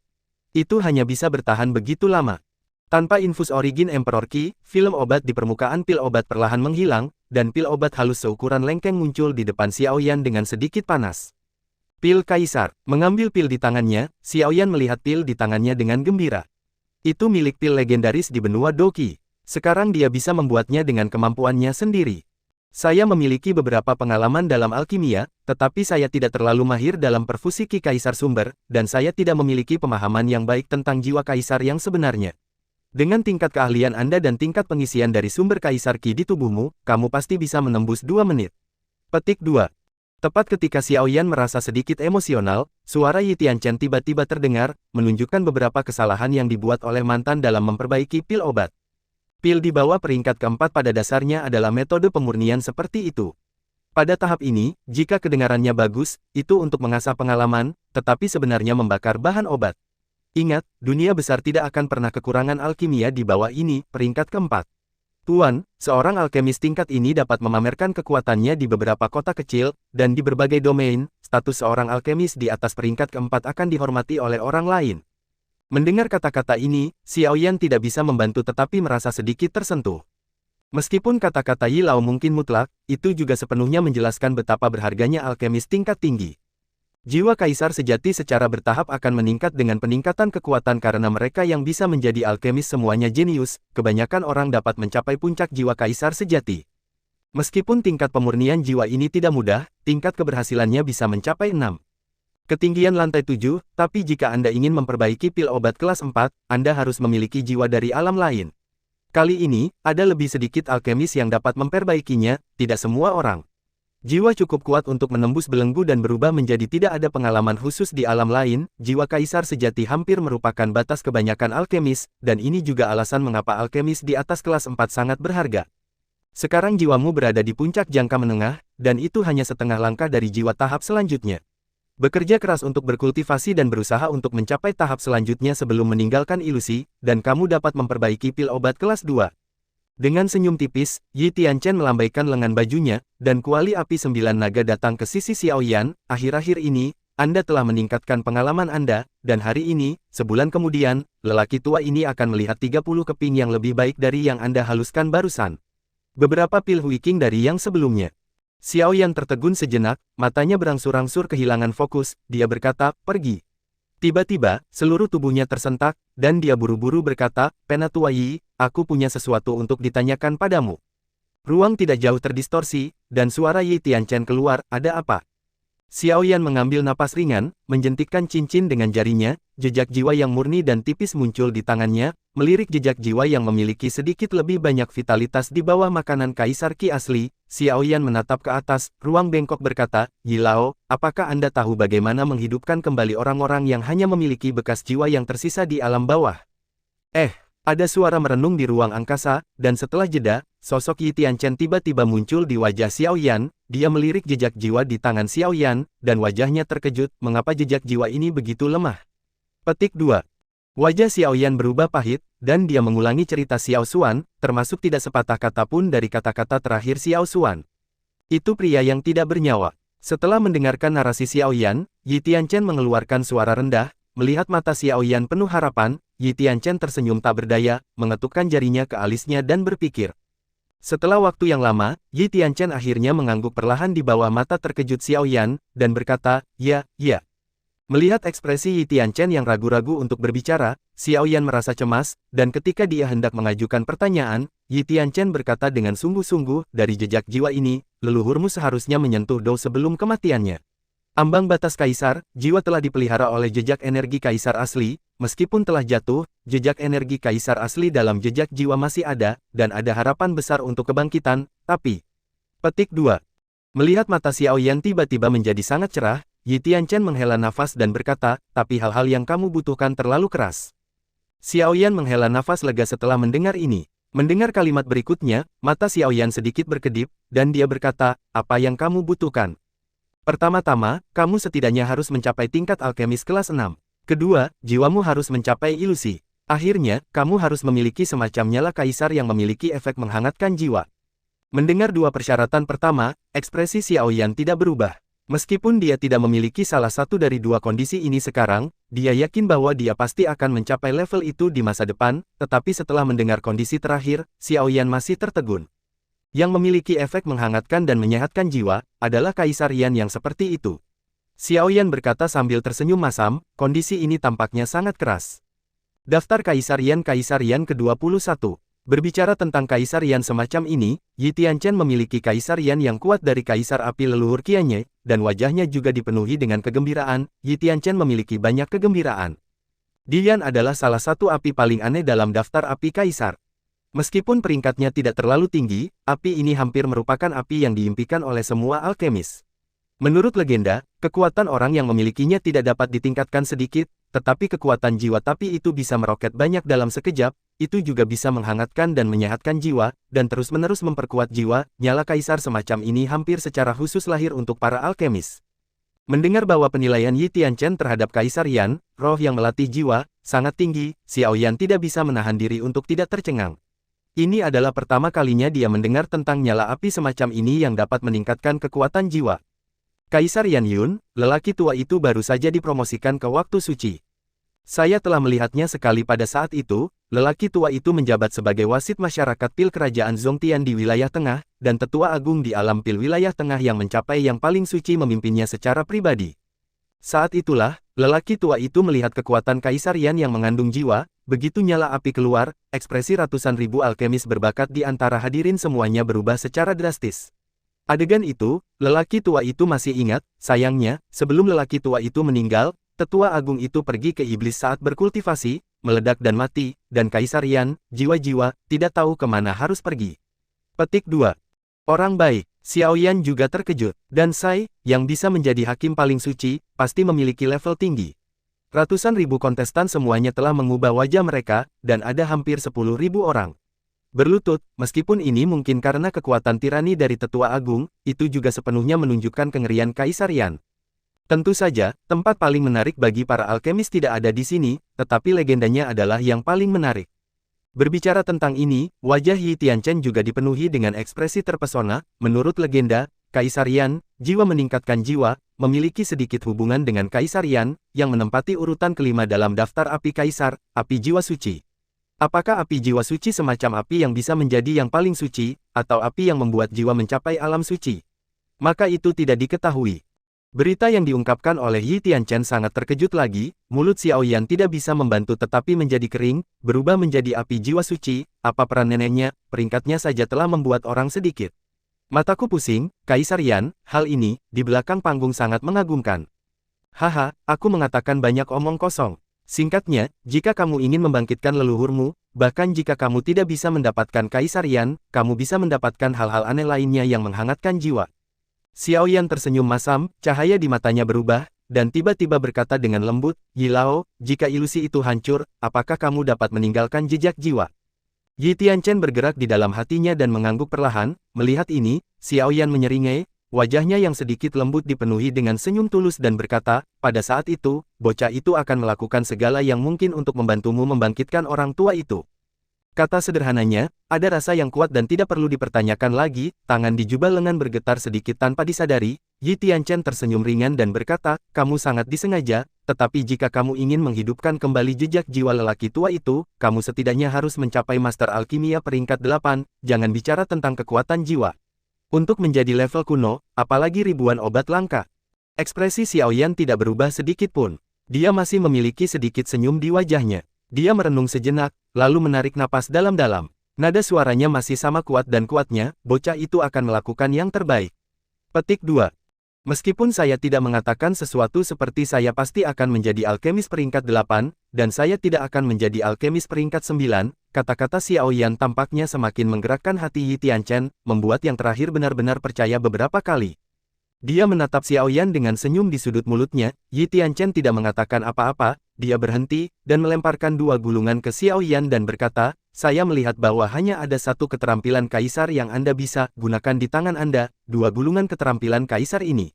Itu hanya bisa bertahan begitu lama. Tanpa infus origin Emperor Qi, film obat di permukaan pil obat perlahan menghilang, dan pil obat halus seukuran lengkeng muncul di depan Xiaoyan dengan sedikit panas. Pil Kaisar. Mengambil pil di tangannya, Xiaoyan melihat pil di tangannya dengan gembira. Itu milik pil legendaris di benua Doqi. Sekarang dia bisa membuatnya dengan kemampuannya sendiri. Saya memiliki beberapa pengalaman dalam alkimia, tetapi saya tidak terlalu mahir dalam perfusi Qi Kaisar sumber, dan saya tidak memiliki pemahaman yang baik tentang jiwa Kaisar yang sebenarnya. Dengan tingkat keahlian Anda dan tingkat pengisian dari sumber Kaisar Qi di tubuhmu, kamu pasti bisa menembus 2 menit. Petik 2. Tepat ketika Xiaoyan merasa sedikit emosional, suara Yi Tianchen tiba-tiba terdengar, menunjukkan beberapa kesalahan yang dibuat oleh mantan dalam memperbaiki pil obat. Pil di bawah peringkat keempat pada dasarnya adalah metode pemurnian seperti itu. Pada tahap ini, jika kedengarannya bagus, itu untuk mengasah pengalaman, tetapi sebenarnya membakar bahan obat. Ingat, dunia besar tidak akan pernah kekurangan alkimia di bawah ini, peringkat keempat. Tuan, seorang alkemis tingkat ini dapat memamerkan kekuatannya di beberapa kota kecil, dan di berbagai domain, status seorang alkemis di atas peringkat keempat akan dihormati oleh orang lain. Mendengar kata-kata ini, Xiaoyan tidak bisa membantu tetapi merasa sedikit tersentuh. Meskipun kata-kata Yi Lao mungkin mutlak, itu juga sepenuhnya menjelaskan betapa berharganya alkemis tingkat tinggi. Jiwa kaisar sejati secara bertahap akan meningkat dengan peningkatan kekuatan karena mereka yang bisa menjadi alkemis semuanya jenius, kebanyakan orang dapat mencapai puncak jiwa kaisar sejati. Meskipun tingkat pemurnian jiwa ini tidak mudah, tingkat keberhasilannya bisa mencapai 6. Ketinggian lantai 7, tapi jika Anda ingin memperbaiki pil obat kelas 4, Anda harus memiliki jiwa dari alam lain. Kali ini, ada lebih sedikit alkemis yang dapat memperbaikinya, tidak semua orang. Jiwa cukup kuat untuk menembus belenggu dan berubah menjadi tidak ada pengalaman khusus di alam lain. Jiwa kaisar sejati hampir merupakan batas kebanyakan alkemis, dan ini juga alasan mengapa alkemis di atas kelas 4 sangat berharga. Sekarang jiwamu berada di puncak jangka menengah, dan itu hanya setengah langkah dari jiwa tahap selanjutnya. Bekerja keras untuk berkultivasi dan berusaha untuk mencapai tahap selanjutnya sebelum meninggalkan ilusi, dan kamu dapat memperbaiki pil obat kelas 2. Dengan senyum tipis, Yi Tianchen melambaikan lengan bajunya, dan kuali api 9 naga datang ke sisi Xiaoyan. Akhir-akhir ini, Anda telah meningkatkan pengalaman Anda, dan hari ini, sebulan kemudian, lelaki tua ini akan melihat 30 keping yang lebih baik dari yang Anda haluskan barusan. Beberapa pil Huiking dari yang sebelumnya. Xiaoyan tertegun sejenak, matanya berangsur-angsur kehilangan fokus, dia berkata, pergi. Tiba-tiba, seluruh tubuhnya tersentak, dan dia buru-buru berkata, Penatua Yi, aku punya sesuatu untuk ditanyakan padamu. Ruang tidak jauh terdistorsi, dan suara Yi Tianchen keluar, ada apa? Xiaoyan mengambil napas ringan, menjentikkan cincin dengan jarinya, jejak jiwa yang murni dan tipis muncul di tangannya, melirik jejak jiwa yang memiliki sedikit lebih banyak vitalitas di bawah makanan Kaisar Qi asli. Xiaoyan menatap ke atas, ruang bengkok berkata, Yi Lao, apakah Anda tahu bagaimana menghidupkan kembali orang-orang yang hanya memiliki bekas jiwa yang tersisa di alam bawah? Ada suara merenung di ruang angkasa, dan setelah jeda, sosok Yi Tianchen tiba-tiba muncul di wajah Xiaoyan. Dia melirik jejak jiwa di tangan Xiaoyan, dan wajahnya terkejut, mengapa jejak jiwa ini begitu lemah? Petik 2. Wajah Xiaoyan berubah pahit, dan dia mengulangi cerita Xiao Xuan, termasuk tidak sepatah kata pun dari kata-kata terakhir Xiao Xuan. Itu pria yang tidak bernyawa. Setelah mendengarkan narasi Xiaoyan, Yi Tianchen mengeluarkan suara rendah, melihat mata Xiaoyan penuh harapan, Yi Tianchen tersenyum tak berdaya, mengetukkan jarinya ke alisnya dan berpikir. Setelah waktu yang lama, Yi Tianchen akhirnya mengangguk perlahan di bawah mata terkejut Xiaoyan, dan berkata, ya. Melihat ekspresi Yi Tianchen yang ragu-ragu untuk berbicara, Xiaoyan merasa cemas, dan ketika dia hendak mengajukan pertanyaan, Yi Tianchen berkata dengan sungguh-sungguh, dari jejak jiwa ini, leluhurmu seharusnya menyentuh Dou sebelum kematiannya. Ambang batas Kaisar, jiwa telah dipelihara oleh jejak energi Kaisar asli, meskipun telah jatuh, jejak energi Kaisar asli dalam jejak jiwa masih ada, dan ada harapan besar untuk kebangkitan, tapi... Petik 2. Melihat mata Xiaoyan tiba-tiba menjadi sangat cerah, Yi Tianchen menghela nafas dan berkata, tapi hal-hal yang kamu butuhkan terlalu keras. Xiaoyan menghela nafas lega setelah mendengar ini. Mendengar kalimat berikutnya, mata Xiaoyan sedikit berkedip, dan dia berkata, apa yang kamu butuhkan? Pertama-tama, kamu setidaknya harus mencapai tingkat alkemis kelas 6. Kedua, jiwamu harus mencapai ilusi. Akhirnya, kamu harus memiliki semacam nyala kaisar yang memiliki efek menghangatkan jiwa. Mendengar dua persyaratan pertama, ekspresi Xiaoyan tidak berubah. Meskipun dia tidak memiliki salah satu dari dua kondisi ini sekarang, dia yakin bahwa dia pasti akan mencapai level itu di masa depan, tetapi setelah mendengar kondisi terakhir, Xiaoyan masih tertegun. Yang memiliki efek menghangatkan dan menyehatkan jiwa, adalah Kaisar Yan yang seperti itu. Xiaoyan berkata sambil tersenyum masam, kondisi ini tampaknya sangat keras. Daftar Kaisar Yan ke-21. Berbicara tentang Kaisar Yan semacam ini, Yi Tianchen memiliki Kaisar Yan yang kuat dari Kaisar Api leluhur Qianye, dan wajahnya juga dipenuhi dengan kegembiraan. Yi Tianchen memiliki banyak kegembiraan. Dian adalah salah satu api paling aneh dalam daftar api Kaisar. Meskipun peringkatnya tidak terlalu tinggi, api ini hampir merupakan api yang diimpikan oleh semua alkemis. Menurut legenda, kekuatan orang yang memilikinya tidak dapat ditingkatkan sedikit, tetapi kekuatan jiwa tapi itu bisa meroket banyak dalam sekejap, itu juga bisa menghangatkan dan menyehatkan jiwa, dan terus-menerus memperkuat jiwa. Nyala kaisar semacam ini hampir secara khusus lahir untuk para alkemis. Mendengar bahwa penilaian Yi Tianchen terhadap Kaisar Yan, roh yang melatih jiwa, sangat tinggi, Xiaoyan tidak bisa menahan diri untuk tidak tercengang. Ini adalah pertama kalinya dia mendengar tentang nyala api semacam ini yang dapat meningkatkan kekuatan jiwa. Kaisar Yan Yun, lelaki tua itu baru saja dipromosikan ke waktu suci. Saya telah melihatnya sekali pada saat itu, lelaki tua itu menjabat sebagai wasit masyarakat pil kerajaan Zongtian di wilayah tengah, dan tetua agung di alam pil wilayah tengah yang mencapai yang paling suci memimpinnya secara pribadi. Saat itulah, Lelaki tua itu melihat kekuatan Kaisar Yan yang mengandung jiwa, begitu nyala api keluar, ekspresi ratusan ribu alkemis berbakat di antara hadirin semuanya berubah secara drastis. Adegan itu, lelaki tua itu masih ingat, sayangnya, sebelum lelaki tua itu meninggal, tetua agung itu pergi ke iblis saat berkultivasi, meledak dan mati, dan Kaisar Yan, jiwa-jiwa, tidak tahu kemana harus pergi. Petik 2. Orang baik. Xiao Yan juga terkejut, dan Sai, yang bisa menjadi hakim paling suci, pasti memiliki level tinggi. Ratusan ribu kontestan semuanya telah mengubah wajah mereka, dan ada hampir 10.000 orang. Berlutut, meskipun ini mungkin karena kekuatan tirani dari tetua agung, itu juga sepenuhnya menunjukkan kengerian Kaisar Yan. Tentu saja, tempat paling menarik bagi para alkemis tidak ada di sini, tetapi legendanya adalah yang paling menarik. Berbicara tentang ini, wajah Yi Tianchen juga dipenuhi dengan ekspresi terpesona. Menurut legenda, Kaisar Yan, jiwa meningkatkan jiwa, memiliki sedikit hubungan dengan Kaisar Yan, yang menempati urutan kelima dalam daftar api Kaisar, api jiwa suci. Apakah api jiwa suci semacam api yang bisa menjadi yang paling suci, atau api yang membuat jiwa mencapai alam suci? Maka itu tidak diketahui. Berita yang diungkapkan oleh Yi Tianchen sangat terkejut lagi, mulut Xiao Yan tidak bisa membantu tetapi menjadi kering, berubah menjadi api jiwa suci, apa peran neneknya, peringkatnya saja telah membuat orang sedikit. Mataku pusing, Kaisar Yan, hal ini, di belakang panggung sangat mengagumkan. Haha, aku mengatakan banyak omong kosong. Singkatnya, jika kamu ingin membangkitkan leluhurmu, bahkan jika kamu tidak bisa mendapatkan Kaisar Yan, kamu bisa mendapatkan hal-hal aneh lainnya yang menghangatkan jiwa. Xiao Yan tersenyum masam, cahaya di matanya berubah, dan tiba-tiba berkata dengan lembut, Yi Lao, jika ilusi itu hancur, apakah kamu dapat meninggalkan jejak jiwa? Yi Tianchen bergerak di dalam hatinya dan mengangguk perlahan. Melihat ini, Xiao Yan menyeringai, wajahnya yang sedikit lembut dipenuhi dengan senyum tulus dan berkata, pada saat itu, bocah itu akan melakukan segala yang mungkin untuk membantumu membangkitkan orang tua itu. Kata sederhananya, ada rasa yang kuat dan tidak perlu dipertanyakan lagi. Tangan di jubah lengan bergetar sedikit tanpa disadari. Yi Tianchen tersenyum ringan dan berkata, kamu sangat disengaja, tetapi jika kamu ingin menghidupkan kembali jejak jiwa lelaki tua itu, kamu setidaknya harus mencapai Master Alkimia peringkat 8, jangan bicara tentang kekuatan jiwa. Untuk menjadi level kuno, apalagi ribuan obat langka. Ekspresi Xiao Yan tidak berubah sedikit pun. Dia masih memiliki sedikit senyum di wajahnya. Dia merenung sejenak, lalu menarik napas dalam-dalam. Nada suaranya masih sama kuat dan kuatnya, bocah itu akan melakukan yang terbaik. Petik 2. Meskipun saya tidak mengatakan sesuatu seperti saya pasti akan menjadi alkemis peringkat 8, dan saya tidak akan menjadi alkemis peringkat 9, kata-kata Xiao Yan tampaknya semakin menggerakkan hati Yi Tianchen, membuat yang terakhir benar-benar percaya beberapa kali. Dia menatap Xiao Yan dengan senyum di sudut mulutnya. Yi Tianchen tidak mengatakan apa-apa. Dia berhenti, dan melemparkan 2 gulungan ke Xiao Yan dan berkata, saya melihat bahwa hanya ada satu keterampilan Kaisar yang Anda bisa gunakan di tangan Anda, 2 gulungan keterampilan Kaisar ini.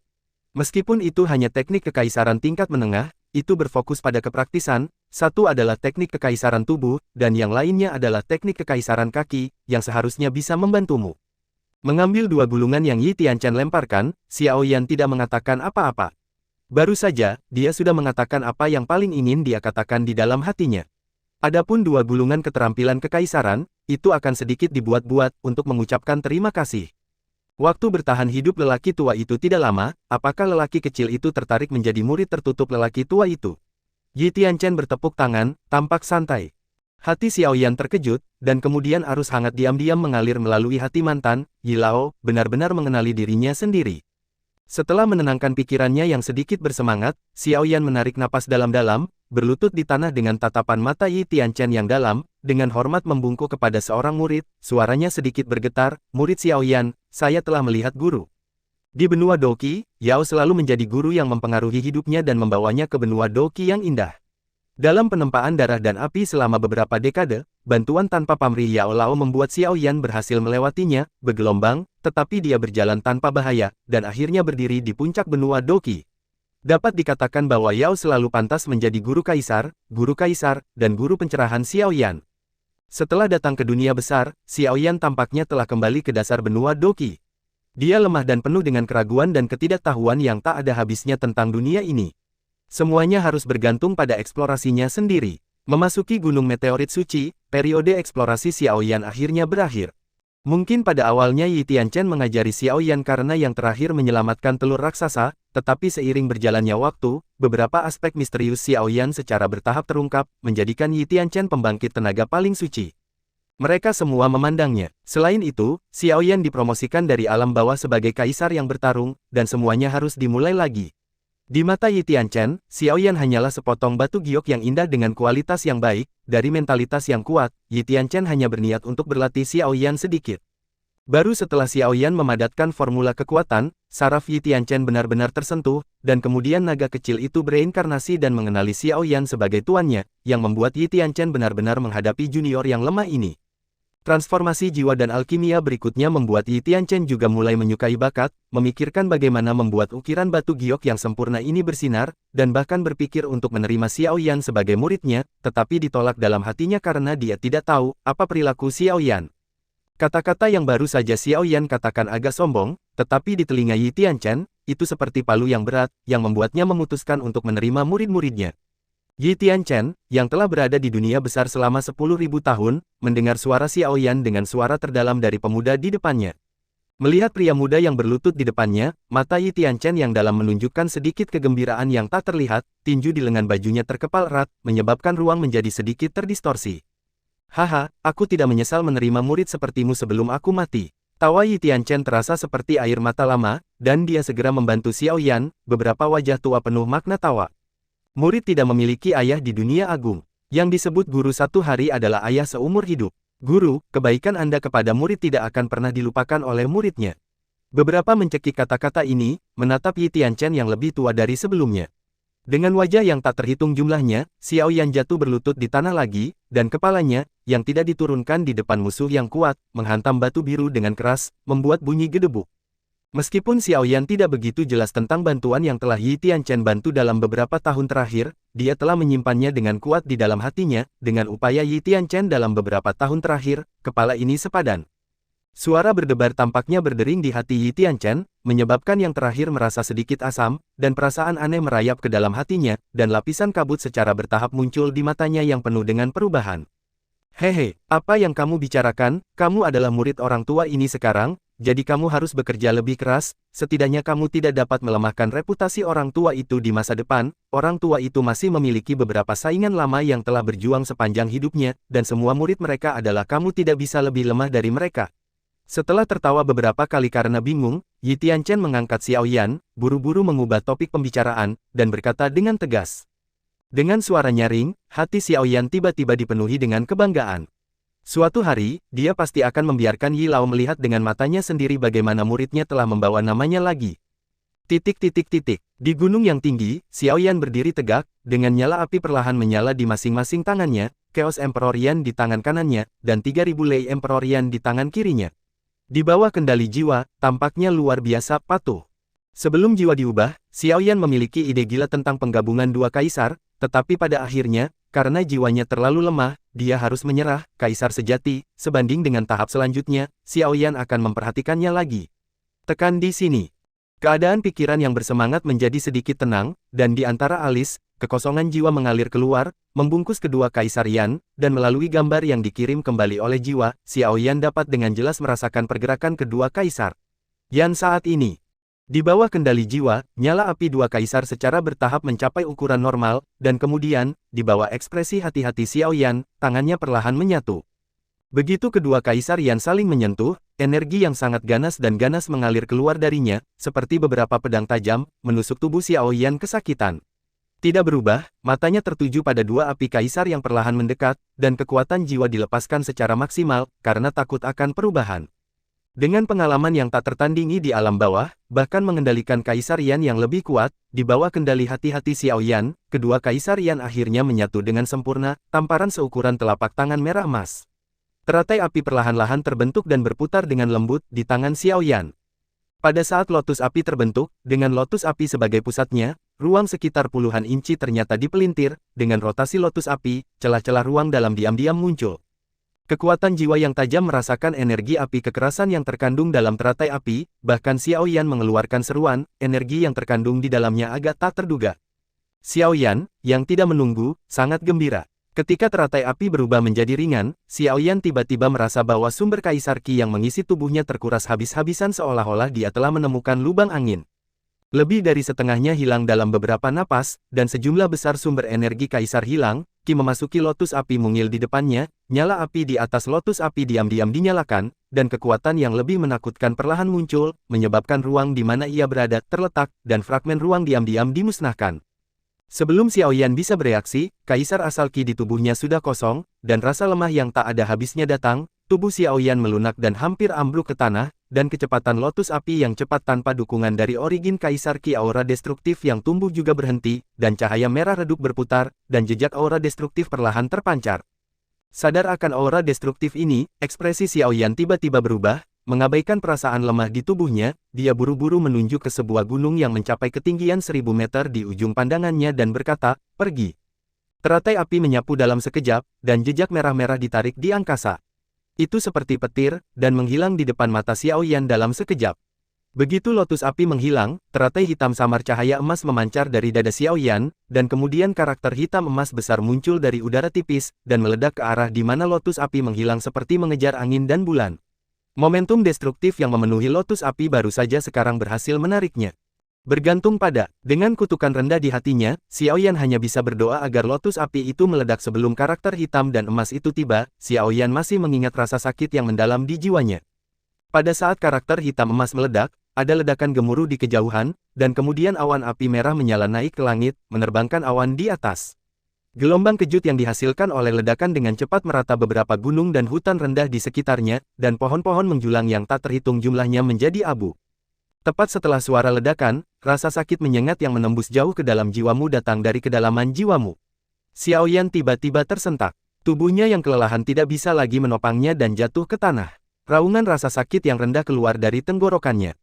Meskipun itu hanya teknik kekaisaran tingkat menengah, itu berfokus pada kepraktisan, satu adalah teknik kekaisaran tubuh, dan yang lainnya adalah teknik kekaisaran kaki, yang seharusnya bisa membantumu. Mengambil 2 gulungan yang Yi Tianchen lemparkan, Xiao Yan tidak mengatakan apa-apa. Baru saja, dia sudah mengatakan apa yang paling ingin dia katakan di dalam hatinya. Adapun 2 gulungan keterampilan kekaisaran, itu akan sedikit dibuat-buat untuk mengucapkan terima kasih. Waktu bertahan hidup lelaki tua itu tidak lama, apakah lelaki kecil itu tertarik menjadi murid tertutup lelaki tua itu? Yi Tianchen bertepuk tangan, tampak santai. Hati Xiao Yan terkejut, dan kemudian arus hangat diam-diam mengalir melalui hati mantan, Yi Lao, benar-benar mengenali dirinya sendiri. Setelah menenangkan pikirannya yang sedikit bersemangat, Xiao Yan menarik napas dalam-dalam, berlutut di tanah dengan tatapan mata Yi Tianchen yang dalam, dengan hormat membungkuk kepada seorang murid, suaranya sedikit bergetar, murid Xiao Yan, saya telah melihat guru. Di benua Doqi, Yao selalu menjadi guru yang mempengaruhi hidupnya dan membawanya ke benua Doqi yang indah. Dalam penempaan darah dan api selama beberapa dekade, bantuan tanpa pamrih Yao Lao membuat Xiao Yan berhasil melewatinya, bergelombang, tetapi dia berjalan tanpa bahaya, dan akhirnya berdiri di puncak benua Doqi. Dapat dikatakan bahwa Yao selalu pantas menjadi guru kaisar, dan guru pencerahan Xiao Yan. Setelah datang ke dunia besar, Xiao Yan tampaknya telah kembali ke dasar benua Doqi. Dia lemah dan penuh dengan keraguan dan ketidaktahuan yang tak ada habisnya tentang dunia ini. Semuanya harus bergantung pada eksplorasinya sendiri. Memasuki Gunung Meteorit Suci, periode eksplorasi Xiao Yan akhirnya berakhir. Mungkin pada awalnya Yi Tianchen mengajari Xiao Yan karena yang terakhir menyelamatkan telur raksasa, tetapi seiring berjalannya waktu, beberapa aspek misterius Xiao Yan secara bertahap terungkap, menjadikan Yi Tianchen pembangkit tenaga paling suci. Mereka semua memandangnya. Selain itu, Xiao Yan dipromosikan dari alam bawah sebagai kaisar yang bertarung, dan semuanya harus dimulai lagi. Di mata Yi Tianchen, Xiao Yan hanyalah sepotong batu giok yang indah dengan kualitas yang baik. Dari mentalitas yang kuat, Yi Tianchen hanya berniat untuk berlatih Xiao Yan sedikit. Baru setelah Xiao Yan memadatkan formula kekuatan, saraf Yi Tianchen benar-benar tersentuh, dan kemudian naga kecil itu bereinkarnasi dan mengenali Xiao Yan sebagai tuannya, yang membuat Yi Tianchen benar-benar menghadapi junior yang lemah ini. Transformasi jiwa dan alkimia berikutnya membuat Yi Tianchen juga mulai menyukai bakat, memikirkan bagaimana membuat ukiran batu giok yang sempurna ini bersinar, dan bahkan berpikir untuk menerima Xiao Yan sebagai muridnya, tetapi ditolak dalam hatinya karena dia tidak tahu apa perilaku Xiao Yan. Kata-kata yang baru saja Xiao Yan katakan agak sombong, tetapi di telinga Yi Tianchen, itu seperti palu yang berat, yang membuatnya memutuskan untuk menerima murid-muridnya. Yi Tianchen, yang telah berada di dunia besar selama 10.000 tahun, mendengar suara Xiao Yan dengan suara terdalam dari pemuda di depannya. Melihat pria muda yang berlutut di depannya, mata Yi Tianchen yang dalam menunjukkan sedikit kegembiraan yang tak terlihat, tinju di lengan bajunya terkepal erat, menyebabkan ruang menjadi sedikit terdistorsi. Haha, aku tidak menyesal menerima murid sepertimu sebelum aku mati. Tawa Yi Tianchen terasa seperti air mata lama, dan dia segera membantu Xiao Yan, beberapa wajah tua penuh makna tawa. Murid tidak memiliki ayah di dunia agung. Yang disebut guru satu hari adalah ayah seumur hidup. Guru, kebaikan Anda kepada murid tidak akan pernah dilupakan oleh muridnya. Beberapa mencekik kata-kata ini, menatap Yi Tianchen yang lebih tua dari sebelumnya. Dengan wajah yang tak terhitung jumlahnya, Xiao Yan jatuh berlutut di tanah lagi, dan kepalanya, yang tidak diturunkan di depan musuh yang kuat, menghantam batu biru dengan keras, membuat bunyi gedebuk. Meskipun Xiao Yan tidak begitu jelas tentang bantuan yang telah Yi Tianchen bantu dalam beberapa tahun terakhir, dia telah menyimpannya dengan kuat di dalam hatinya, dengan upaya Yi Tianchen dalam beberapa tahun terakhir, kepala ini sepadan. Suara berdebar tampaknya berdering di hati Yi Tianchen, menyebabkan yang terakhir merasa sedikit asam, dan perasaan aneh merayap ke dalam hatinya, dan lapisan kabut secara bertahap muncul di matanya yang penuh dengan perubahan. Hehe, apa yang kamu bicarakan? Kamu adalah murid orang tua ini sekarang, jadi kamu harus bekerja lebih keras, setidaknya kamu tidak dapat melemahkan reputasi orang tua itu di masa depan. Orang tua itu masih memiliki beberapa saingan lama yang telah berjuang sepanjang hidupnya, dan semua murid mereka adalah kamu tidak bisa lebih lemah dari mereka. Setelah tertawa beberapa kali karena bingung, Yi Tianchen mengangkat Xiao Yan, buru-buru mengubah topik pembicaraan, dan berkata dengan tegas. Dengan suara nyaring, hati Xiao Yan tiba-tiba dipenuhi dengan kebanggaan. Suatu hari, dia pasti akan membiarkan Yi Lao melihat dengan matanya sendiri bagaimana muridnya telah membawa namanya lagi. Di gunung yang tinggi, Xiao Yan berdiri tegak, dengan nyala api perlahan menyala di masing-masing tangannya, Chaos Emperor Yan di tangan kanannya, dan 3.000 Lei Emperor Yan di tangan kirinya. Di bawah kendali jiwa, tampaknya luar biasa patuh. Sebelum jiwa diubah, Xiao Yan memiliki ide gila tentang penggabungan dua kaisar, tetapi pada akhirnya, karena jiwanya terlalu lemah, dia harus menyerah. Kaisar sejati, sebanding dengan tahap selanjutnya, Xiao Yan akan memperhatikannya lagi. Tekan di sini. Keadaan pikiran yang bersemangat menjadi sedikit tenang, dan di antara alis, kekosongan jiwa mengalir keluar, membungkus kedua kaisar Yan, dan melalui gambar yang dikirim kembali oleh jiwa, Xiao Yan dapat dengan jelas merasakan pergerakan kedua kaisar Yan saat ini. Di bawah kendali jiwa, nyala api dua kaisar secara bertahap mencapai ukuran normal, dan kemudian, di bawah ekspresi hati-hati Xiao Yan, tangannya perlahan menyatu. Begitu kedua kaisar Yan saling menyentuh, energi yang sangat ganas dan ganas mengalir keluar darinya, seperti beberapa pedang tajam, menusuk tubuh Xiao Yan kesakitan. Tidak berubah, matanya tertuju pada dua api kaisar yang perlahan mendekat, dan kekuatan jiwa dilepaskan secara maksimal, karena takut akan perubahan. Dengan pengalaman yang tak tertandingi di alam bawah, bahkan mengendalikan Kaisar Yan yang lebih kuat, di bawah kendali hati-hati Xiao Yan, kedua Kaisar Yan akhirnya menyatu dengan sempurna, tamparan seukuran telapak tangan merah emas. Teratai api perlahan-lahan terbentuk dan berputar dengan lembut di tangan Xiao Yan. Pada saat lotus api terbentuk, dengan lotus api sebagai pusatnya, ruang sekitar puluhan inci ternyata dipelintir, dengan rotasi lotus api, celah-celah ruang dalam diam-diam muncul. Kekuatan jiwa yang tajam merasakan energi api kekerasan yang terkandung dalam teratai api, bahkan Xiao Yan mengeluarkan seruan, energi yang terkandung di dalamnya agak tak terduga. Xiao Yan, yang tidak menunggu, sangat gembira. Ketika teratai api berubah menjadi ringan, Xiaoyan tiba-tiba merasa bahwa sumber kaisar Qi yang mengisi tubuhnya terkuras habis-habisan seolah-olah dia telah menemukan lubang angin. Lebih dari setengahnya hilang dalam beberapa napas, dan sejumlah besar sumber energi kaisar hilang. Qi memasuki lotus api mungil di depannya, nyala api di atas lotus api diam-diam dinyalakan, dan kekuatan yang lebih menakutkan perlahan muncul, menyebabkan ruang di mana ia berada terletak, dan fragmen ruang diam-diam dimusnahkan. Sebelum Xiaoyan bisa bereaksi, kaisar asal Qi di tubuhnya sudah kosong, dan rasa lemah yang tak ada habisnya datang, tubuh Xiaoyan melunak dan hampir ambruk ke tanah, dan kecepatan lotus api yang cepat tanpa dukungan dari origin kaisar Qi aura destruktif yang tumbuh juga berhenti, dan cahaya merah redup berputar, dan jejak aura destruktif perlahan terpancar. Sadar akan aura destruktif ini, ekspresi Xiaoyan tiba-tiba berubah. Mengabaikan perasaan lemah di tubuhnya, dia buru-buru menunjuk ke sebuah gunung yang mencapai ketinggian 1000 meter di ujung pandangannya dan berkata, "Pergi." Teratai api menyapu dalam sekejap, dan jejak merah-merah ditarik di angkasa. Itu seperti petir, dan menghilang di depan mata Xiaoyan dalam sekejap. Begitu lotus api menghilang, teratai hitam samar cahaya emas memancar dari dada Xiaoyan, dan kemudian karakter hitam emas besar muncul dari udara tipis, dan meledak ke arah di mana lotus api menghilang seperti mengejar angin dan bulan. Momentum destruktif yang memenuhi lotus api baru saja sekarang berhasil menariknya. Bergantung pada, dengan kutukan rendah di hatinya, Xiaoyan hanya bisa berdoa agar lotus api itu meledak sebelum karakter hitam dan emas itu tiba. Xiaoyan masih mengingat rasa sakit yang mendalam di jiwanya. Pada saat karakter hitam emas meledak, ada ledakan gemuruh di kejauhan, dan kemudian awan api merah menyala naik ke langit, menerbangkan awan di atas. Gelombang kejut yang dihasilkan oleh ledakan dengan cepat merata beberapa gunung dan hutan rendah di sekitarnya, dan pohon-pohon menjulang yang tak terhitung jumlahnya menjadi abu. Tepat setelah suara ledakan, rasa sakit menyengat yang menembus jauh ke dalam jiwamu datang dari kedalaman jiwamu. Xiaoyan tiba-tiba tersentak. Tubuhnya yang kelelahan tidak bisa lagi menopangnya dan jatuh ke tanah. Raungan rasa sakit yang rendah keluar dari tenggorokannya.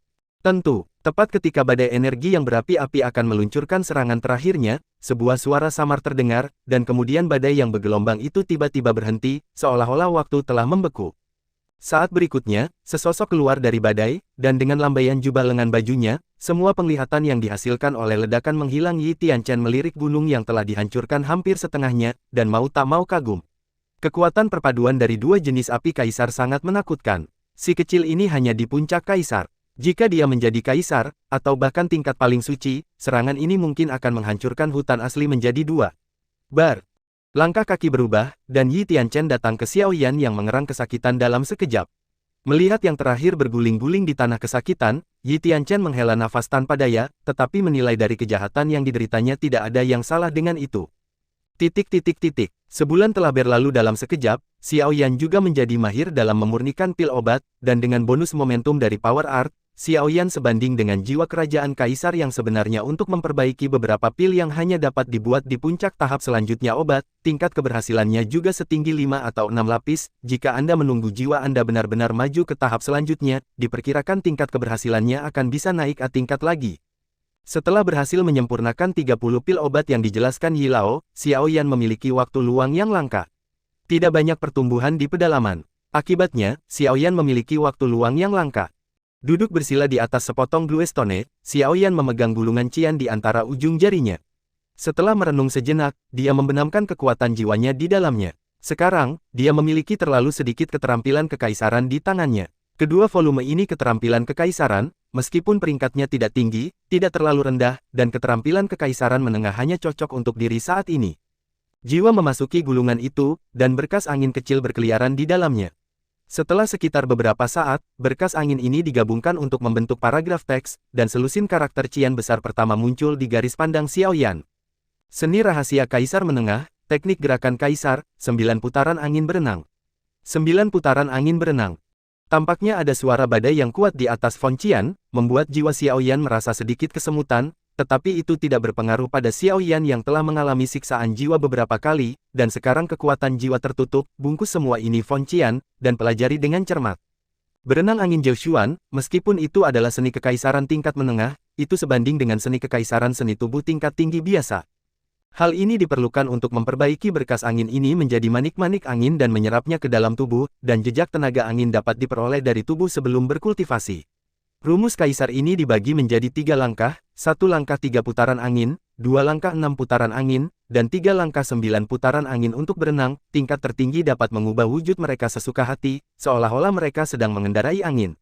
Tentu, tepat ketika badai energi yang berapi-api akan meluncurkan serangan terakhirnya, sebuah suara samar terdengar, dan kemudian badai yang bergelombang itu tiba-tiba berhenti, seolah-olah waktu telah membeku. Saat berikutnya, sesosok keluar dari badai, dan dengan lambaian jubah lengan bajunya, semua penglihatan yang dihasilkan oleh ledakan menghilang. Yi Tianchen melirik gunung yang telah dihancurkan hampir setengahnya, dan mau tak mau kagum. Kekuatan perpaduan dari dua jenis api kaisar sangat menakutkan. Si kecil ini hanya di puncak kaisar. Jika dia menjadi kaisar, atau bahkan tingkat paling suci, serangan ini mungkin akan menghancurkan hutan asli menjadi dua. Bar. Langkah kaki berubah, dan Yi Tianchen datang ke Xiaoyan yang mengerang kesakitan dalam sekejap. Melihat yang terakhir berguling-guling di tanah kesakitan, Yi Tianchen menghela nafas tanpa daya, tetapi menilai dari kejahatan yang dideritanya tidak ada yang salah dengan itu. Sebulan telah berlalu dalam sekejap, Xiaoyan juga menjadi mahir dalam memurnikan pil obat, dan dengan bonus momentum dari Power Art, Xiaoyan sebanding dengan jiwa kerajaan kaisar yang sebenarnya untuk memperbaiki beberapa pil yang hanya dapat dibuat di puncak tahap selanjutnya obat. Tingkat keberhasilannya juga setinggi 5 atau 6 lapis. Jika Anda menunggu jiwa Anda benar-benar maju ke tahap selanjutnya, diperkirakan tingkat keberhasilannya akan bisa naik a tingkat lagi. Setelah berhasil menyempurnakan 30 pil obat yang dijelaskan Yi Lao, Xiaoyan memiliki waktu luang yang langka. Tidak banyak pertumbuhan di pedalaman. Akibatnya, Xiaoyan memiliki waktu luang yang langka. Duduk bersila di atas sepotong bluestone, Xiaoyan memegang gulungan cian di antara ujung jarinya. Setelah merenung sejenak, dia membenamkan kekuatan jiwanya di dalamnya. Sekarang, dia memiliki terlalu sedikit keterampilan kekaisaran di tangannya. Kedua volume ini keterampilan kekaisaran, meskipun peringkatnya tidak tinggi, tidak terlalu rendah, dan keterampilan kekaisaran menengah hanya cocok untuk diri saat ini. Jiwa memasuki gulungan itu, dan berkas angin kecil berkeliaran di dalamnya. Setelah sekitar beberapa saat, berkas angin ini digabungkan untuk membentuk paragraf teks, dan selusin karakter cian besar pertama muncul di garis pandang Xiaoyan. Seni rahasia kaisar menengah, teknik gerakan kaisar, 9 putaran angin berenang. 9 putaran angin berenang. Tampaknya ada suara badai yang kuat di atas font cian, membuat jiwa Xiaoyan merasa sedikit kesemutan, tetapi itu tidak berpengaruh pada Xiaoyan yang telah mengalami siksaan jiwa beberapa kali, dan sekarang kekuatan jiwa tertutup. Bungkus semua ini font cian, dan pelajari dengan cermat. Berenang angin Zhoushuan, meskipun itu adalah seni kekaisaran tingkat menengah, itu sebanding dengan seni kekaisaran seni tubuh tingkat tinggi biasa. Hal ini diperlukan untuk memperbaiki berkas angin ini menjadi manik-manik angin dan menyerapnya ke dalam tubuh, dan jejak tenaga angin dapat diperoleh dari tubuh sebelum berkultivasi. Rumus kaisar ini dibagi menjadi 3 langkah, 1 langkah 3 putaran angin, 2 langkah 6 putaran angin, dan 3 langkah 9 putaran angin untuk berenang. Tingkat tertinggi dapat mengubah wujud mereka sesuka hati, seolah-olah mereka sedang mengendarai angin.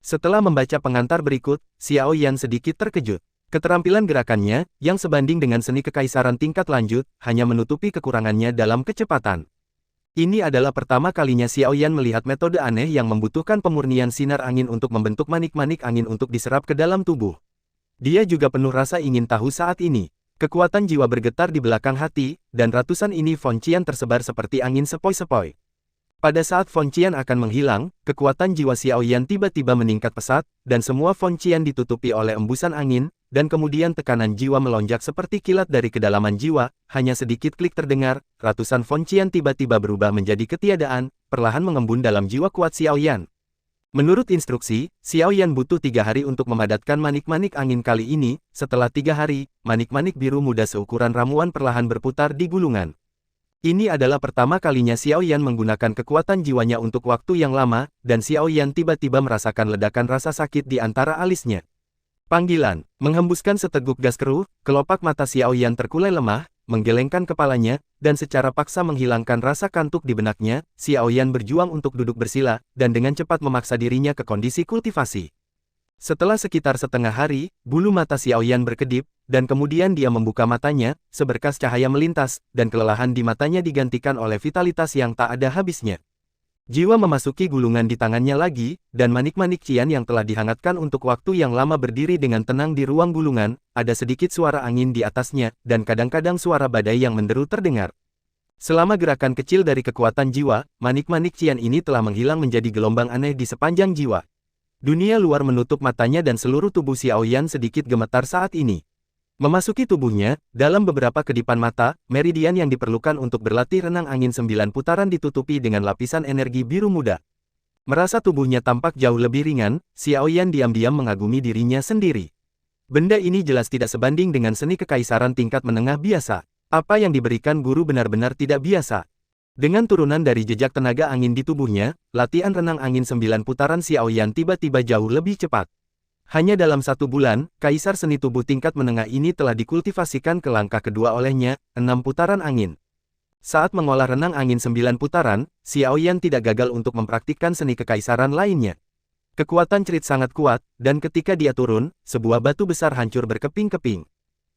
Setelah membaca pengantar berikut, Xiao Yan sedikit terkejut. Keterampilan gerakannya, yang sebanding dengan seni kekaisaran tingkat lanjut, hanya menutupi kekurangannya dalam kecepatan. Ini adalah pertama kalinya Xiao Yan melihat metode aneh yang membutuhkan pemurnian sinar angin untuk membentuk manik-manik angin untuk diserap ke dalam tubuh. Dia juga penuh rasa ingin tahu saat ini. Kekuatan jiwa bergetar di belakang hati, dan ratusan ini Foncian tersebar seperti angin sepoi-sepoi. Pada saat Foncian akan menghilang, kekuatan jiwa Xiao Yan tiba-tiba meningkat pesat, dan semua Foncian ditutupi oleh embusan angin, dan kemudian tekanan jiwa melonjak seperti kilat dari kedalaman jiwa. Hanya sedikit klik terdengar, ratusan Foncian tiba-tiba berubah menjadi ketiadaan, perlahan mengembun dalam jiwa kuat Xiao Yan. Menurut instruksi, Xiao Yan butuh 3 hari untuk memadatkan manik-manik angin kali ini. Setelah 3 hari, manik-manik biru muda seukuran ramuan perlahan berputar di gulungan. Ini adalah pertama kalinya Xiao Yan menggunakan kekuatan jiwanya untuk waktu yang lama, dan Xiao Yan tiba-tiba merasakan ledakan rasa sakit di antara alisnya. Panggilan, menghembuskan seteguk gas keruh, kelopak mata Xiao Yan terkulai lemah, menggelengkan kepalanya, dan secara paksa menghilangkan rasa kantuk di benaknya. Xiao Yan berjuang untuk duduk bersila, dan dengan cepat memaksa dirinya ke kondisi kultivasi. Setelah sekitar setengah hari, bulu mata Xiao Yan berkedip, dan kemudian dia membuka matanya, seberkas cahaya melintas, dan kelelahan di matanya digantikan oleh vitalitas yang tak ada habisnya. Jiwa memasuki gulungan di tangannya lagi, dan manik-manik cian yang telah dihangatkan untuk waktu yang lama berdiri dengan tenang di ruang gulungan. Ada sedikit suara angin di atasnya, dan kadang-kadang suara badai yang menderu terdengar. Selama gerakan kecil dari kekuatan jiwa, manik-manik cian ini telah menghilang menjadi gelombang aneh di sepanjang jiwa. Dunia luar menutup matanya dan seluruh tubuh Xiao Yan sedikit gemetar saat ini. Memasuki tubuhnya, dalam beberapa kedipan mata, meridian yang diperlukan untuk berlatih renang angin 9 putaran ditutupi dengan lapisan energi biru muda. Merasa tubuhnya tampak jauh lebih ringan, Xiao Yan diam-diam mengagumi dirinya sendiri. Benda ini jelas tidak sebanding dengan seni kekaisaran tingkat menengah biasa. Apa yang diberikan guru benar-benar tidak biasa. Dengan turunan dari jejak tenaga angin di tubuhnya, latihan renang angin 9 putaran Xiao Yan tiba-tiba jauh lebih cepat. Hanya dalam 1 bulan, kaisar seni tubuh tingkat menengah ini telah dikultivasikan ke langkah kedua olehnya, 6 putaran angin. Saat mengolah renang angin 9 putaran, Xiao Yan tidak gagal untuk mempraktikkan seni kekaisaran lainnya. Kekuatan cerit sangat kuat, dan ketika dia turun, sebuah batu besar hancur berkeping-keping.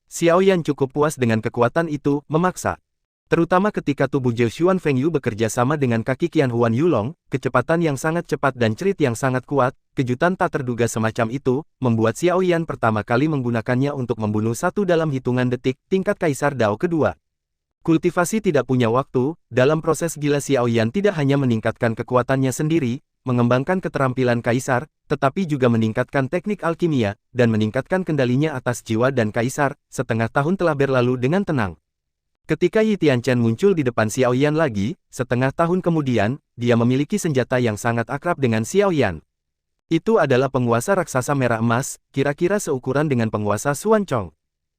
Xiao Yan cukup puas dengan kekuatan itu, memaksa. Terutama ketika tubuh Zhou Xuan Fengyu bekerja sama dengan kaki Qian Huan Yulong, kecepatan yang sangat cepat dan cerit yang sangat kuat, kejutan tak terduga semacam itu, membuat Xiao Yan pertama kali menggunakannya untuk membunuh satu dalam hitungan detik, tingkat Kaisar Dao kedua. Kultivasi tidak punya waktu, dalam proses gila Xiao Yan tidak hanya meningkatkan kekuatannya sendiri, mengembangkan keterampilan Kaisar, tetapi juga meningkatkan teknik alkimia, dan meningkatkan kendalinya atas jiwa dan Kaisar. Setengah tahun telah berlalu dengan tenang. Ketika Yi Tianchen muncul di depan Xiao Yan lagi, setengah tahun kemudian, dia memiliki senjata yang sangat akrab dengan Xiao Yan. Itu adalah penguasa raksasa merah emas, kira-kira seukuran dengan penguasa Xuan Chong.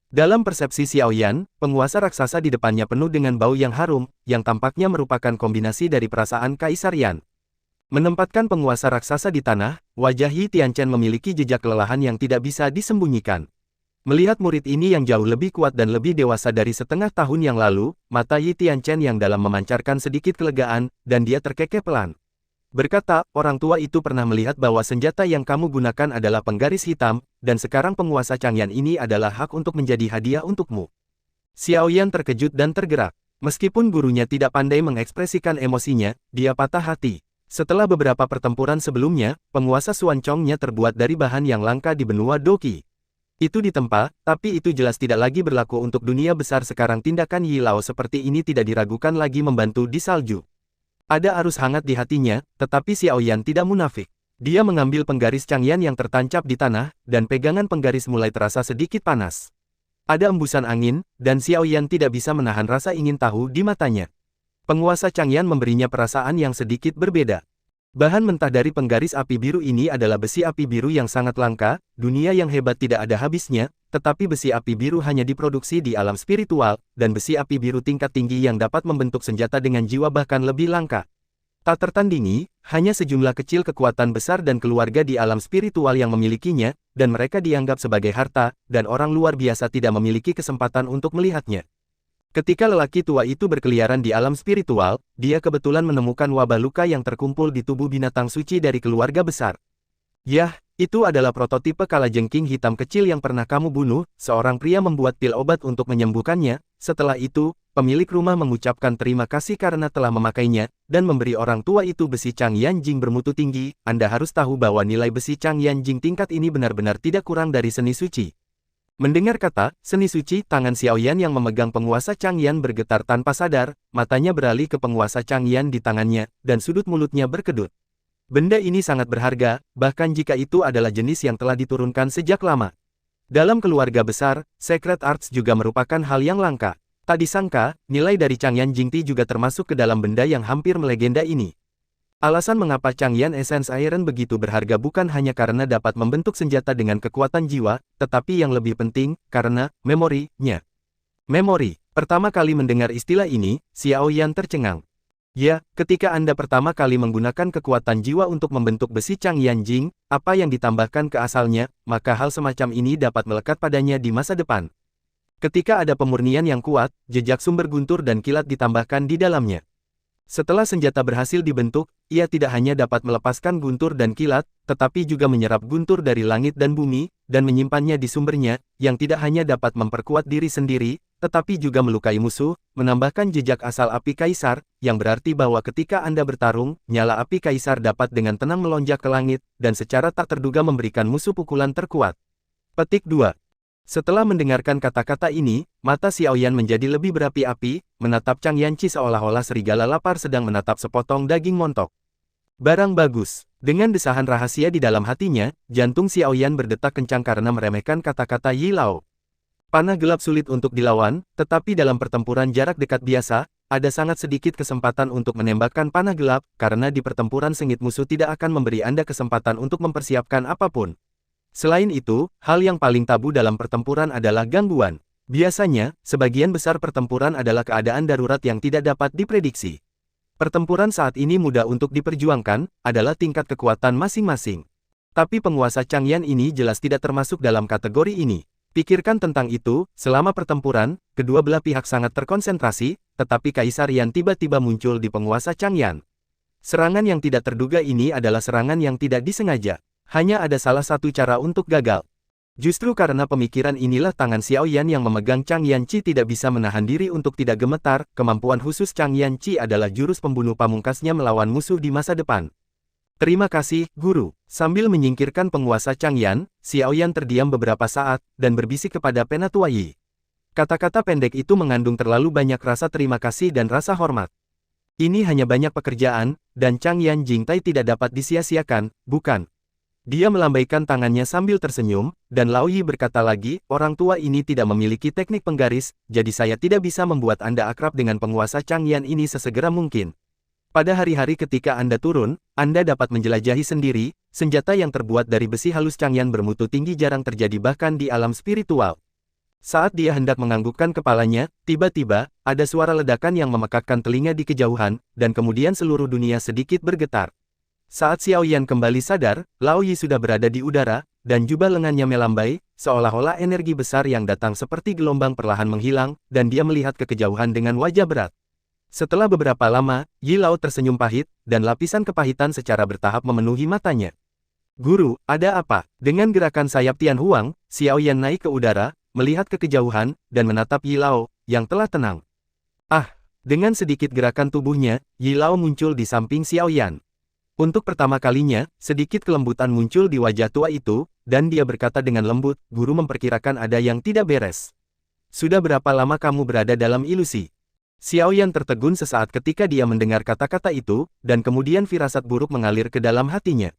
Dalam persepsi Xiao Yan, penguasa raksasa di depannya penuh dengan bau yang harum, yang tampaknya merupakan kombinasi dari perasaan Kaisar Yan. Menempatkan penguasa raksasa di tanah, wajah Yi Tianchen memiliki jejak kelelahan yang tidak bisa disembunyikan. Melihat murid ini yang jauh lebih kuat dan lebih dewasa dari setengah tahun yang lalu, mata Yi Tianchen yang dalam memancarkan sedikit kelegaan, dan dia terkekeh pelan. Berkata, orang tua itu pernah melihat bahwa senjata yang kamu gunakan adalah penggaris hitam, dan sekarang penguasa Changyan ini adalah hak untuk menjadi hadiah untukmu. Xiao Yan terkejut dan tergerak. Meskipun gurunya tidak pandai mengekspresikan emosinya, dia patah hati. Setelah beberapa pertempuran sebelumnya, penguasa Xuan Chong-nya terbuat dari bahan yang langka di benua Doqi. Itu ditempa, tapi itu jelas tidak lagi berlaku untuk dunia besar sekarang. Tindakan Yi Lao seperti ini tidak diragukan lagi membantu di salju. Ada arus hangat di hatinya, tetapi Xiao Yan tidak munafik. Dia mengambil penggaris Changyan yang tertancap di tanah, dan pegangan penggaris mulai terasa sedikit panas. Ada embusan angin, dan Xiao Yan tidak bisa menahan rasa ingin tahu di matanya. Penguasa Changyan memberinya perasaan yang sedikit berbeda. Bahan mentah dari penggaris api biru ini adalah besi api biru yang sangat langka, dunia yang hebat tidak ada habisnya, tetapi besi api biru hanya diproduksi di alam spiritual, dan besi api biru tingkat tinggi yang dapat membentuk senjata dengan jiwa bahkan lebih langka. Tak tertandingi, hanya sejumlah kecil kekuatan besar dan keluarga di alam spiritual yang memilikinya, dan mereka dianggap sebagai harta, dan orang luar biasa tidak memiliki kesempatan untuk melihatnya. Ketika lelaki tua itu berkeliaran di alam spiritual, dia kebetulan menemukan wabah luka yang terkumpul di tubuh binatang suci dari keluarga besar. Yah, itu adalah prototipe kalajengking hitam kecil yang pernah kamu bunuh. Seorang pria membuat pil obat untuk menyembuhkannya. Setelah itu, pemilik rumah mengucapkan terima kasih karena telah memakainya, dan memberi orang tua itu besi Changyanjing bermutu tinggi. Anda harus tahu bahwa nilai besi Changyanjing tingkat ini benar-benar tidak kurang dari seni suci. Mendengar kata seni suci, tangan Xiaoyan yang memegang penguasa Changyan bergetar tanpa sadar, matanya beralih ke penguasa Changyan di tangannya, dan sudut mulutnya berkedut. Benda ini sangat berharga, bahkan jika itu adalah jenis yang telah diturunkan sejak lama. Dalam keluarga besar, Secret Arts juga merupakan hal yang langka. Tak disangka, nilai dari Changyan Jingti juga termasuk ke dalam benda yang hampir melegenda ini. Alasan mengapa Changyan Essence Iron begitu berharga bukan hanya karena dapat membentuk senjata dengan kekuatan jiwa, tetapi yang lebih penting, karena memorinya. Memori. Pertama kali mendengar istilah ini, Xiaoyan tercengang. Ya, ketika Anda pertama kali menggunakan kekuatan jiwa untuk membentuk besi Changyanjing, apa yang ditambahkan ke asalnya, maka hal semacam ini dapat melekat padanya di masa depan. Ketika ada pemurnian yang kuat, jejak sumber guntur dan kilat ditambahkan di dalamnya. Setelah senjata berhasil dibentuk, ia tidak hanya dapat melepaskan guntur dan kilat, tetapi juga menyerap guntur dari langit dan bumi, dan menyimpannya di sumbernya, yang tidak hanya dapat memperkuat diri sendiri, tetapi juga melukai musuh, menambahkan jejak asal api kaisar, yang berarti bahwa ketika Anda bertarung, nyala api kaisar dapat dengan tenang melonjak ke langit, dan secara tak terduga memberikan musuh pukulan terkuat. Petik 2. Setelah mendengarkan kata-kata ini, mata Xiaoyan menjadi lebih berapi-api, menatap Changyanci seolah-olah serigala lapar sedang menatap sepotong daging montok. Barang bagus. Dengan desahan rahasia di dalam hatinya, jantung Xiaoyan berdetak kencang karena meremehkan kata-kata Yi Lao. Panah gelap sulit untuk dilawan, tetapi dalam pertempuran jarak dekat biasa, ada sangat sedikit kesempatan untuk menembakkan panah gelap, karena di pertempuran sengit musuh tidak akan memberi Anda kesempatan untuk mempersiapkan apapun. Selain itu, hal yang paling tabu dalam pertempuran adalah gangguan. Biasanya, sebagian besar pertempuran adalah keadaan darurat yang tidak dapat diprediksi. Pertempuran saat ini mudah untuk diperjuangkan, adalah tingkat kekuatan masing-masing. Tapi penguasa Changyan ini jelas tidak termasuk dalam kategori ini. Pikirkan tentang itu, selama pertempuran, kedua belah pihak sangat terkonsentrasi, tetapi Kaisar Yan tiba-tiba muncul di penguasa Changyan. Serangan yang tidak terduga ini adalah serangan yang tidak disengaja. Hanya ada salah satu cara untuk gagal. Justru karena pemikiran inilah tangan Xiaoyan yang memegang Changyanci tidak bisa menahan diri untuk tidak gemetar. Kemampuan khusus Changyanci adalah jurus pembunuh pamungkasnya melawan musuh di masa depan. Terima kasih, Guru. Sambil menyingkirkan penguasa Changyan, Xiaoyan terdiam beberapa saat, dan berbisik kepada Penatua Yi. Kata-kata pendek itu mengandung terlalu banyak rasa terima kasih dan rasa hormat. Ini hanya banyak pekerjaan, dan Changyan Jingtai tidak dapat disia-siakan, bukan? Dia melambaikan tangannya sambil tersenyum, dan Lao Yi berkata lagi, orang tua ini tidak memiliki teknik penggaris, jadi saya tidak bisa membuat Anda akrab dengan penguasa Changyan ini sesegera mungkin. Pada hari-hari ketika Anda turun, Anda dapat menjelajahi sendiri, senjata yang terbuat dari besi halus Changyan bermutu tinggi jarang terjadi bahkan di alam spiritual. Saat dia hendak menganggukkan kepalanya, tiba-tiba, ada suara ledakan yang memekakkan telinga di kejauhan, dan kemudian seluruh dunia sedikit bergetar. Saat Xiaoyan kembali sadar, Lao Yi sudah berada di udara, dan jubah lengannya melambai, seolah-olah energi besar yang datang seperti gelombang perlahan menghilang, dan dia melihat ke kejauhan dengan wajah berat. Setelah beberapa lama, Yi Lao tersenyum pahit, dan lapisan kepahitan secara bertahap memenuhi matanya. Guru, ada apa? Dengan gerakan sayap Tian Huang, Xiaoyan naik ke udara, melihat ke kejauhan, dan menatap Yi Lao, yang telah tenang. Ah! Dengan sedikit gerakan tubuhnya, Yi Lao muncul di samping Xiaoyan. Untuk pertama kalinya, sedikit kelembutan muncul di wajah tua itu, dan dia berkata dengan lembut, Guru memperkirakan ada yang tidak beres. Sudah berapa lama kamu berada dalam ilusi? Xiaoyan tertegun sesaat ketika dia mendengar kata-kata itu, dan kemudian firasat buruk mengalir ke dalam hatinya.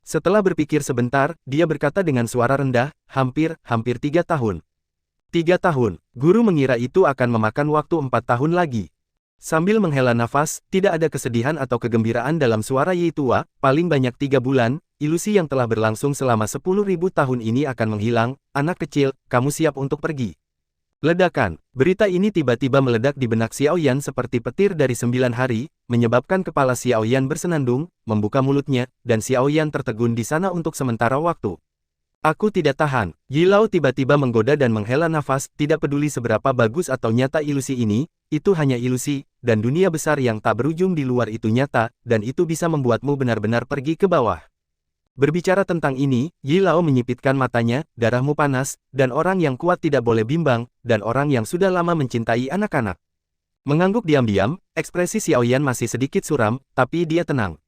Setelah berpikir sebentar, dia berkata dengan suara rendah, hampir 3 tahun. 3 tahun, guru mengira itu akan memakan waktu 4 tahun lagi. Sambil menghela nafas, tidak ada kesedihan atau kegembiraan dalam suara Yi tua, paling banyak 3 bulan, ilusi yang telah berlangsung selama 10.000 tahun ini akan menghilang, anak kecil, kamu siap untuk pergi. Ledakan. Berita ini tiba-tiba meledak di benak Xiao Yan seperti petir dari 9 hari, menyebabkan kepala Xiao Yan bersenandung, membuka mulutnya, dan Xiao Yan tertegun di sana untuk sementara waktu. Aku tidak tahan. Yi Lao tiba-tiba menggoda dan menghela nafas, tidak peduli seberapa bagus atau nyata ilusi ini, itu hanya ilusi, dan dunia besar yang tak berujung di luar itu nyata, dan itu bisa membuatmu benar-benar pergi ke bawah. Berbicara tentang ini, Yi Lao menyipitkan matanya, darahmu panas, dan orang yang kuat tidak boleh bimbang, dan orang yang sudah lama mencintai anak-anak. Mengangguk diam-diam, ekspresi Xiao Yan masih sedikit suram, tapi dia tenang.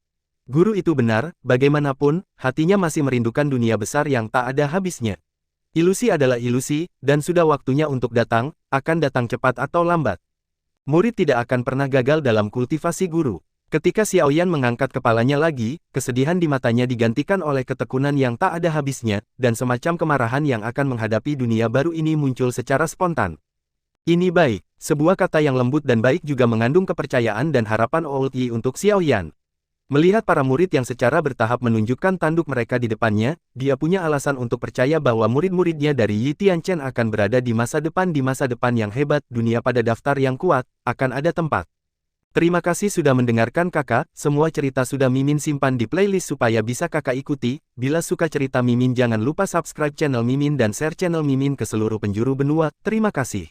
Guru itu benar, bagaimanapun, hatinya masih merindukan dunia besar yang tak ada habisnya. Ilusi adalah ilusi, dan sudah waktunya untuk datang, akan datang cepat atau lambat. Murid tidak akan pernah gagal dalam kultivasi guru. Ketika Xiao Yan mengangkat kepalanya lagi, kesedihan di matanya digantikan oleh ketekunan yang tak ada habisnya, dan semacam kemarahan yang akan menghadapi dunia baru ini muncul secara spontan. Ini baik. Sebuah kata yang lembut dan baik juga mengandung kepercayaan dan harapan Old Yi untuk Xiao Yan. Melihat para murid yang secara bertahap menunjukkan tanduk mereka di depannya, dia punya alasan untuk percaya bahwa murid-muridnya dari Yi Tianchen akan berada di masa depan yang hebat, dunia pada daftar yang kuat, akan ada tempat. Terima kasih sudah mendengarkan kakak, semua cerita sudah Mimin simpan di playlist supaya bisa kakak ikuti. Bila suka cerita Mimin jangan lupa subscribe channel Mimin dan share channel Mimin ke seluruh penjuru benua. Terima kasih.